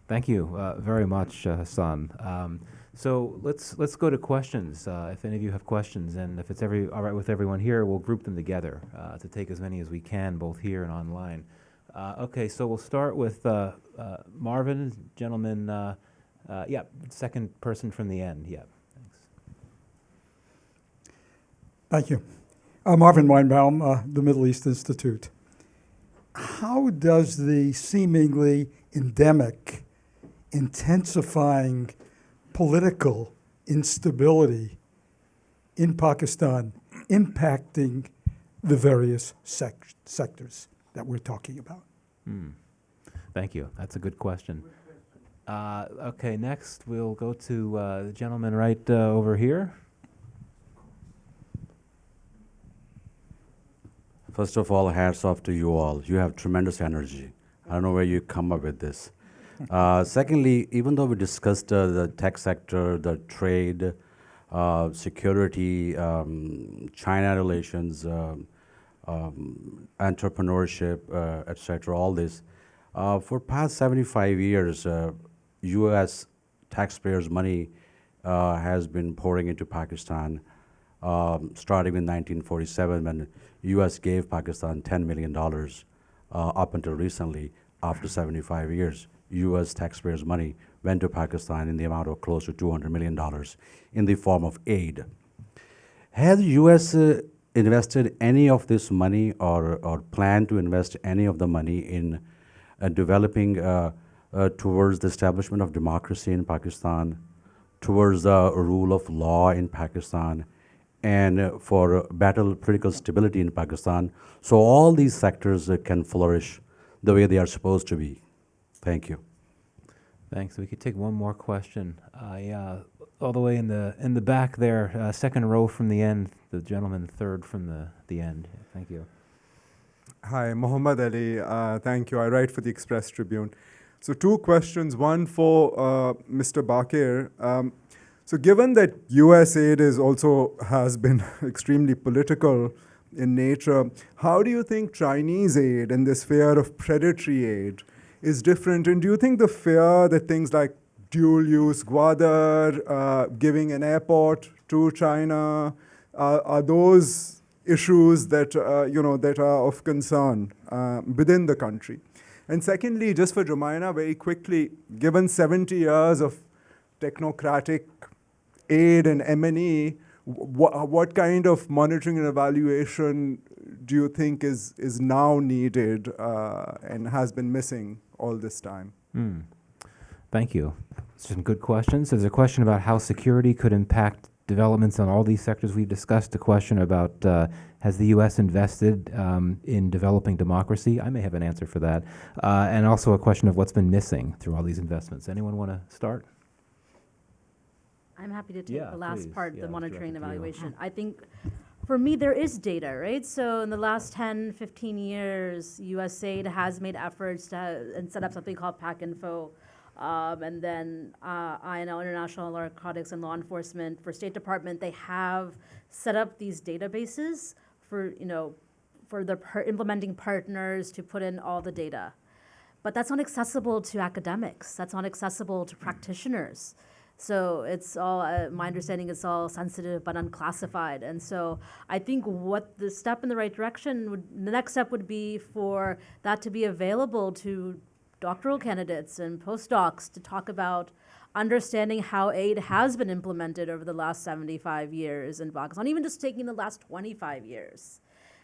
Thank you very much, Hassan. So let's go to questions. If any of you have questions, and if it's all right with everyone here, we'll group them together to take as many as we can, both here and online. Okay, so we'll start with Marvin, gentleman. Yeah, second person from the end. Yeah, thanks. Thank you. Marvin Weinbaum, the Middle East Institute. How does the seemingly endemic, intensifying political instability in Pakistan impacting the various sectors that we're talking about? Thank you. That's a good question. Okay, next we'll go to the gentleman right over here. First of all, hats off to you all. You have tremendous energy. I don't know where you come up with this. Secondly, even though we discussed the tech sector, the trade, security, China relations, entrepreneurship, etc., all this, for past 75 years, U.S. taxpayers' money has been pouring into Pakistan. starting in 1947 when U.S. gave Pakistan $10 million up until recently, after 75 years. U.S. taxpayers' money went to Pakistan in the amount of close to $200 million in the form of aid. Has U.S. Invested any of this money or plan to invest any of the money in developing towards the establishment of democracy in Pakistan, towards the rule of law in Pakistan, and for better political stability in Pakistan, so all these sectors can flourish the way they are supposed to be? Thank you. Thanks. We could take one more question. All the way in the back there, second row from the end, the gentleman third from the end. Thank you. Hi, Muhammad Ali. Thank you. I write for the Express Tribune. So 2 questions. One for Mr. Bakir. So given that US aid has been extremely political in nature, how do you think Chinese aid and this fear of predatory aid is different? And do you think the fear that things like dual-use Gwadar, giving an airport to China, are those issues that that are of concern within the country? And secondly, just for Jumaina, very quickly, given 70 years of technocratic aid and M&E, what kind of monitoring and evaluation do you think is now needed and has been missing all this time? Thank you. Some good questions. There's a question about how security could impact developments on all these sectors we've discussed. A question about has the U.S. invested in developing democracy? I may have an answer for that. And also a question of what's been missing through all these investments. Anyone want to start? I'm happy to take the last please. part, the Let's monitoring and direct it to you. evaluation. I think for me, there is data, right? So in the last 10, 15 years, USAID has made efforts to and set up something called PAC-Info. And then INL, International Narcotics and Law Enforcement, for State Department, they have set up these databases for, for the implementing partners to put in all the data. But that's not accessible to academics. That's not accessible to practitioners. So it's all, my understanding, it's all sensitive but unclassified. And so I think what the step in the right direction, the next step would be for that to be available to doctoral candidates and postdocs to talk about understanding how aid has been implemented over the last 75 years in Pakistan, even just taking the last 25 years,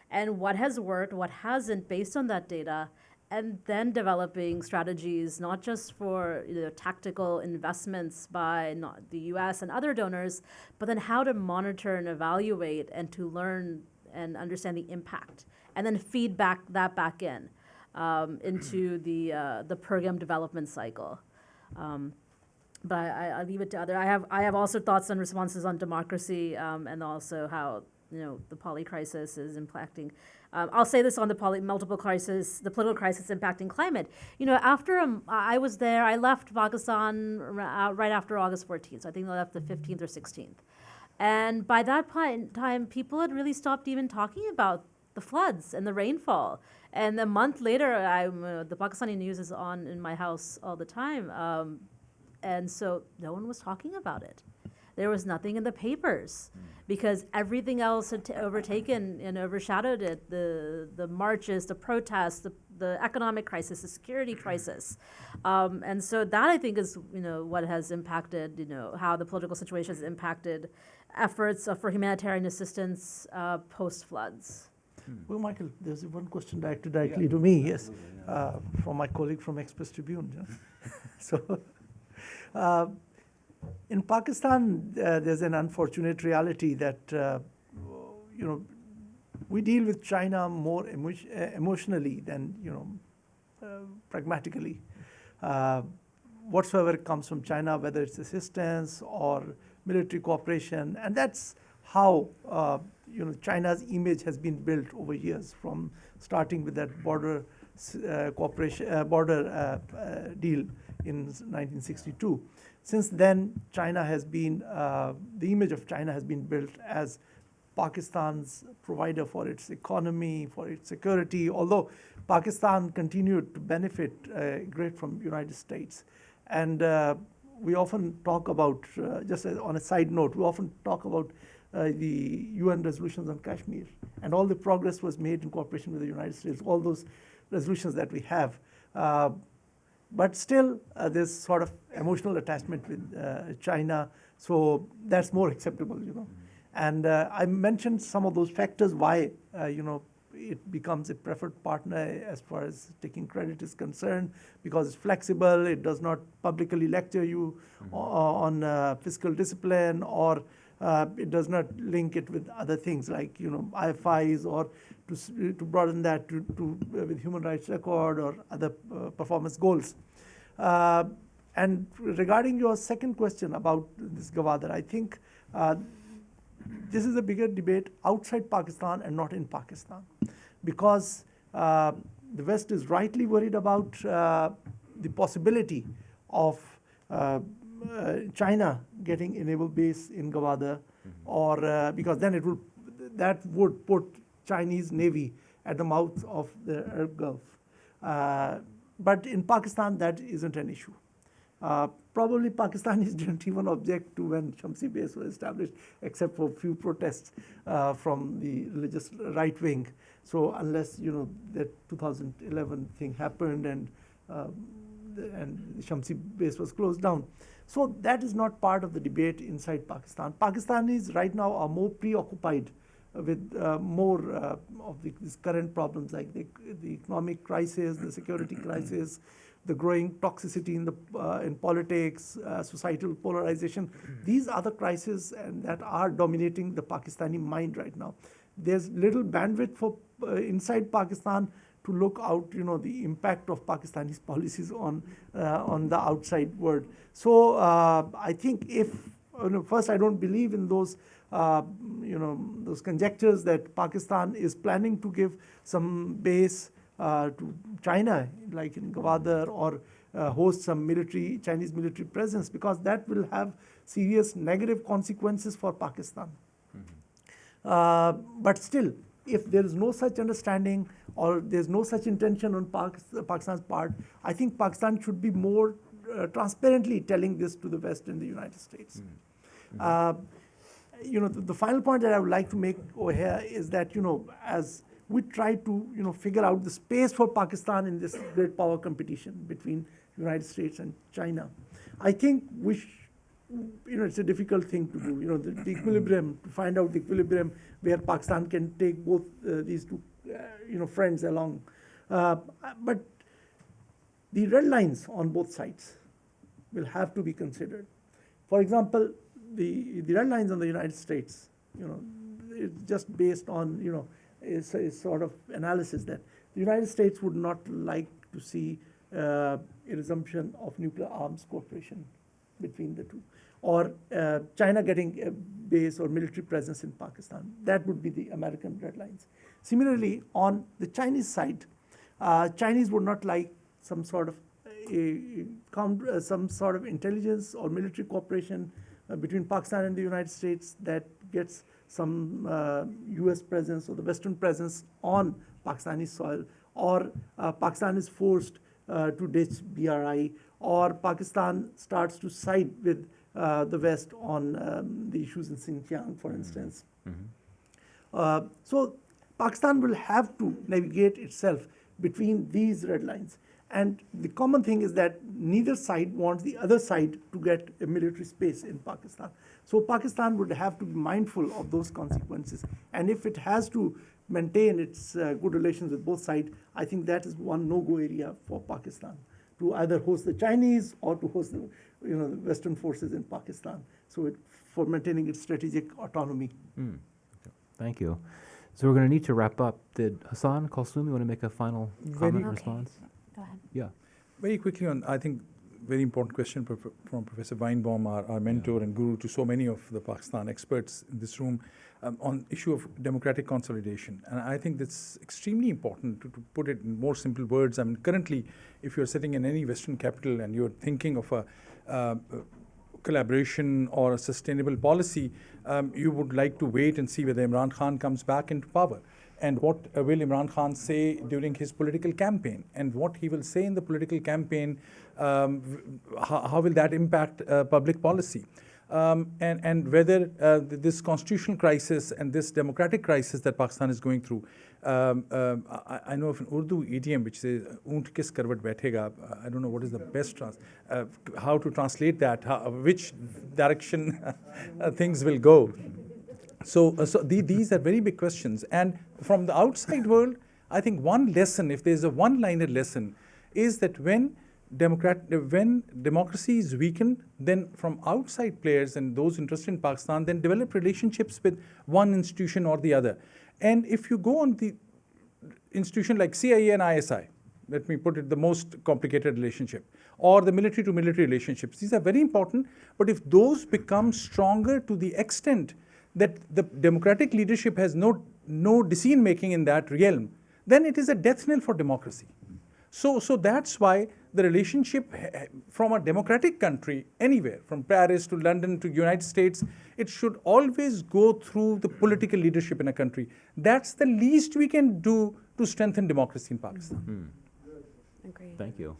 and what has worked, what hasn't, based on that data, and then developing strategies, not just for tactical investments by the US and other donors, but then how to monitor and evaluate and to learn and understand the impact, and then feed that back in into the program development cycle. But I leave it to other. I have also thoughts and responses on democracy and also how the polycrisis is impacting. I'll say this on the multiple crisis, the political crisis impacting climate. After I was there, I left Pakistan right after August 14th. So I think I left the 15th or 16th. And by that point in time, people had really stopped even talking about the floods and the rainfall. And a month later, the Pakistani news is on in my house all the time. And so no one was talking about it. There was nothing in the papers because everything else had overtaken and overshadowed it. The marches, the protests, the economic crisis, the security crisis. And so that, I think, is what has impacted, how the political situation has impacted efforts for humanitarian assistance post-floods. Well, Michael, there's one question directed directly to me, yes, from my colleague from Express Tribune. So, in Pakistan, there's an unfortunate reality that, we deal with China more emotionally than, pragmatically. Whatsoever comes from China, whether it's assistance or military cooperation, and that's how China's image has been built over years, from starting with that border deal in 1962. Since then, China has been the image of China has been built as Pakistan's provider for its economy, for its security. Although Pakistan continued to benefit great from United States, and we often talk about, just on a side note, we often talk about the UN resolutions on Kashmir, and all the progress was made in cooperation with the United States, all those resolutions that we have. But still, there's sort of emotional attachment with China, so that's more acceptable, you know. And I mentioned some of those factors why, you know, it becomes a preferred partner as far as taking credit is concerned, because it's flexible, it does not publicly lecture you on fiscal discipline, or it does not link it with other things like, you know, IFIs, or to broaden that to with human rights record or other performance goals. And regarding your second question about this Gwadar, I think this is a bigger debate outside Pakistan and not in Pakistan, because the West is rightly worried about the possibility of China getting a naval base in Gwadar, or because then that would put Chinese Navy at the mouth of the Arab Gulf. But in Pakistan, that isn't an issue. Probably Pakistanis didn't even object to when Shamsi base was established, except for a few protests from the religious right wing. So unless, you know, that 2011 thing happened and Shamsi base was closed down. So that is not part of the debate inside Pakistan. Pakistanis right now are more preoccupied with more of these current problems like the economic crisis, the security crisis, the growing toxicity in politics, societal polarization. These are the crises that are dominating the Pakistani mind right now. There's little bandwidth for inside Pakistan to look out, you know, the impact of Pakistani's policies on the outside world. So I think if, you know, first I don't believe in those you know, those conjectures that Pakistan is planning to give some base to China, like in Gwadar, or host some Chinese military presence, because that will have serious negative consequences for Pakistan. But still, if there is no such understanding or there's no such intention on Pakistan's part, I think Pakistan should be more transparently telling this to the West and the United States. You know, the final point that I would like to make over here is that, you know, as we try to, you know, figure out the space for Pakistan in this great power competition between the United States and China, I think you know, it's a difficult thing to do. You know, the equilibrium, to find out the equilibrium where Pakistan can take both these two, you know, friends along. But the red lines on both sides will have to be considered. For example, the red lines on the United States, you know, it's just based on, you know, is sort of analysis that the United States would not like to see a resumption of nuclear arms cooperation between the two, or China getting a base or military presence in Pakistan. That would be the American red lines. Similarly, on the Chinese side, Chinese would not like some sort of intelligence or military cooperation between Pakistan and the United States that gets some US presence or the Western presence on Pakistani soil, or Pakistan is forced to ditch BRI, or Pakistan starts to side with the West on the issues in Xinjiang, for instance. So Pakistan will have to navigate itself between these red lines. And the common thing is that neither side wants the other side to get a military space in Pakistan. So Pakistan would have to be mindful of those consequences. And if it has to maintain its good relations with both sides, I think that is one no-go area for Pakistan, to either host the Chinese or to host the, you know, the Western forces in Pakistan. So for maintaining its strategic autonomy. Thank you. So we're going to need to wrap up. Did Hassan, Kulsum, you want to make a final comment or response? Go ahead. Yeah. Very quickly on, I think, very important question from Professor Weinbaum, our mentor and guru to so many of the Pakistan experts in this room, on issue of democratic consolidation. And I think that's extremely important to put it in more simple words. I mean, currently, if you're sitting in any Western capital and you're thinking of a collaboration or a sustainable policy, you would like to wait and see whether Imran Khan comes back into power. And what will Imran Khan say during his political campaign? And what he will say in the political campaign, how will that impact public policy? and whether this constitutional crisis and this democratic crisis that Pakistan is going through. I know of an Urdu idiom which says "Oont kis karvat baithega." I don't know what is the best how to translate that, which direction things will go. So these are very big questions. And from the outside world, I think one lesson, if there's a one-liner lesson, is that when democracy is weakened, then from outside players and those interested in Pakistan then develop relationships with one institution or the other. And if you go on the institution like CIA and ISI, let me put it the most complicated relationship, or the military to military relationships, these are very important, but if those become stronger to the extent that the democratic leadership has no decision making in that realm, then it is a death knell for democracy. So that's why the relationship from a democratic country anywhere, from Paris to London to United States, it should always go through the political leadership in a country. That's the least we can do to strengthen democracy in Pakistan. Agreed. Thank you.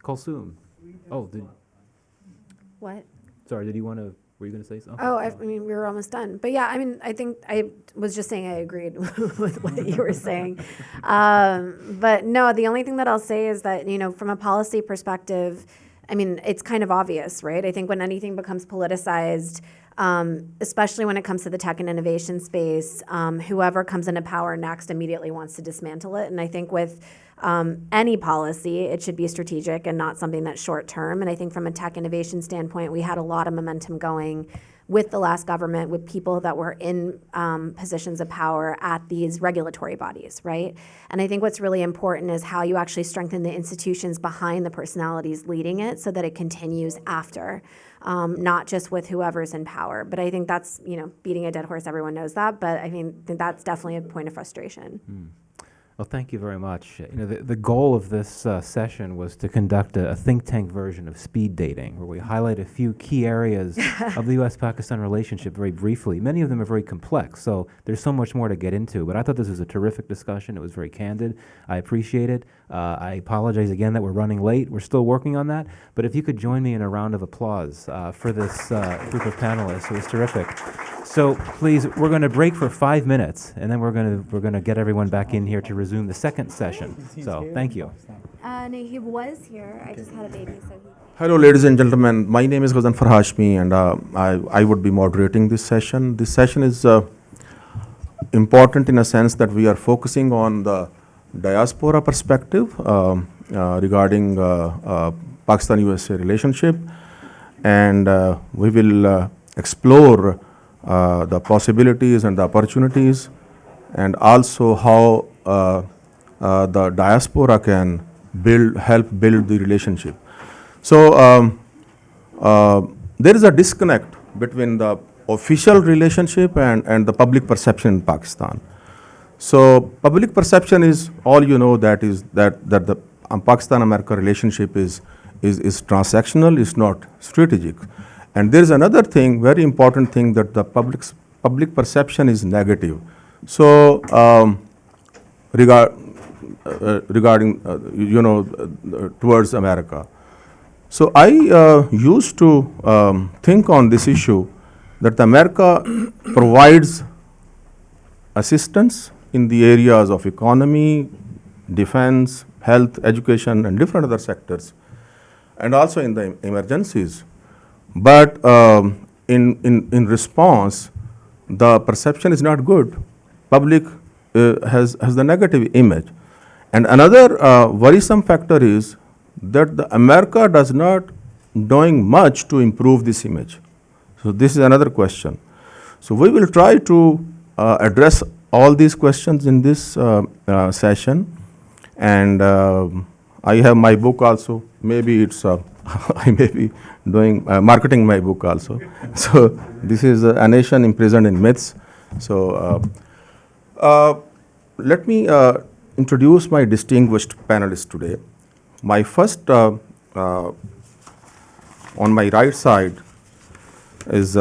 Kulsoom. Oh, What? sorry, did you want to, were you going to say something? Oh, I mean, we were almost done. But yeah, I mean, I think I was just saying I agreed with what you were saying. But no, the only thing that I'll say is that, from a policy perspective, I mean, it's kind of obvious, right? I think when anything becomes politicized, especially when it comes to the tech and innovation space, whoever comes into power next immediately wants to dismantle it. And I think with any policy, it should be strategic and not something that's short term. And I think from a tech innovation standpoint, we had a lot of momentum going with the last government, with people that were in positions of power at these regulatory bodies, right? And I think what's really important is how you actually strengthen the institutions behind the personalities leading it so that it continues after, not just with whoever's in power. But I think that's, beating a dead horse, everyone knows that, but I think that's definitely a point of frustration. Well, thank you very much. The goal of this session was to conduct a think tank version of speed dating, where we highlight a few key areas of the U.S.-Pakistan relationship very briefly. Many of them are very complex, so there's so much more to get into. But I thought this was a terrific discussion. It was very candid. I appreciate it. I apologize again that we're running late. We're still working on that. But if you could join me in a round of applause for this group of panelists, it was terrific. So please, we're going to break for 5 minutes, and then we're going to get everyone back in here to resume the second session. So thank you. No, he was here. I just had a baby, so he... Hello, ladies and gentlemen. My name is Ghaznfar Hashmi, and I would be moderating this session. This session is important in a sense that we are focusing on the diaspora perspective regarding Pakistan-USA relationship, and we will explore the possibilities and the opportunities, and also how the diaspora can help build the relationship. So there is a disconnect between the official relationship and the public perception in Pakistan. So public perception is all that the Pakistan-America relationship is transactional, is not strategic. And there is another thing, very important thing, that the public perception is negative. So regarding towards America. So I used to think on this issue that America provides assistance in the areas of economy, defense, health, education, and different other sectors, and also in the emergencies. But in response, the perception is not good. Public has the negative image. And another worrisome factor is that the America does not doing much to improve this image. So this is another question. So we will try to address all these questions in this session. And I have my book also. Maybe it's I may be doing marketing my book also. So this is A Nation Imprisoned in Myths. So let me introduce my distinguished panelists today. My first, on my right side, is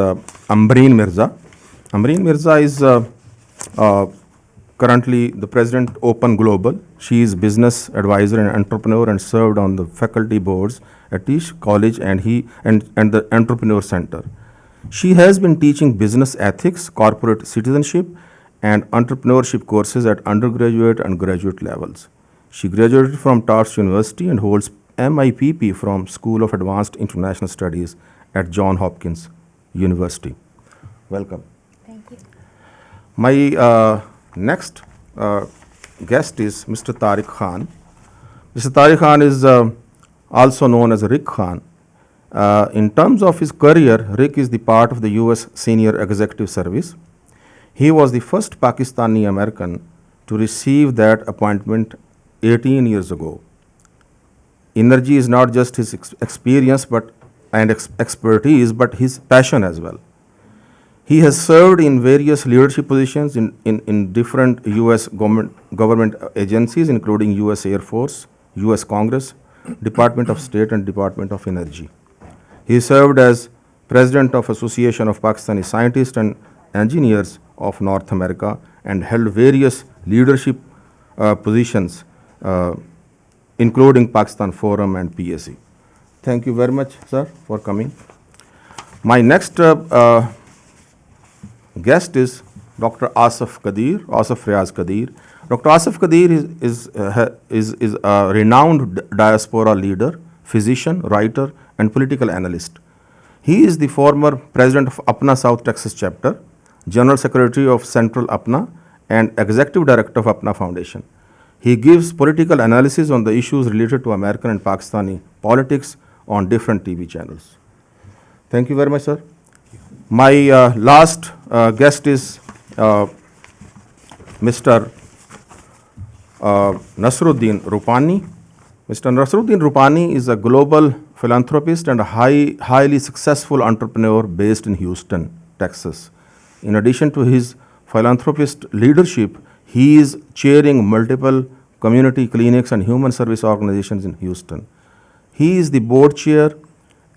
Ambreen Mirza. Ambreen Mirza is currently the president Open Global. She is business advisor and entrepreneur and served on the faculty boards at Tisch College and the Entrepreneur Center. She has been teaching business ethics, corporate citizenship, and entrepreneurship courses at undergraduate and graduate levels. She graduated from Tufts University and holds MIPP from School of Advanced International Studies at Johns Hopkins University. Welcome. Thank you. My next guest is Mr. Tariq Khan. Mr. Tariq Khan is also known as Rick Khan. In terms of his career, Rick is the part of the US Senior Executive Service. He was the first Pakistani American to receive that appointment 18 years ago. Energy is not just his experience and expertise, but his passion as well. He has served in various leadership positions in different US government agencies, including US Air Force, US Congress, Department of State, and Department of Energy. He served as President of Association of Pakistani Scientists and Engineers of North America and held various leadership positions, including Pakistan Forum and PSE. Thank you very much, sir, for coming. My next guest is Dr. Asif Riaz Kadir. Dr. Asif Kadir is a renowned diaspora leader, physician, writer, and political analyst. He is the former president of APNA South Texas chapter, general secretary of Central APNA, and executive director of APNA Foundation. He gives political analysis on the issues related to American and Pakistani politics on different TV channels. Thank you very much, sir. My last guest is Mr. Nasruddin Rupani. Mr. Nasruddin Rupani is a global philanthropist and a highly successful entrepreneur based in Houston, Texas. In addition to his philanthropist leadership, he is chairing multiple community clinics and human service organizations in Houston. He is the board chair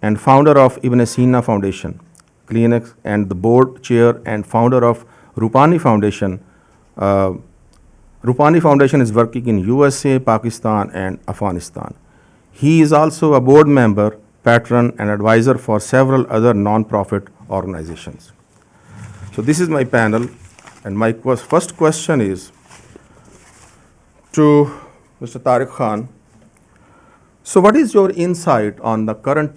and founder of Ibn Sina Foundation Clinics and the board chair and founder of Rupani Foundation. Rupani Foundation is working in USA, Pakistan, and Afghanistan. He is also a board member, patron, and advisor for several other non-profit organizations. So this is my panel, and my first question is to Mr. Tariq Khan. So what is your insight on the current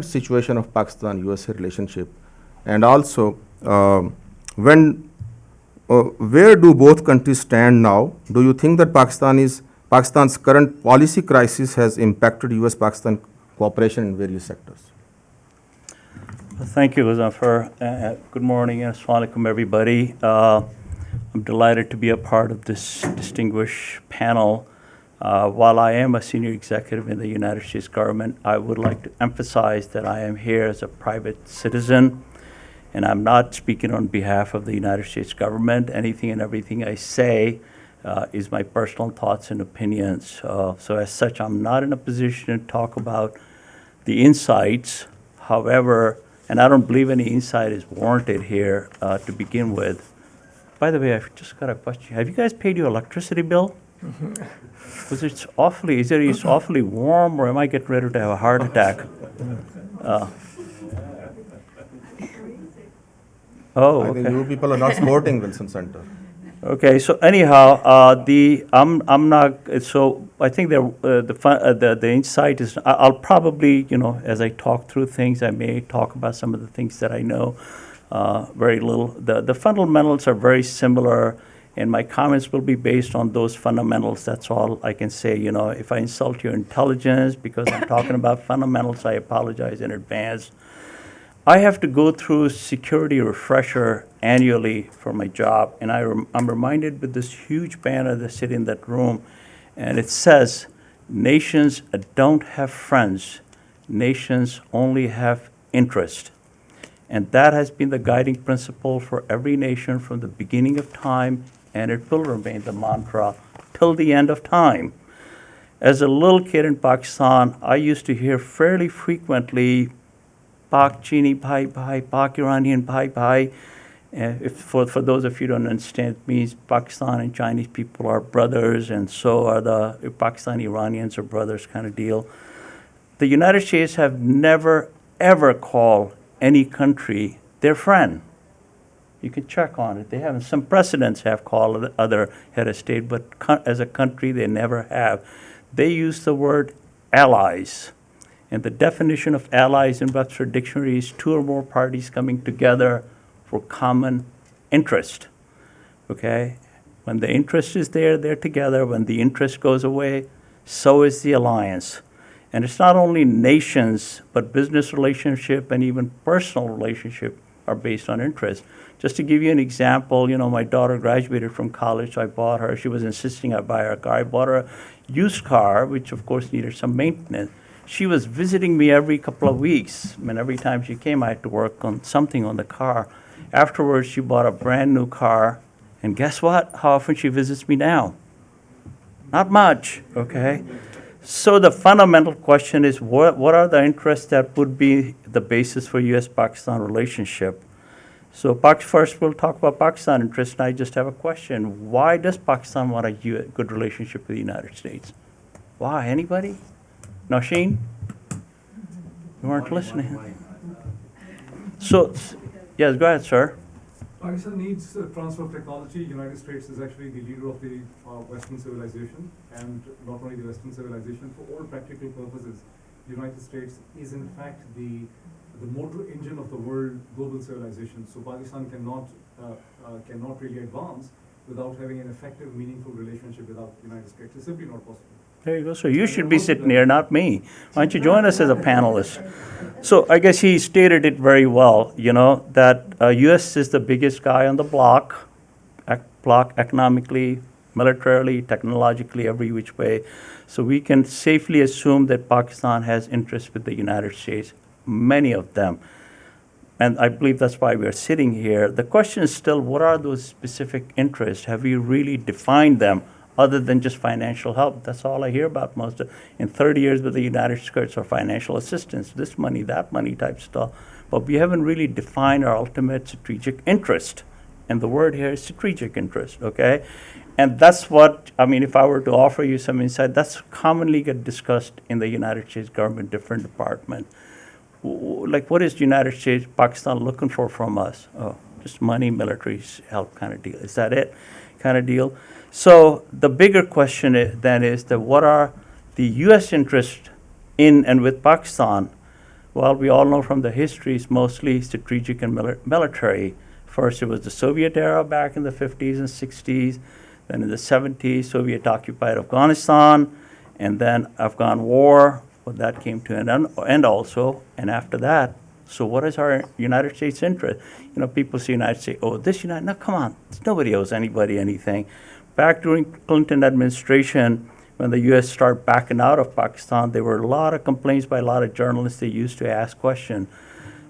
situation of Pakistan-USA relationship, and also where do both countries stand now? Do you think that Pakistan's current policy crisis has impacted US-Pakistan cooperation in various sectors? Thank you, Muzaffar. Good morning and assalamu alaikum, everybody. I'm delighted to be a part of this distinguished panel. While I am a senior executive in the United States government, I would like to emphasize that I am here as a private citizen, and I'm not speaking on behalf of the United States government. Anything and everything I say is my personal thoughts and opinions. So as such, I'm not in a position to talk about the insights. However, and I don't believe any insight is warranted here to begin with. By the way, I've just got a question. Have you guys paid your electricity bill? Because it's awfully warm, or am I getting ready to have a heart attack? I think you people are not supporting Wilson Center. Okay, so anyhow, I'm not. So I think the insight is. I'll probably, as I talk through things, I may talk about some of the things that I know very little. The fundamentals are very similar, and my comments will be based on those fundamentals. That's all I can say. If I insult your intelligence because I'm talking about fundamentals, I apologize in advance. I have to go through security refresher annually for my job, and I'm reminded with this huge banner that's sitting in that room, and it says, "Nations don't have friends, nations only have interest." And that has been the guiding principle for every nation from the beginning of time, and it will remain the mantra till the end of time. As a little kid in Pakistan, I used to hear fairly frequently, Pak Chini bhai bhai, Pak Iranian bhai bhai. For those of you who don't understand, it means Pakistan and Chinese people are brothers, and so are the Pakistani Iranians are brothers kind of deal. The United States have never, ever called any country their friend. You can check on it. They haven't. Some presidents have called other head of state, but as a country, they never have. They use the word allies. And the definition of allies in Webster Dictionary is two or more parties coming together for common interest. Okay? When the interest is there, they're together. When the interest goes away, so is the alliance. And it's not only nations, but business relationship and even personal relationship are based on interest. Just to give you an example, my daughter graduated from college, so I bought her. She was insisting I buy her a car. I bought her a used car, which of course needed some maintenance. She was visiting me every couple of weeks. I mean, every time she came, I had to work on something on the car. Afterwards, she bought a brand new car, and guess what? How often she visits me now? Not much, okay? So the fundamental question is, what are the interests that would be the basis for U.S.-Pakistan relationship? So first we'll talk about Pakistan interests, and I just have a question. Why does Pakistan want a good relationship with the United States? Why? Anybody? Nausheen? You weren't listening. So, yes, go ahead, sir. Pakistan needs transfer of technology. United States is actually the leader of the Western civilization, and not only the Western civilization, for all practical purposes, the United States is in fact the motor engine of the world global civilization. So Pakistan cannot really advance without having an effective, meaningful relationship with the United States. It's simply not possible. There you go. So you should be sitting here, not me. Why don't you join us as a panelist? So I guess he stated it very well, that U.S. is the biggest guy on the block economically, militarily, technologically, every which way. So we can safely assume that Pakistan has interests with the United States, many of them. And I believe that's why we're sitting here. The question is still, what are those specific interests? Have we really defined them? Other than just financial help. That's all I hear about in 30 years with the United States or financial assistance, this money, that money type stuff. But we haven't really defined our ultimate strategic interest. And the word here is strategic interest, okay? And that's what, if I were to offer you some insight, that's commonly get discussed in the United States government, different department. Like, what is the United States, Pakistan looking for from us? Oh, just money, military help kind of deal. Is that it kind of deal? So the bigger question then is that what are the U.S. interests in and with Pakistan? Well, we all know from the history it's mostly strategic and military. First, it was the Soviet era back in the 50s and 60s. Then in the 70s, Soviet occupied Afghanistan, and then Afghan war. Well, that came to an end also. And after that, so what is our United States interest? People see United States, no, come on, nobody owes anybody anything. Back during Clinton administration, when the U.S. started backing out of Pakistan, there were a lot of complaints by a lot of journalists. They used to ask questions.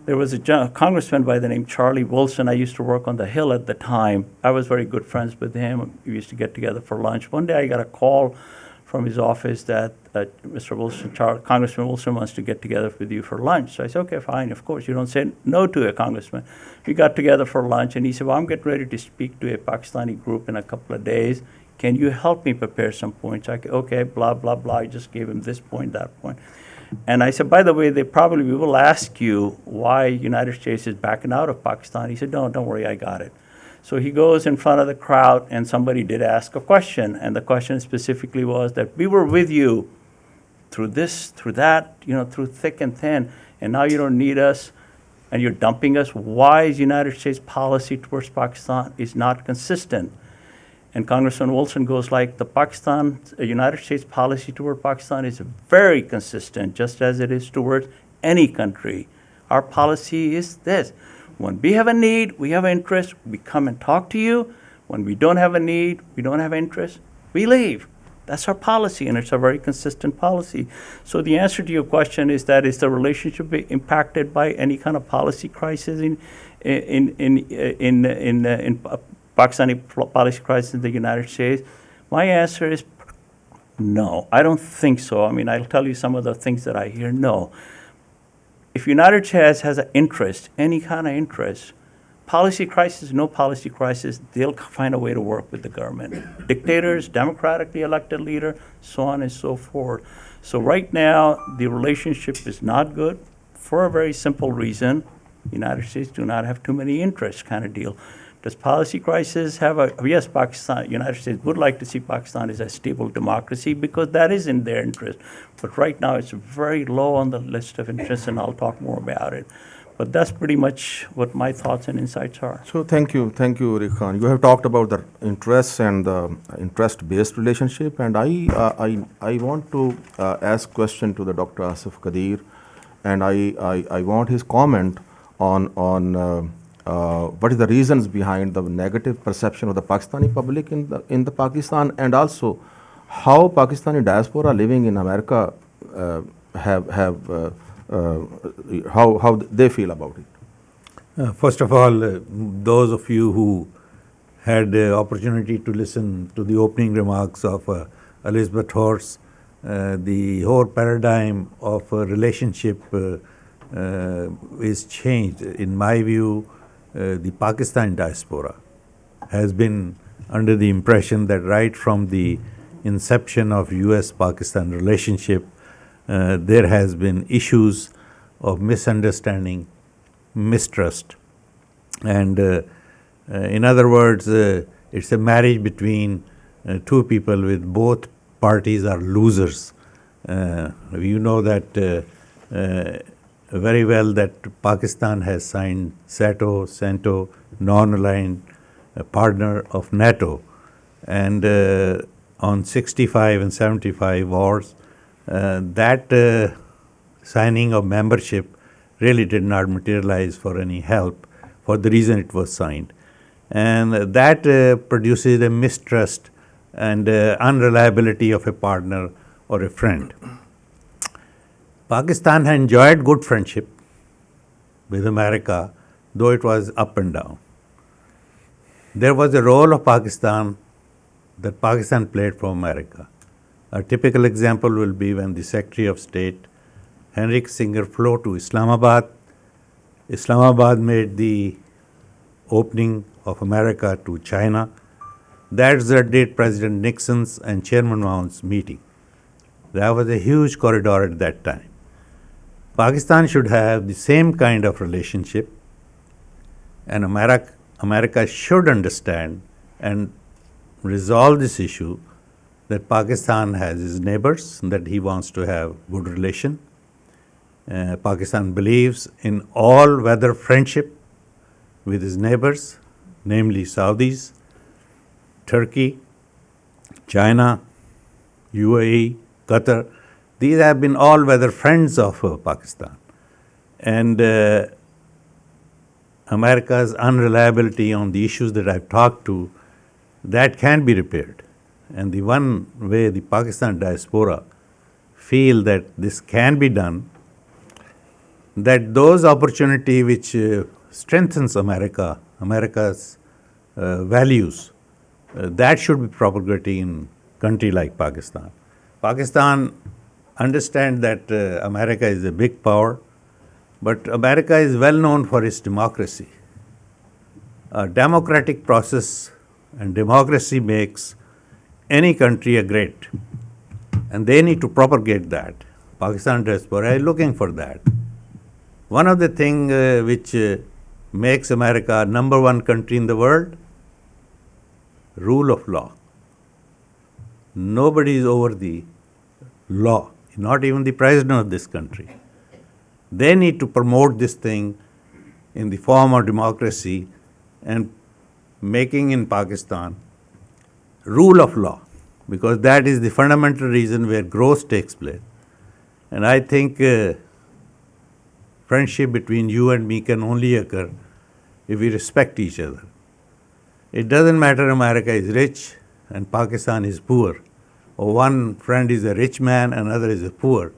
There was a congressman by the name Charlie Wilson. I used to work on the Hill at the time. I was very good friends with him. We used to get together for lunch. One day I got a call from his office that Mr. Wilson, Congressman Wilson wants to get together with you for lunch. So I said, okay, fine, of course. You don't say no to a congressman. We got together for lunch, and he said, well, I'm getting ready to speak to a Pakistani group in a couple of days. Can you help me prepare some points? I said, okay, blah, blah, blah. I just gave him this point, that point. And I said, by the way, we will ask you why United States is backing out of Pakistan. He said, no, don't worry, I got it. So he goes in front of the crowd, and somebody did ask a question, and the question specifically was that we were with you through this, through that, through thick and thin, and now you don't need us, and you're dumping us. Why is United States policy towards Pakistan is not consistent? And Congressman Wilson goes like, the United States policy toward Pakistan is very consistent, just as it is towards any country. Our policy is this. When we have a need, we have interest, we come and talk to you. When we don't have a need, we don't have interest, we leave. That's our policy, and it's a very consistent policy. So the answer to your question is that is the relationship impacted by any kind of policy crisis in Pakistani policy crisis in the United States? My answer is no. I don't think so. I'll tell you some of the things that I hear. No. If United States has an interest, any kind of interest, policy crisis, no policy crisis, they'll find a way to work with the government. Dictators, democratically elected leader, so on and so forth. So right now, the relationship is not good for a very simple reason. United States do not have too many interests kind of deal. Does policy crisis have a, yes, Pakistan, United States would like to see Pakistan as a stable democracy because that is in their interest. But right now it's very low on the list of interests, and I'll talk more about it. But that's pretty much what my thoughts and insights are. So thank you, Rikhan. You have talked about the interests and the interest-based relationship, and I want to ask question to the Dr. Asif Qadir, and I want his comment on what is the reasons behind the negative perception of the Pakistani public in the Pakistan, and also how Pakistani diaspora living in America how they feel about it. First of all, those of you who had the opportunity to listen to the opening remarks of Elizabeth Horst, the whole paradigm of a relationship is changed. In my view, the Pakistan diaspora has been under the impression that right from the inception of US-Pakistan relationship, there has been issues of misunderstanding, mistrust. And in other words, it's a marriage between two people with both parties are losers. You know that very well that Pakistan has signed CENTO, non-aligned partner of NATO. And on 65 and 75 wars, that signing of membership really did not materialize for any help for the reason it was signed. And that produces a mistrust and unreliability of a partner or a friend. Pakistan had enjoyed good friendship with America, though it was up and down. There was a role of Pakistan that Pakistan played for America. A typical example will be when the Secretary of State, Henry Kissinger, flew to Islamabad. Islamabad made the opening of America to China. That's the date President Nixon's and Chairman Mao's meeting. That was a huge corridor at that time. Pakistan should have the same kind of relationship, and America should understand and resolve this issue that Pakistan has its neighbors, that he wants to have good relation. Pakistan believes in all-weather friendship with his neighbors, namely Saudis, Turkey, China, UAE, Qatar. These have been all-weather friends of Pakistan. And America's unreliability on the issues that I've talked to, that can be repaired. And the one way the Pakistan diaspora feel that this can be done, that those opportunity which strengthens America's values, that should be propagated in country like Pakistan. Pakistan understand that America is a big power, but America is well known for its democracy. A democratic process and democracy makes any country a great, and they need to propagate that. Pakistan diaspora is looking for that. One of the things which makes America #1 country in the world, rule of law. Nobody is over the law, not even the president of this country. They need to promote this thing in the form of democracy and making in Pakistan rule of law, because that is the fundamental reason where growth takes place. And I think friendship between you and me can only occur if we respect each other. It doesn't matter America is rich and Pakistan is poor, or one friend is a rich man, another is a poor.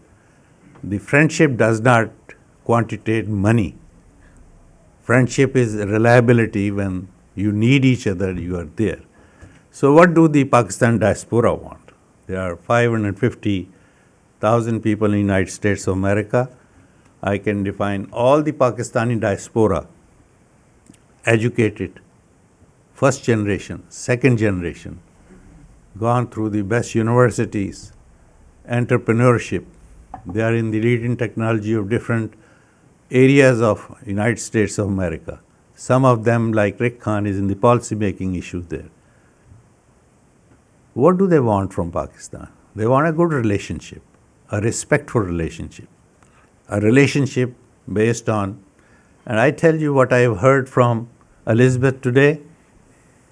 The friendship does not quantitate money. Friendship is reliability. When you need each other, you are there. So what do the Pakistan diaspora want? There are 550,000 people in the United States of America. I can define all the Pakistani diaspora educated, first generation, second generation, gone through the best universities, entrepreneurship. They are in the leading technology of different areas of United States of America. Some of them, like Rick Khan, is in the policy making issues there. What do they want from Pakistan? They want a good relationship, a respectful relationship, a relationship based on, and I tell you what I have heard from Elizabeth today.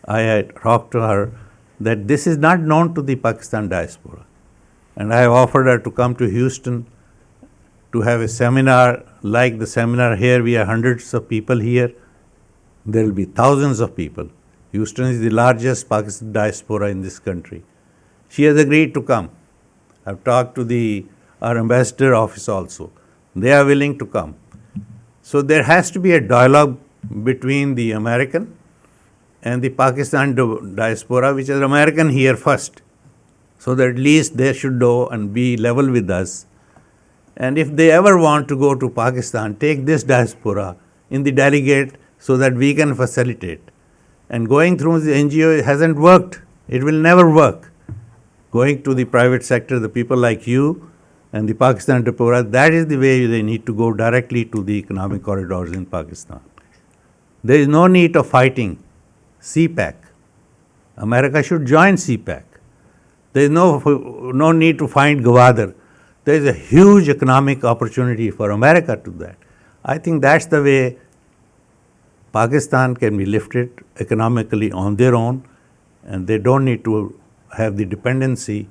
I had talked to her that this is not known to the Pakistan diaspora. And I have offered her to come to Houston to have a seminar like the seminar here. We are hundreds of people here. There will be thousands of people. Houston is the largest Pakistan diaspora in this country. She has agreed to come. I've talked to our ambassador office also. They are willing to come. So there has to be a dialogue between the American and the Pakistan diaspora, which is American here first, so that at least they should know and be level with us. And if they ever want to go to Pakistan, take this diaspora in the delegate so that we can facilitate. And going through the NGO hasn't worked. It will never work. Going to the private sector, the people like you and the Pakistan diaspora, that is the way they need to go directly to the economic corridors in Pakistan. There is no need of fighting CPAC. America should join CPAC. There is no need to find Gwadar. There is a huge economic opportunity for America to that. I think that's the way Pakistan can be lifted economically on their own, and they don't need to have the dependency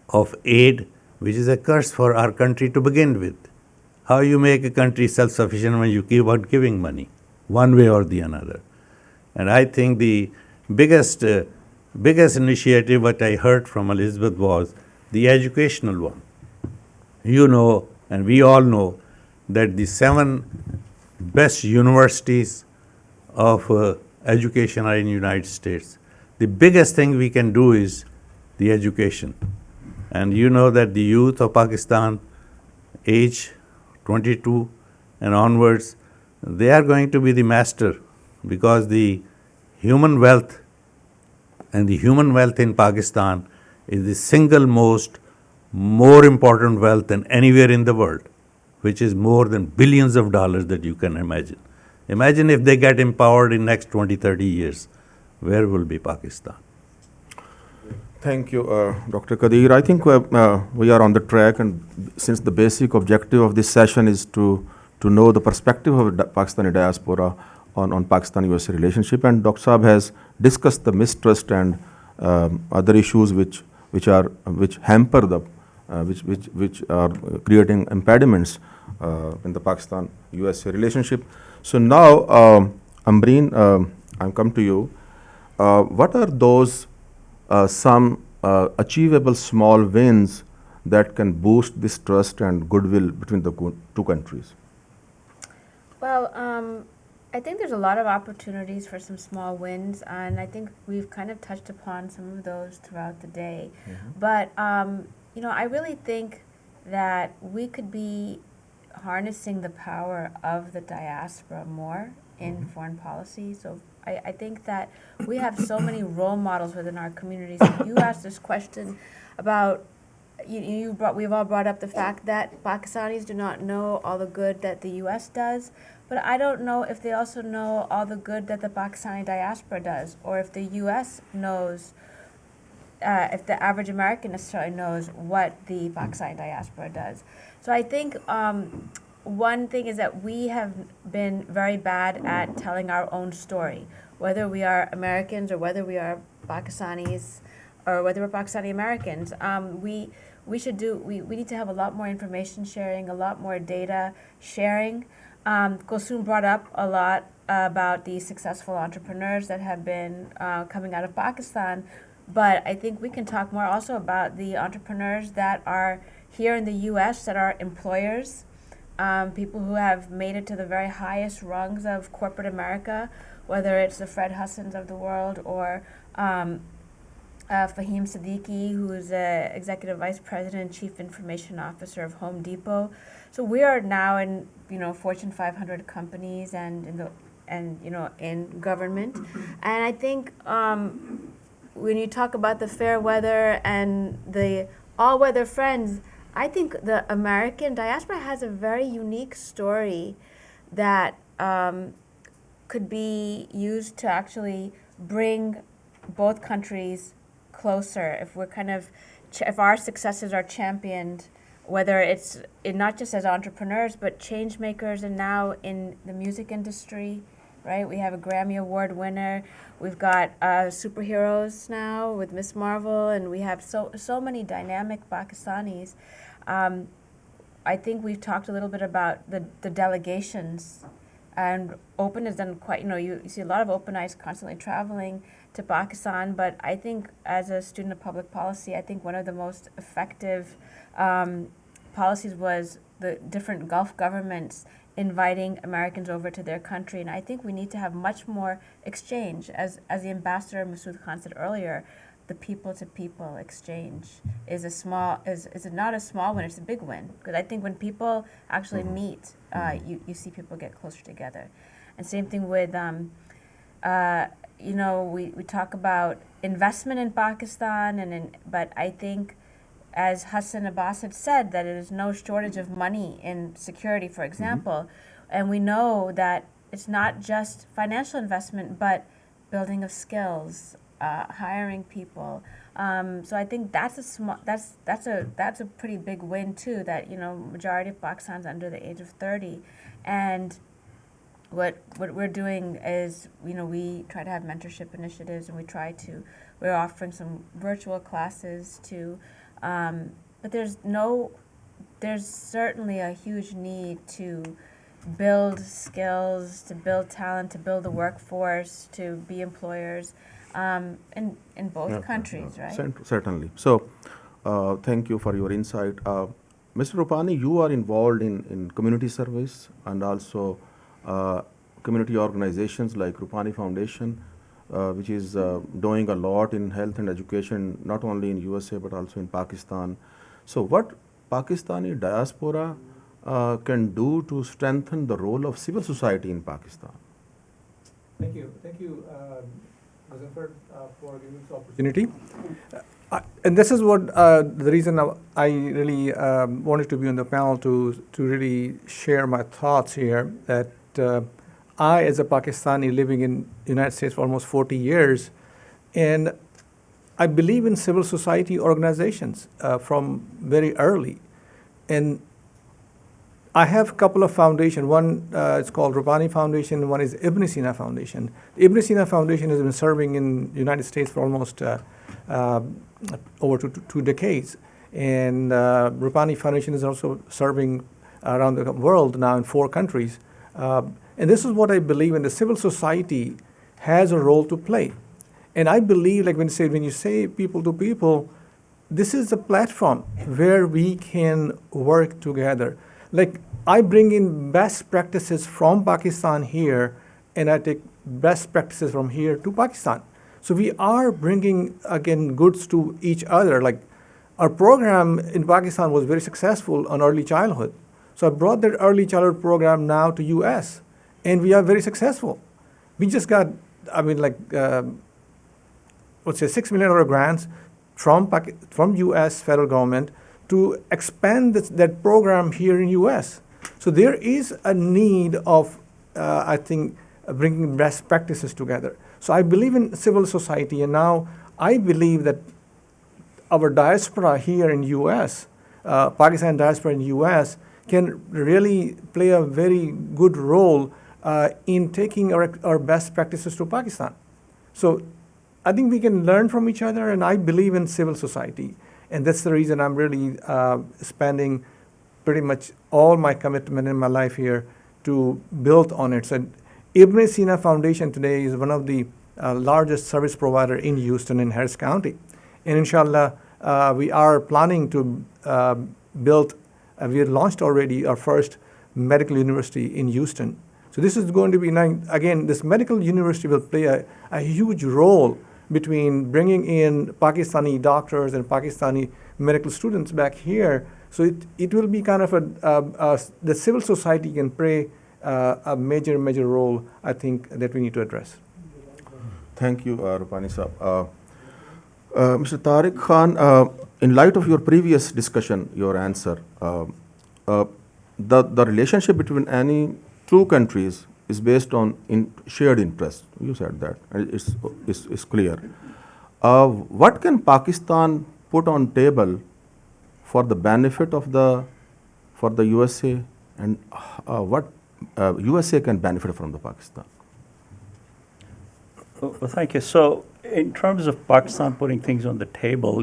of aid, which is a curse for our country to begin with. How you make a country self-sufficient when you keep on giving money, one way or the other. And I think the biggest initiative what I heard from Elizabeth was the educational one. You know, and we all know, that the 7 best universities of education are in the United States. The biggest thing we can do is the education. And you know that the youth of Pakistan, age 22 and onwards, they are going to be the master, because the human wealth and the human wealth in Pakistan is the single most more important wealth than anywhere in the world, which is more than billions of dollars that you can imagine. Imagine if they get empowered in next 20, 30 years, where will be Pakistan? Thank you, Dr. Kadir. I think we are on the track, and since the basic objective of this session is to know the perspective of the Pakistani diaspora on Pakistan-US relationship, and Dr. Saab has discussed the mistrust and other issues which hamper the which are creating impediments in the Pakistan-US relationship. So now, Ambreen, I come to you. What are those some achievable small wins that can boost this trust and goodwill between the two countries? Well, I think there's a lot of opportunities for some small wins, and I think we've kind of touched upon some of those throughout the day. But, you know, I really think that we could be harnessing the power of the diaspora more in foreign policy. So I think that we have so many role models within our communities. You asked this question about, we've all brought up the fact that Pakistanis do not know all the good that the U.S. does, but I don't know if they also know all the good that the Pakistani diaspora does, or if the U.S. knows, if the average American necessarily knows what the Pakistani diaspora does. So I think one thing is that we have been very bad at telling our own story, whether we are Americans or whether we are Pakistanis or whether we're Pakistani Americans. We need to have a lot more information sharing, a lot more data sharing. Kulsoom brought up a lot about the successful entrepreneurs that have been coming out of Pakistan, but I think we can talk more also about the entrepreneurs that are here in the U.S. that are employers, people who have made it to the very highest rungs of corporate America, whether it's the Fred Hussins of the world or Fahim Siddiqui, who's the Executive Vice President, Chief Information Officer of Home Depot. So we are now in, Fortune 500 companies and in the and in government. And I think when you talk about the fair weather and the all-weather friends, I think the American diaspora has a very unique story that could be used to actually bring both countries closer. If we're if our successes are championed, whether it's not just as entrepreneurs, but change makers, and now in the music industry, right? We have a Grammy Award winner. We've got superheroes now with Miss Marvel, and we have so many dynamic Pakistanis. I think we've talked a little bit about the delegations, and Open has done quite, you see a lot of Open Eyes constantly traveling to Pakistan, but I think as a student of public policy, I think one of the most effective policies was the different Gulf governments inviting Americans over to their country, and I think we need to have much more exchange. As the Ambassador Masood Khan said earlier, the people-to-people exchange is not a small win, it's a big win. Because I think when people actually meet, you see people get closer together. And same thing with, we talk about investment in Pakistan, but I think, as Hassan Abbas had said, that there is no shortage of money in security, for example. And we know that it's not just financial investment, but building of skills, hiring people. So I think that's a pretty big win too. That majority of Pakistan's under the age of 30, and what we're doing is we try to have mentorship initiatives, and we're offering some virtual classes too. But there's certainly a huge need to build skills, to build talent, to build a workforce, to be employers in both countries, right? Certainly. So, thank you for your insight. Mr. Rupani, you are involved in community service and also community organizations like Rupani Foundation, which is doing a lot in health and education, not only in USA but also in Pakistan. So what Pakistani diaspora can do to strengthen the role of civil society in Pakistan? Thank you, Muzaffar, for giving this opportunity. And this is what the reason I really wanted to be on the panel to really share my thoughts here. That I, as a Pakistani living in the United States for almost 40 years, and I believe in civil society organizations from very early. And I have a couple of foundations. One is called Rupani Foundation, and one is Ibn Sina Foundation. The Ibn Sina Foundation has been serving in the United States for almost over two decades. And Rupani Foundation is also serving around the world now in 4 countries. And this is what I believe in. The civil society has a role to play. And I believe, like when you say people to people, this is a platform where we can work together. Like, I bring in best practices from Pakistan here, and I take best practices from here to Pakistan. So we are bringing, again, goods to each other. Like, our program in Pakistan was very successful on early childhood. So I brought that early childhood program now to US, and we are very successful. We just got, let's say $6 million grants from US federal government to expand that program here in US. So there is a need of, I think, bringing best practices together. So I believe in civil society, and now I believe that our diaspora here in US, Pakistan diaspora in US, can really play a very good role in taking our best practices to Pakistan. So I think we can learn from each other, and I believe in civil society. And that's the reason I'm really spending pretty much all my commitment in my life here to build on it. So Ibn Sina Foundation today is one of the largest service provider in Houston and Harris County. And inshallah, we are planning to build, we have launched already our first medical university in Houston. So this is going to be, again, this medical university will play a huge role between bringing in Pakistani doctors and Pakistani medical students back here. So it will be kind of the civil society can play a major role, I think, that we need to address. Thank you, Rupani Saab. Mr. Tariq Khan, in light of your previous discussion, your answer, the relationship between any two countries is based on shared interest. You said that, and it's clear. What can Pakistan put on table for the benefit of the USA, and what USA can benefit from the Pakistan? Well, thank you. So, in terms of Pakistan putting things on the table,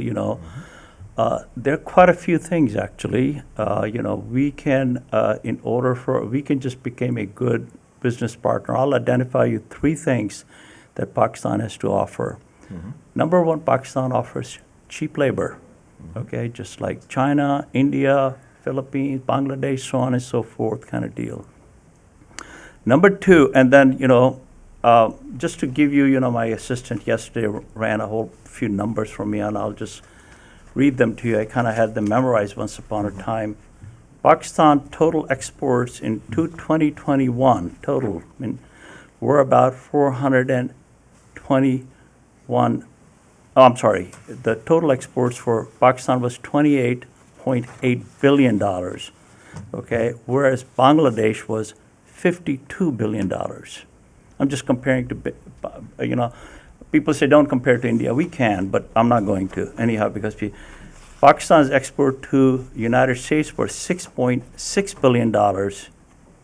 there are quite a few things actually. We can, we can just become a good business partner. I'll identify you 3 things that Pakistan has to offer. Number one, Pakistan offers cheap labor, okay, just like China, India, Philippines, Bangladesh, so on and so forth kind of deal. Number 2, and then, just to give you, my assistant yesterday ran a whole few numbers for me, and I'll just read them to you. I kind of had them memorized once upon a time. Pakistan total exports in 2021 total were about 421. Oh, I'm sorry. The total exports for Pakistan was $28.8 billion. Okay, whereas Bangladesh was $52 billion. I'm just comparing to, people say don't compare to India. We can, but I'm not going to anyhow because Pakistan's export to United States were $6.6 billion,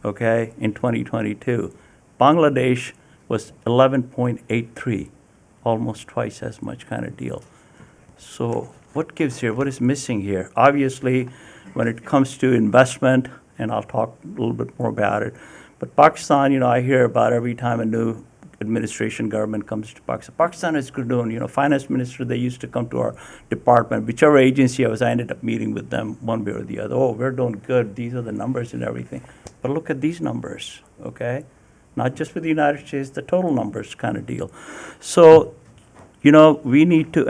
okay, in 2022. Bangladesh was 11.83, almost twice as much kind of deal. So what gives here? What is missing here? Obviously, when it comes to investment, and I'll talk a little bit more about it, but Pakistan, I hear about every time a new administration government comes to Pakistan. Pakistan is doing, finance minister, they used to come to our department, whichever agency I was, I ended up meeting with them one way or the other. Oh, we're doing good. These are the numbers and everything. But look at these numbers, okay? Not just for the United States, the total numbers kind of deal. So, we need to,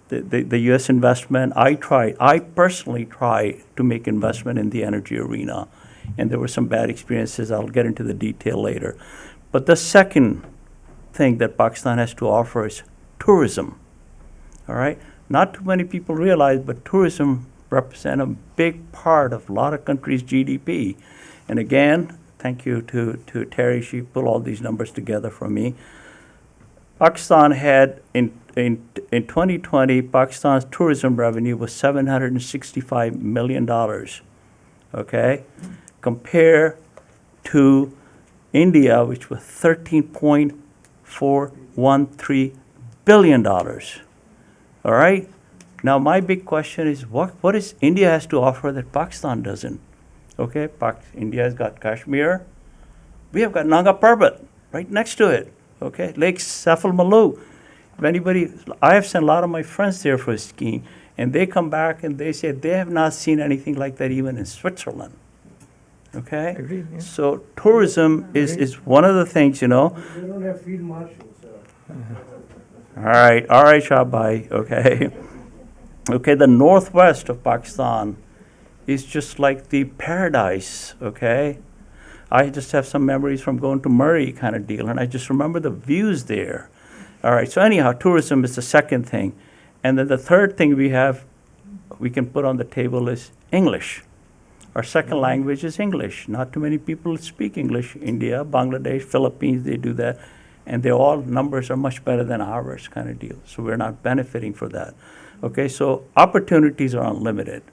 the U.S. investment, I personally try to make investment in the energy arena. And there were some bad experiences. I'll get into the detail later. But the second thing that Pakistan has to offer is tourism, all right? Not too many people realize, but tourism represents a big part of a lot of countries' GDP. And again, thank you to Terry. She put all these numbers together for me. Pakistan had, in 2020, Pakistan's tourism revenue was $765 million, okay? Compare to India, which was $13.413 billion. All right? Now, my big question is, what does India has to offer that Pakistan doesn't? Okay, India has got Kashmir. We have got Nanga Parbat right next to it. Okay, Lake Safal Malu. If anybody, I have sent a lot of my friends there for skiing, and they come back and they say they have not seen anything like that even in Switzerland. Okay? Agreed, yeah. So tourism is one of the things, We don't have field marshals. All right, Shabai, okay. Okay, the northwest of Pakistan is just like the paradise, okay? I just have some memories from going to Murray kind of deal, and I just remember the views there. All right, so anyhow, tourism is the second thing. And then the third thing we can put on the table is English. Our second language is English. Not too many people speak English. India, Bangladesh, Philippines, they do that. And numbers are much better than ours kind of deal. So we're not benefiting for that. Okay, so opportunities are unlimited.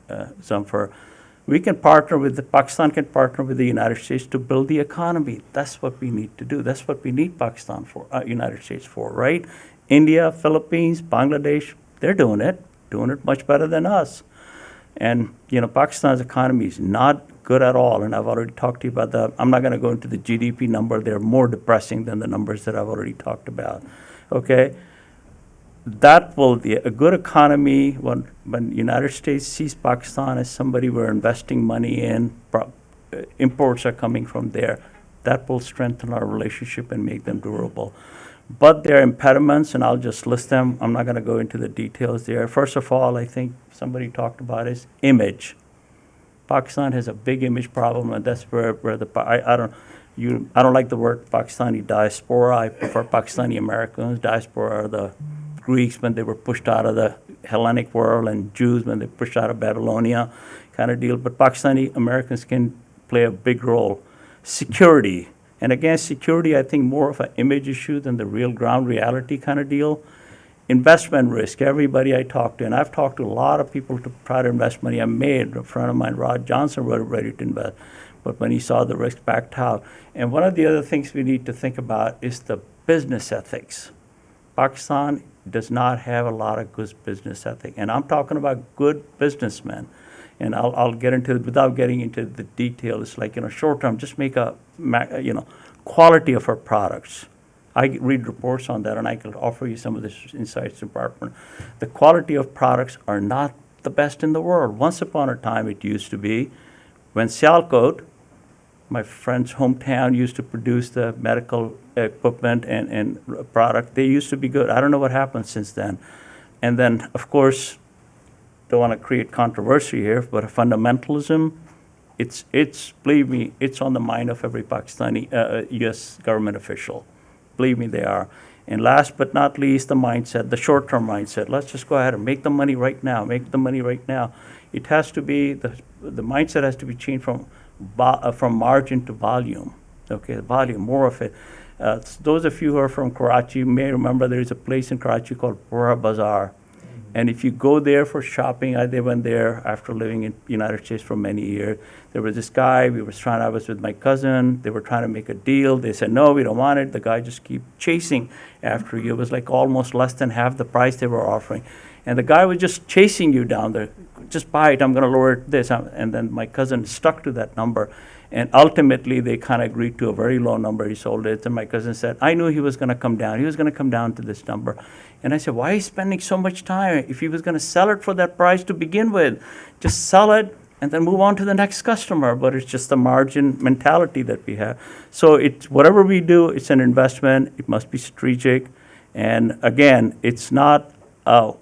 We can partner Pakistan can partner with the United States to build the economy. That's what we need to do. That's what we need Pakistan for, United States for, right? India, Philippines, Bangladesh, they're doing it much better than us. And, Pakistan's economy is not good at all. And I've already talked to you about that. I'm not going to go into the GDP number. They're more depressing than the numbers that I've already talked about. Okay? That will be a good economy when United States sees Pakistan as somebody we're investing money in, imports are coming from there. That will strengthen our relationship and make them durable. But there are impediments, and I'll just list them. I'm not going to go into the details there. First of all, I think somebody talked about is image. Pakistan has a big image problem, and that's where I don't like the word Pakistani diaspora. I prefer Pakistani Americans. Diaspora are the Greeks when they were pushed out of the Hellenic world, and Jews when they pushed out of Babylonia, kind of deal. But Pakistani Americans can play a big role. Security, and again, security, I think more of an image issue than the real ground reality kind of deal. Investment risk, everybody I talk to, and I've talked to a lot of people to try to invest money. I made a friend of mine, Rod Johnson, was ready to invest, but when he saw the risk, backed out. And one of the other things we need to think about is the business ethics. Pakistan does not have a lot of good business ethic, and I'm talking about good businessmen. And I'll get into it without getting into the details. Like, short term, just make quality of our products. I read reports on that, and I can offer you some of this insights department. The quality of products are not the best in the world. Once upon a time, it used to be. When Sialkot, my friend's hometown, used to produce the medical equipment and product, they used to be good. I don't know what happened since then. And then, of course, don't want to create controversy here, but fundamentalism, it's believe me, it's on the mind of every Pakistani U.S. government official. Believe me, they are. And last but not least, the mindset, the short-term mindset. Let's just go ahead and make the money right now, make the money right now. It has to be, the mindset has to be changed from margin to volume. Okay, volume, more of it. Those of you who are from Karachi may remember there is a place in Karachi called Pura Bazaar. And if you go there for shopping, they went there after living in the United States for many years. There was this guy, I was with my cousin, they were trying to make a deal. They said, no, we don't want it. The guy just kept chasing after you. It was like almost less than half the price they were offering. And the guy was just chasing you down there. Just buy it, I'm gonna lower it this. And then my cousin stuck to that number. And ultimately, they kind of agreed to a very low number. He sold it. And my cousin said, I knew he was going to come down. He was going to come down to this number. And I said, why are you spending so much time? If he was going to sell it for that price to begin with, just sell it and then move on to the next customer. But it's just the margin mentality that we have. So it's whatever we do, it's an investment. It must be strategic. And again, it's not what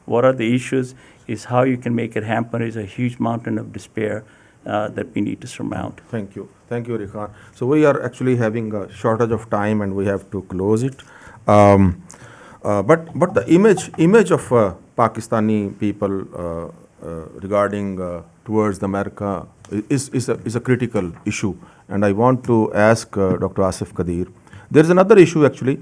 are the issues, is how you can make it happen is a huge mountain of despair that we need to surmount. Thank you, Rikhan. So we are actually having a shortage of time, and we have to close it. But the image of Pakistani people regarding towards America is a critical issue, and I want to ask Dr. Asif Qadir. There is another issue actually.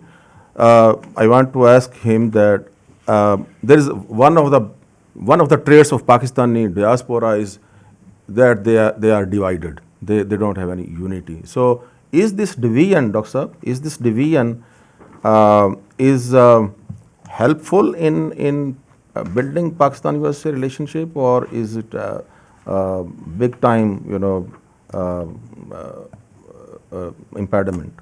I want to ask him that there is one of the traits of Pakistani diaspora is that they are divided. They don't have any unity. So is this division, Dr. Saab, is this division helpful in building Pakistan-USA relationship, or is it big time, impediment?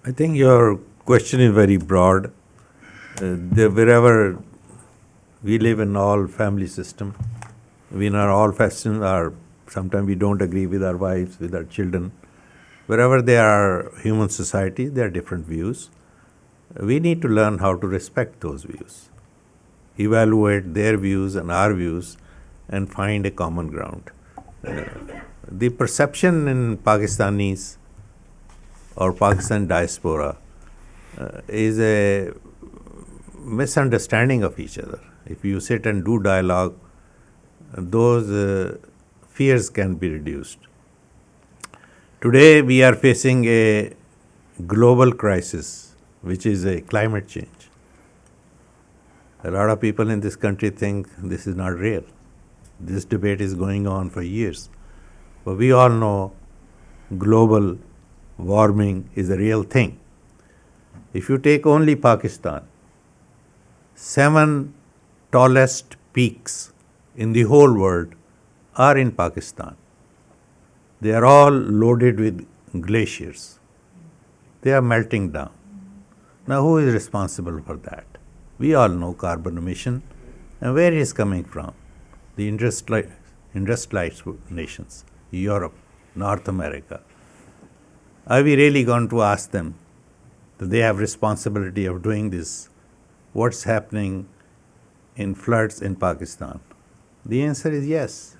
I think your question is very broad. Wherever we live in all family system, we in our all fashions are, sometimes we don't agree with our wives, with our children. Wherever there are human society, there are different views. We need to learn how to respect those views, evaluate their views and our views, and find a common ground. The perception in Pakistanis or Pakistan diaspora is a misunderstanding of each other. If you sit and do dialogue, those fears can be reduced. Today we are facing a global crisis, which is a climate change. A lot of people in this country think this is not real. This debate is going on for years. But we all know global warming is a real thing. If you take only Pakistan, 7 tallest peaks in the whole world are in Pakistan. They are all loaded with glaciers. They are melting down. Now, who is responsible for that? We all know carbon emission and where it is coming from. The industrialized nations, Europe, North America. Are we really going to ask them that they have responsibility of doing this? What's happening in floods in Pakistan? The answer is yes.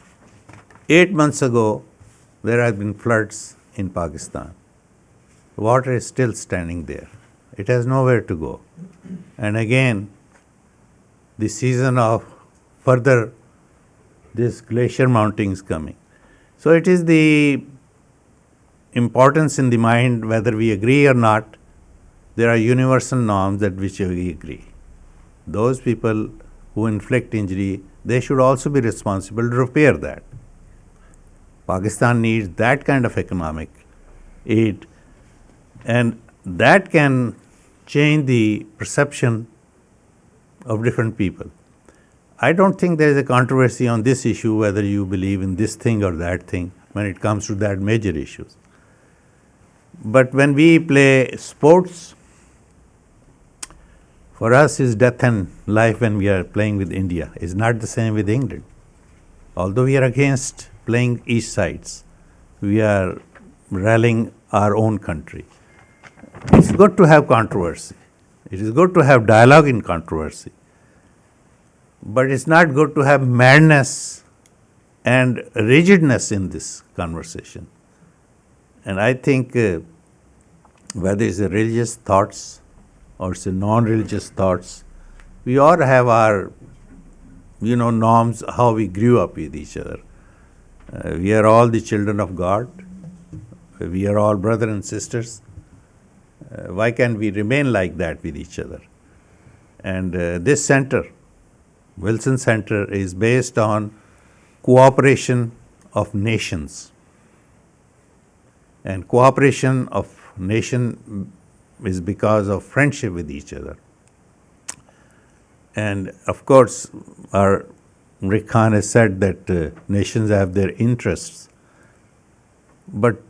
8 months ago, there have been floods in Pakistan. Water is still standing there. It has nowhere to go. And again, the season of further this glacier mounting is coming. So it is the importance in the mind, whether we agree or not, there are universal norms at which we agree. Those people who inflict injury, they should also be responsible to repair that. Pakistan needs that kind of economic aid, and that can change the perception of different people. I don't think there is a controversy on this issue, whether you believe in this thing or that thing, when it comes to that major issues. But when we play sports, for us is death and life when we are playing with India. It's not the same with England. Although we are against playing each sides, we are rallying our own country. It's good to have controversy. It is good to have dialogue in controversy. But it's not good to have madness and rigidness in this conversation. And I think whether it's a religious thoughts or it's a non-religious thoughts, we all have our, norms, how we grew up with each other. We are all the children of God. We are all brothers and sisters. Why can't we remain like that with each other? And this center, Wilson Center, is based on cooperation of nations. And cooperation of nation is because of friendship with each other. And of course, our Rick Khan has said that nations have their interests. But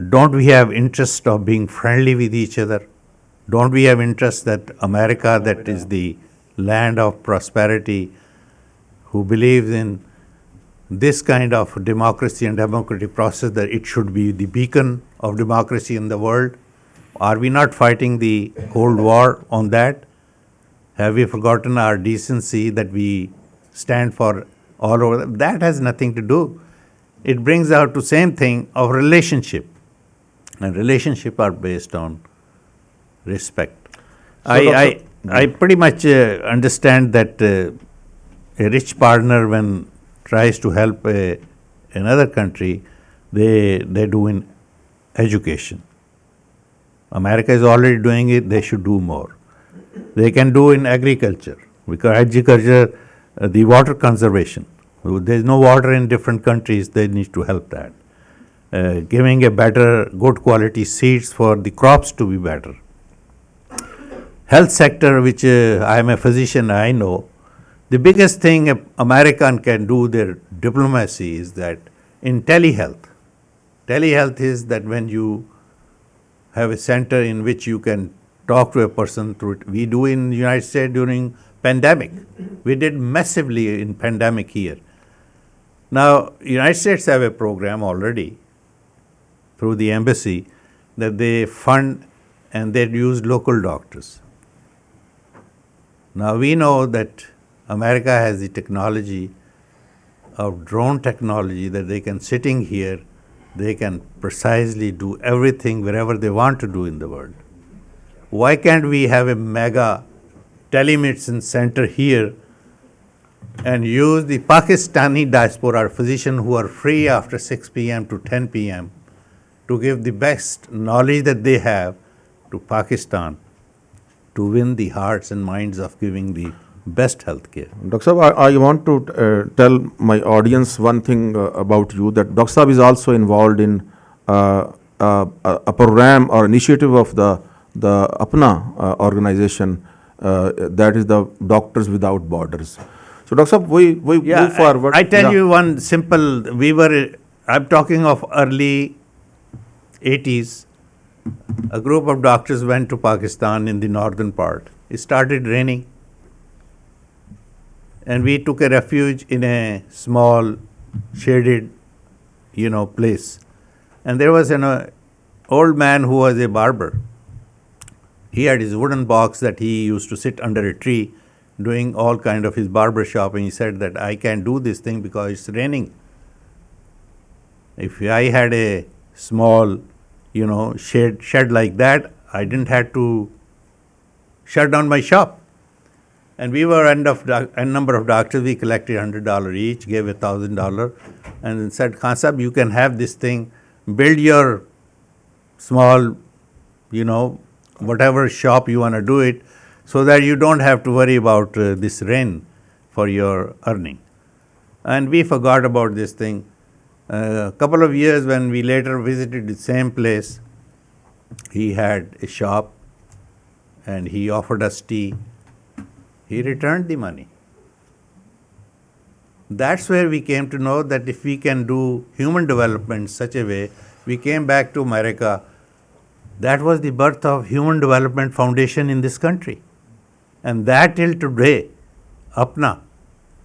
don't we have interest of being friendly with each other? Don't we have interest that America, that is the land of prosperity, who believes in this kind of democracy and democratic process, that it should be the beacon of democracy in the world? Are we not fighting the Cold War on that? Have we forgotten our decency that we stand for all over? That has nothing to do. It brings out to same thing of relationship. And relationship are based on respect. I pretty much understand that a rich partner, when tries to help another country, they do in education. America is already doing it, they should do more. They can do in agriculture, because agriculture, the water conservation. There is no water in different countries, they need to help that. Giving a better, good quality seeds for the crops to be better. Health sector, which I am a physician, I know, the biggest thing American can do their diplomacy is that in telehealth. Telehealth is that when you have a center in which you can talk to a person through it. We do in the United States during pandemic. We did massively in pandemic here. Now, United States have a program already through the embassy that they fund and they use local doctors. Now we know that America has the technology of drone technology that they can, sitting here, they can precisely do everything wherever they want to do in the world. Why can't we have a mega telemedicine center here and use the Pakistani diaspora physicians who are free after 6 p.m. to 10 p.m. to give the best knowledge that they have to Pakistan to win the hearts and minds of giving the best health care. Dr. Saab, I want to tell my audience one thing about you, that Dr. Saab is also involved in a program or initiative of the Apna organization, that is the Doctors Without Borders. So Dr. Saab, we move forward. I tell you one simple, I'm talking of early 80s, a group of doctors went to Pakistan in the northern part. It started raining. And we took a refuge in a small, shaded, place. And there was an old man who was a barber. He had his wooden box that he used to sit under a tree doing all kind of his barber shop, and he said that I can't do this thing because it's raining. If I had a small, shed like that, I didn't have to shut down my shop. And we were a number of doctors. We collected $100 each, gave $1,000, and said, Khan Sahib, you can have this thing, build your small, whatever shop you want to do it, so that you don't have to worry about this rain for your earning. And we forgot about this thing. A couple of years when we later visited the same place, he had a shop and he offered us tea. He returned the money. That's where we came to know that if we can do human development in such a way, we came back to America. That was the birth of Human Development Foundation in this country. And that till today, APNA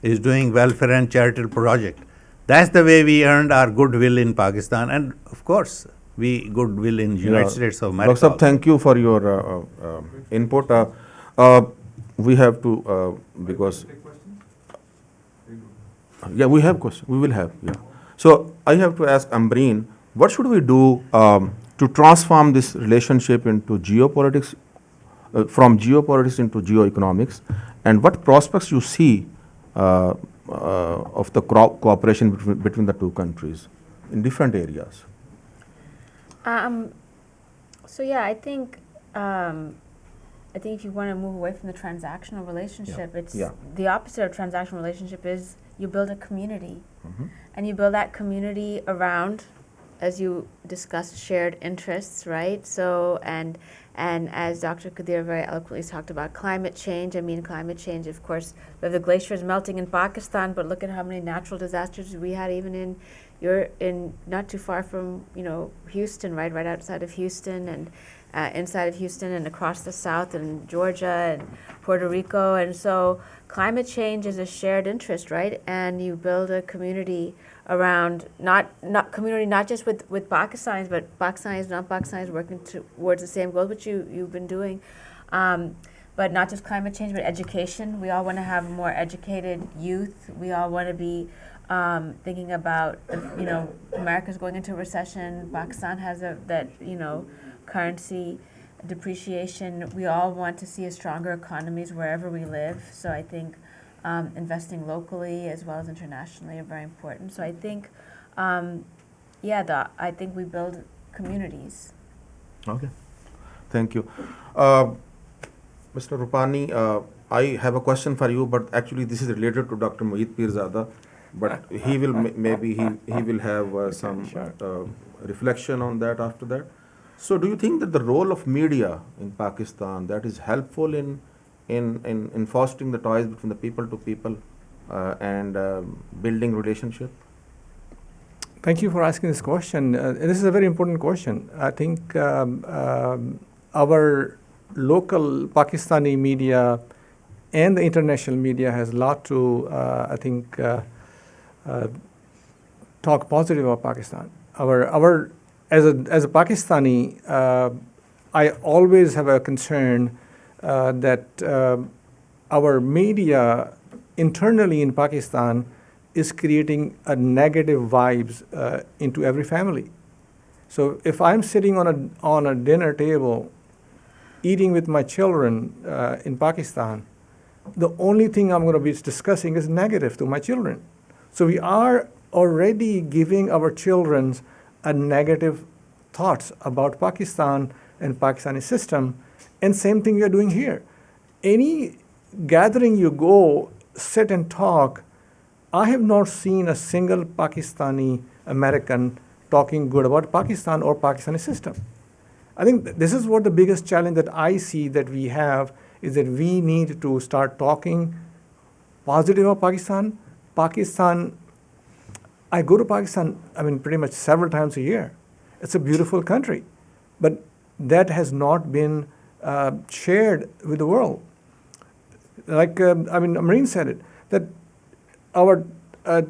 is doing welfare and charitable project. That's the way we earned our goodwill in Pakistan, and of course, we goodwill in United States of America. Dr. Saab, thank you for your input. We have to, because... Yeah, we have questions. We will have, yeah. So I have to ask Ambreen, what should we do to transform this relationship into geopolitics, from geopolitics into geoeconomics, and what prospects you see of the cooperation between the two countries in different areas? So yeah, I think if you want to move away from the transactional relationship, it's the opposite of transactional relationship is you build a community, and you build that community around, as you discussed, shared interests, right? So and as Dr. Kadir very eloquently talked about climate change. I mean, climate change, of course, we have the glaciers melting in Pakistan, but look at how many natural disasters we had even in not too far from Houston, right outside of Houston, and inside of Houston, and across the South, and Georgia and Puerto Rico. And so climate change is a shared interest, right? And you build a community around, not just with Pakistanis, but Pakistanis, non-Pakistanis working towards the same goals, which you've been doing. But not just climate change, but education. We all want to have more educated youth. We all want to be thinking about, America's going into recession. Pakistan has that currency depreciation. We all want to see a stronger economies wherever we live. So I think investing locally as well as internationally are very important. So I think, I think we build communities. Okay, thank you. Mr. Rupani, I have a question for you, but actually this is related to Dr. Mohit Pirzada, but he will maybe he will have some reflection on that after that. So do you think that the role of media in Pakistan that is helpful in fostering the ties between the people to people and building relationship? Thank you for asking this question. This is a very important question. I think our local Pakistani media and the international media has a lot to, talk positive about Pakistan. As a Pakistani, I always have a concern that our media internally in Pakistan is creating a negative vibes into every family. So if I'm sitting on a dinner table eating with my children in Pakistan, the only thing I'm going to be discussing is negative to my children. So we are already giving our children a negative thoughts about Pakistan and Pakistani system, and same thing we are doing here. Any gathering you go, sit and talk, I have not seen a single Pakistani American talking good about Pakistan or Pakistani system. I think this is what the biggest challenge that I see that we have is that we need to start talking positive about Pakistan. I go to Pakistan, pretty much several times a year. It's a beautiful country, but that has not been shared with the world. Like, Amreen said it, that our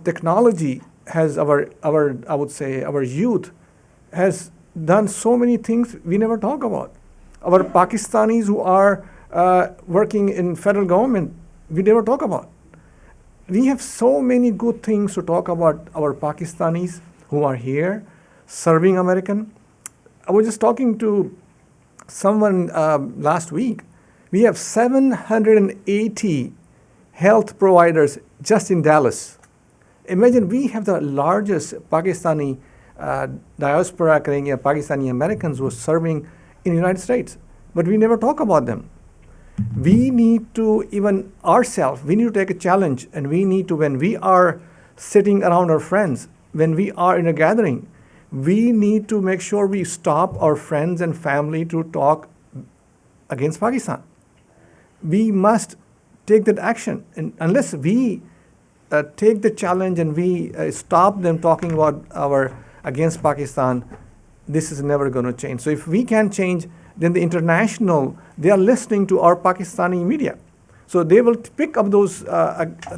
technology has I would say our youth has done so many things we never talk about. Our Pakistanis who are working in federal government, we never talk about. We have so many good things to talk about our Pakistanis who are here serving American. I was just talking to someone last week. We have 780 health providers just in Dallas. Imagine we have the largest Pakistani diaspora, Pakistani Americans who are serving in the United States, but we never talk about them. We need to, even ourselves, we need to take a challenge, and we need to, when we are sitting around our friends, when we are in a gathering, we need to make sure we stop our friends and family to talk against Pakistan. We must take that action, and unless we take the challenge and we stop them talking about against Pakistan, this is never going to change. So if we can change, then the international, they are listening to our Pakistani media. So they will pick up those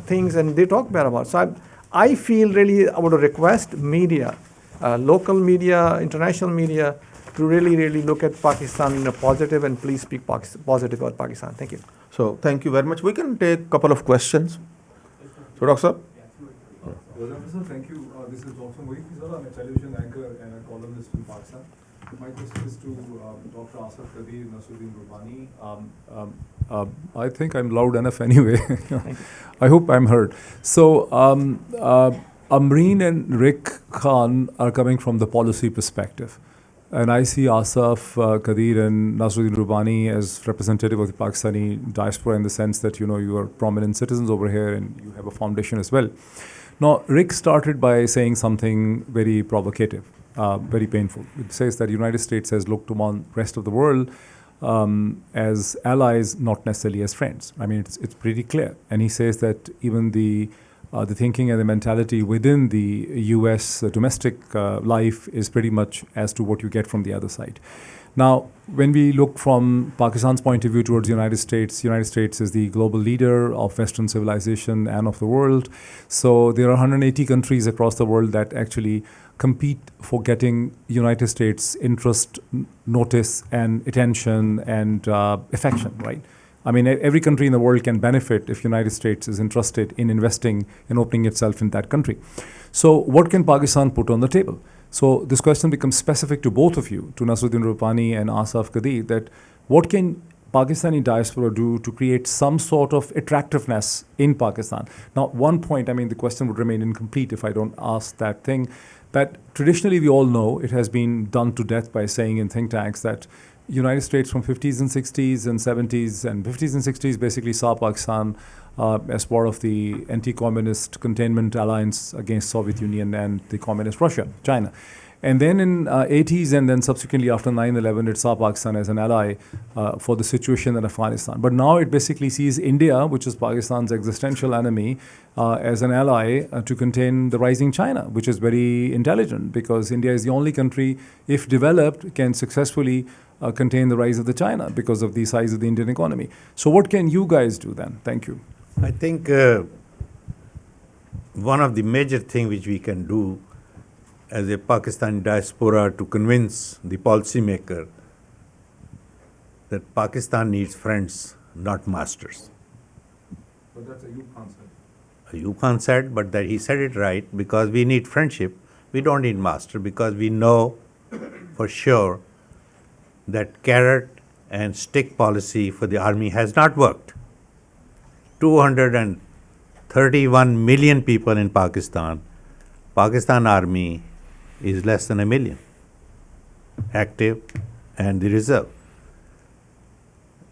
things and they talk bad about. So I feel really, I would request media, local media, international media, to really look at Pakistan in a positive, and please speak positive about Pakistan. Thank you. So thank you very much. We can take a couple of questions. So Dr. Saab? Thank you. This is Dr. Mohit Pizala. I'm a television anchor and a columnist in Pakistan. My question is to Dr. Asaf Kadir, Nasruddin Rubani. I think I'm loud enough anyway. I hope I'm heard. So, Amreen and Rick Khan are coming from the policy perspective. And I see Asaf Kadir and Nasruddin Rubani as representative of the Pakistani diaspora, in the sense that, you are prominent citizens over here and you have a foundation as well. Now, Rick started by saying something very provocative, very painful. It says that the United States has looked upon the rest of the world as allies, not necessarily as friends. I mean, it's pretty clear. And he says that even the thinking and the mentality within the U.S. Domestic life is pretty much as to what you get from the other side. Now, when we look from Pakistan's point of view towards the United States is the global leader of Western civilization and of the world. So there are 180 countries across the world that actually compete for getting United States interest, notice, and attention and affection, right? I mean, every country in the world can benefit if United States is interested in investing and opening itself in that country. So what can Pakistan put on the table? So this question becomes specific to both of you, to Nasruddin Rubani and Asaf Kadir, that what can Pakistani diaspora do to create some sort of attractiveness in Pakistan? Now, one point, I mean, the question would remain incomplete if I don't ask that thing, that traditionally we all know it has been done to death by saying in think tanks that United States from 50s and 60s and 70s and 50s and 60s basically saw Pakistan as part of the anti-communist containment alliance against Soviet Union and the communist Russia, China. And then in 80s and then subsequently after 9/11, it saw Pakistan as an ally for the situation in Afghanistan. But now it basically sees India, which is Pakistan's existential enemy, as an ally to contain the rising China, which is very intelligent, because India is the only country, if developed, can successfully contain the rise of the China because of the size of the Indian economy. So what can you guys do then? Thank you. I think one of the major things which we can do as a Pakistani diaspora to convince the policymaker that Pakistan needs friends, not masters. But that's a you concept. Yukon said, but that he said it right, because we need friendship. We don't need master, because we know for sure that carrot and stick policy for the army has not worked. 231 million people in Pakistan. Pakistan army is less than 1 million, active and the reserve.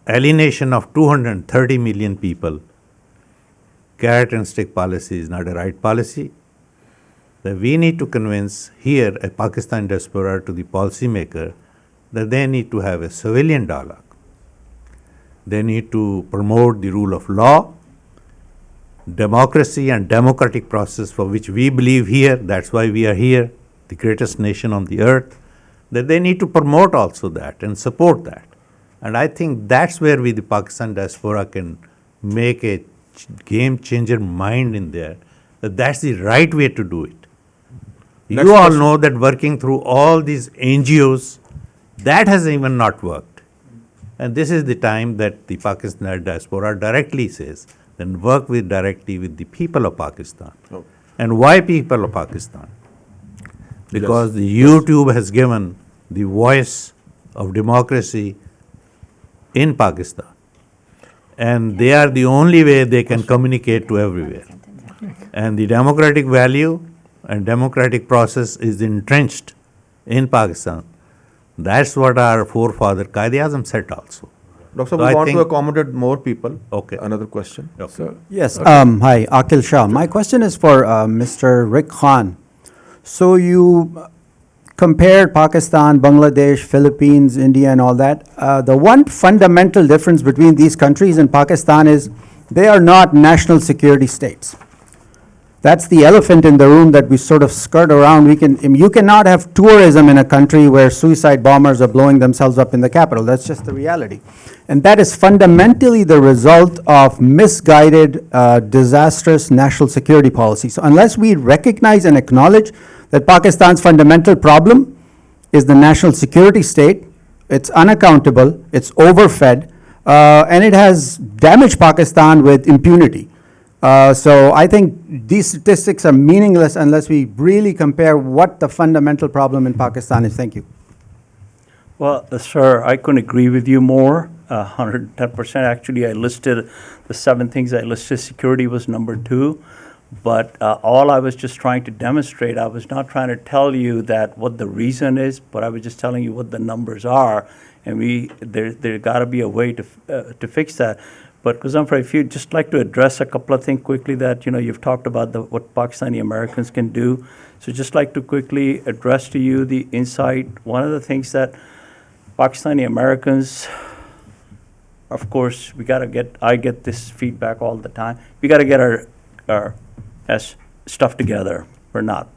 Alienation of 230 million people. Carrot and stick policy is not a right policy. That we need to convince here a Pakistan diaspora to the policymaker that they need to have a civilian dialogue. They need to promote the rule of law, democracy and democratic process for which we believe here, that's why we are here, the greatest nation on the earth, that they need to promote also that and support that. And I think that's where we, the Pakistan diaspora, can make a game changer mind in there, that that's the right way to do it. You all know that working through all these NGOs, that has even not worked. And this is the time that the Pakistani diaspora directly says then work directly with the people of Pakistan. And why people of Pakistan? Because the YouTube has given the voice of democracy in Pakistan. And they are the only way they can communicate to everywhere. And the democratic value and democratic process is entrenched in Pakistan. That's what our forefather Quaid-e-Azam said also. Doctor, So we I want to think- accommodate more people. Okay. Another question. Okay. Yes. Hi, Akil Shah. My question is for Mr. Rick Khan. So you compared Pakistan, Bangladesh, Philippines, India, and all that. The one fundamental difference between these countries and Pakistan is they are not national security states. That's the elephant in the room that we sort of skirt around. You cannot have tourism in a country where suicide bombers are blowing themselves up in the capital. That's just the reality. And that is fundamentally the result of misguided, disastrous national security policy. So unless we recognize and acknowledge that Pakistan's fundamental problem is the national security state, it's unaccountable, it's overfed, and it has damaged Pakistan with impunity. So I think these statistics are meaningless unless we really compare what the fundamental problem in Pakistan is. Thank you. Well, sir, I couldn't agree with you more. 110%. Actually, I listed the 7 things I listed. Security was number 2. But all I was just trying to demonstrate, I was not trying to tell you that what the reason is, but I was just telling you what the numbers are. And there got to be a way to fix that. But Guzamfar, if you'd just like to address a couple of things quickly that, you've talked about what Pakistani Americans can do. So just like to quickly address to you the insight. One of the things that Pakistani Americans, of course, I get this feedback all the time. We got to get our stuff together. We're not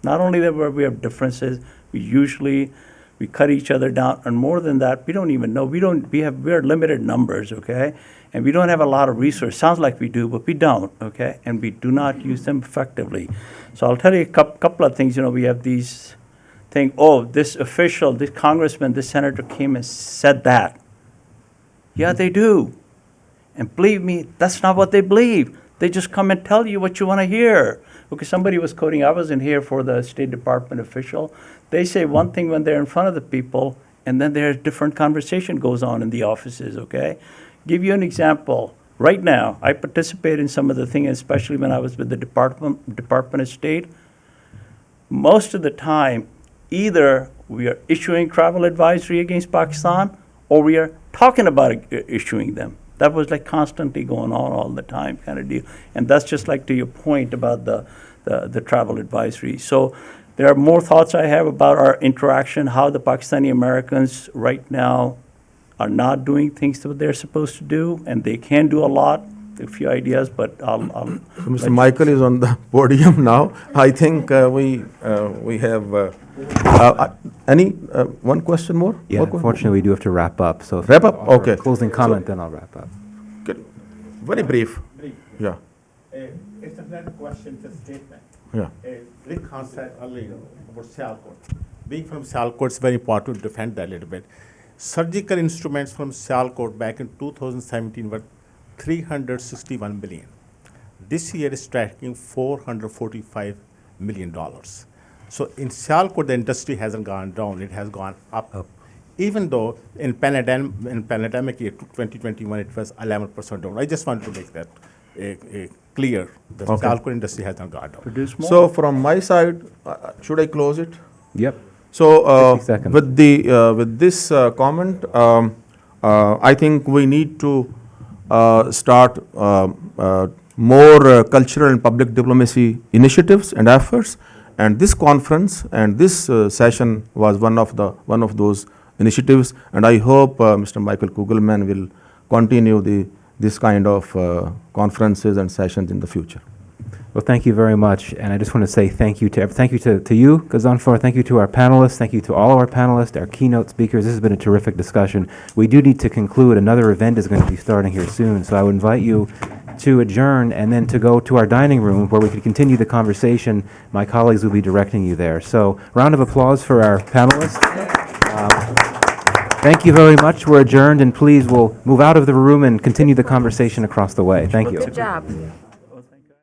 only that we have differences, we cut each other down, and more than that, we don't even know. We're limited numbers, okay? And we don't have a lot of resources. Sounds like we do, but we don't, okay? And we do not use them effectively. So I'll tell you a couple of things. We have these things, this official, this congressman, this senator came and said that. Yeah, they do. And believe me, that's not what they believe. They just come and tell you what you want to hear. Okay, somebody was quoting, I wasn't here for the State Department official. They say one thing when they're in front of the people, and then there's different conversation goes on in the offices, okay? Give you an example. Right now, I participate in some of the things, especially when I was with the Department of State. Most of the time, either we are issuing travel advisory against Pakistan, or we are talking about issuing them. That was like constantly going on all the time kind of deal. And that's just like to your point about the travel advisory. So there are more thoughts I have about our interaction, how the Pakistani Americans right now are not doing things that they're supposed to do, and they can do a lot. A few ideas, but I'll So Mr. Michael is on the podium now. I think we have one question more? Yeah, unfortunately, we do have to wrap up. So if Wrap you up? offer a Okay. closing comment, then I'll wrap up. Good. Very brief. Yeah. It's not a question, it's a statement. Yeah. Rick Khan said earlier about Sialkot. Being from Sialkot, it's very important to defend that a little bit. Surgical instruments from Sialkot back in 2017 were $361 million. This year is tracking $445 million. So in Sialkot, the industry hasn't gone down, it has gone up. Even though in pandemic year 2021, it was 11% down. I just want to make that clear. The Okay. Sialkot industry hasn't gone down. So from my side, should I close it? Yep. So 60 seconds. with this comment, I think we need to start more cultural and public diplomacy initiatives and efforts. And this conference and this session was one of those initiatives. And I hope Mr. Michael Kugelman will continue this kind of conferences and sessions in the future. Well, thank you very much, and I just want to say thank you to you, Gazanfar. Thank you to our panelists. Thank you to all of our panelists, our keynote speakers. This has been a terrific discussion. We do need to conclude. Another event is going to be starting here soon, so I would invite you to adjourn and then to go to our dining room where we could continue the conversation. My colleagues will be directing you there. So, round of applause for our panelists. Thank you very much. We're adjourned, and please, we'll move out of the room and continue the conversation across the way. Thank you. Good job.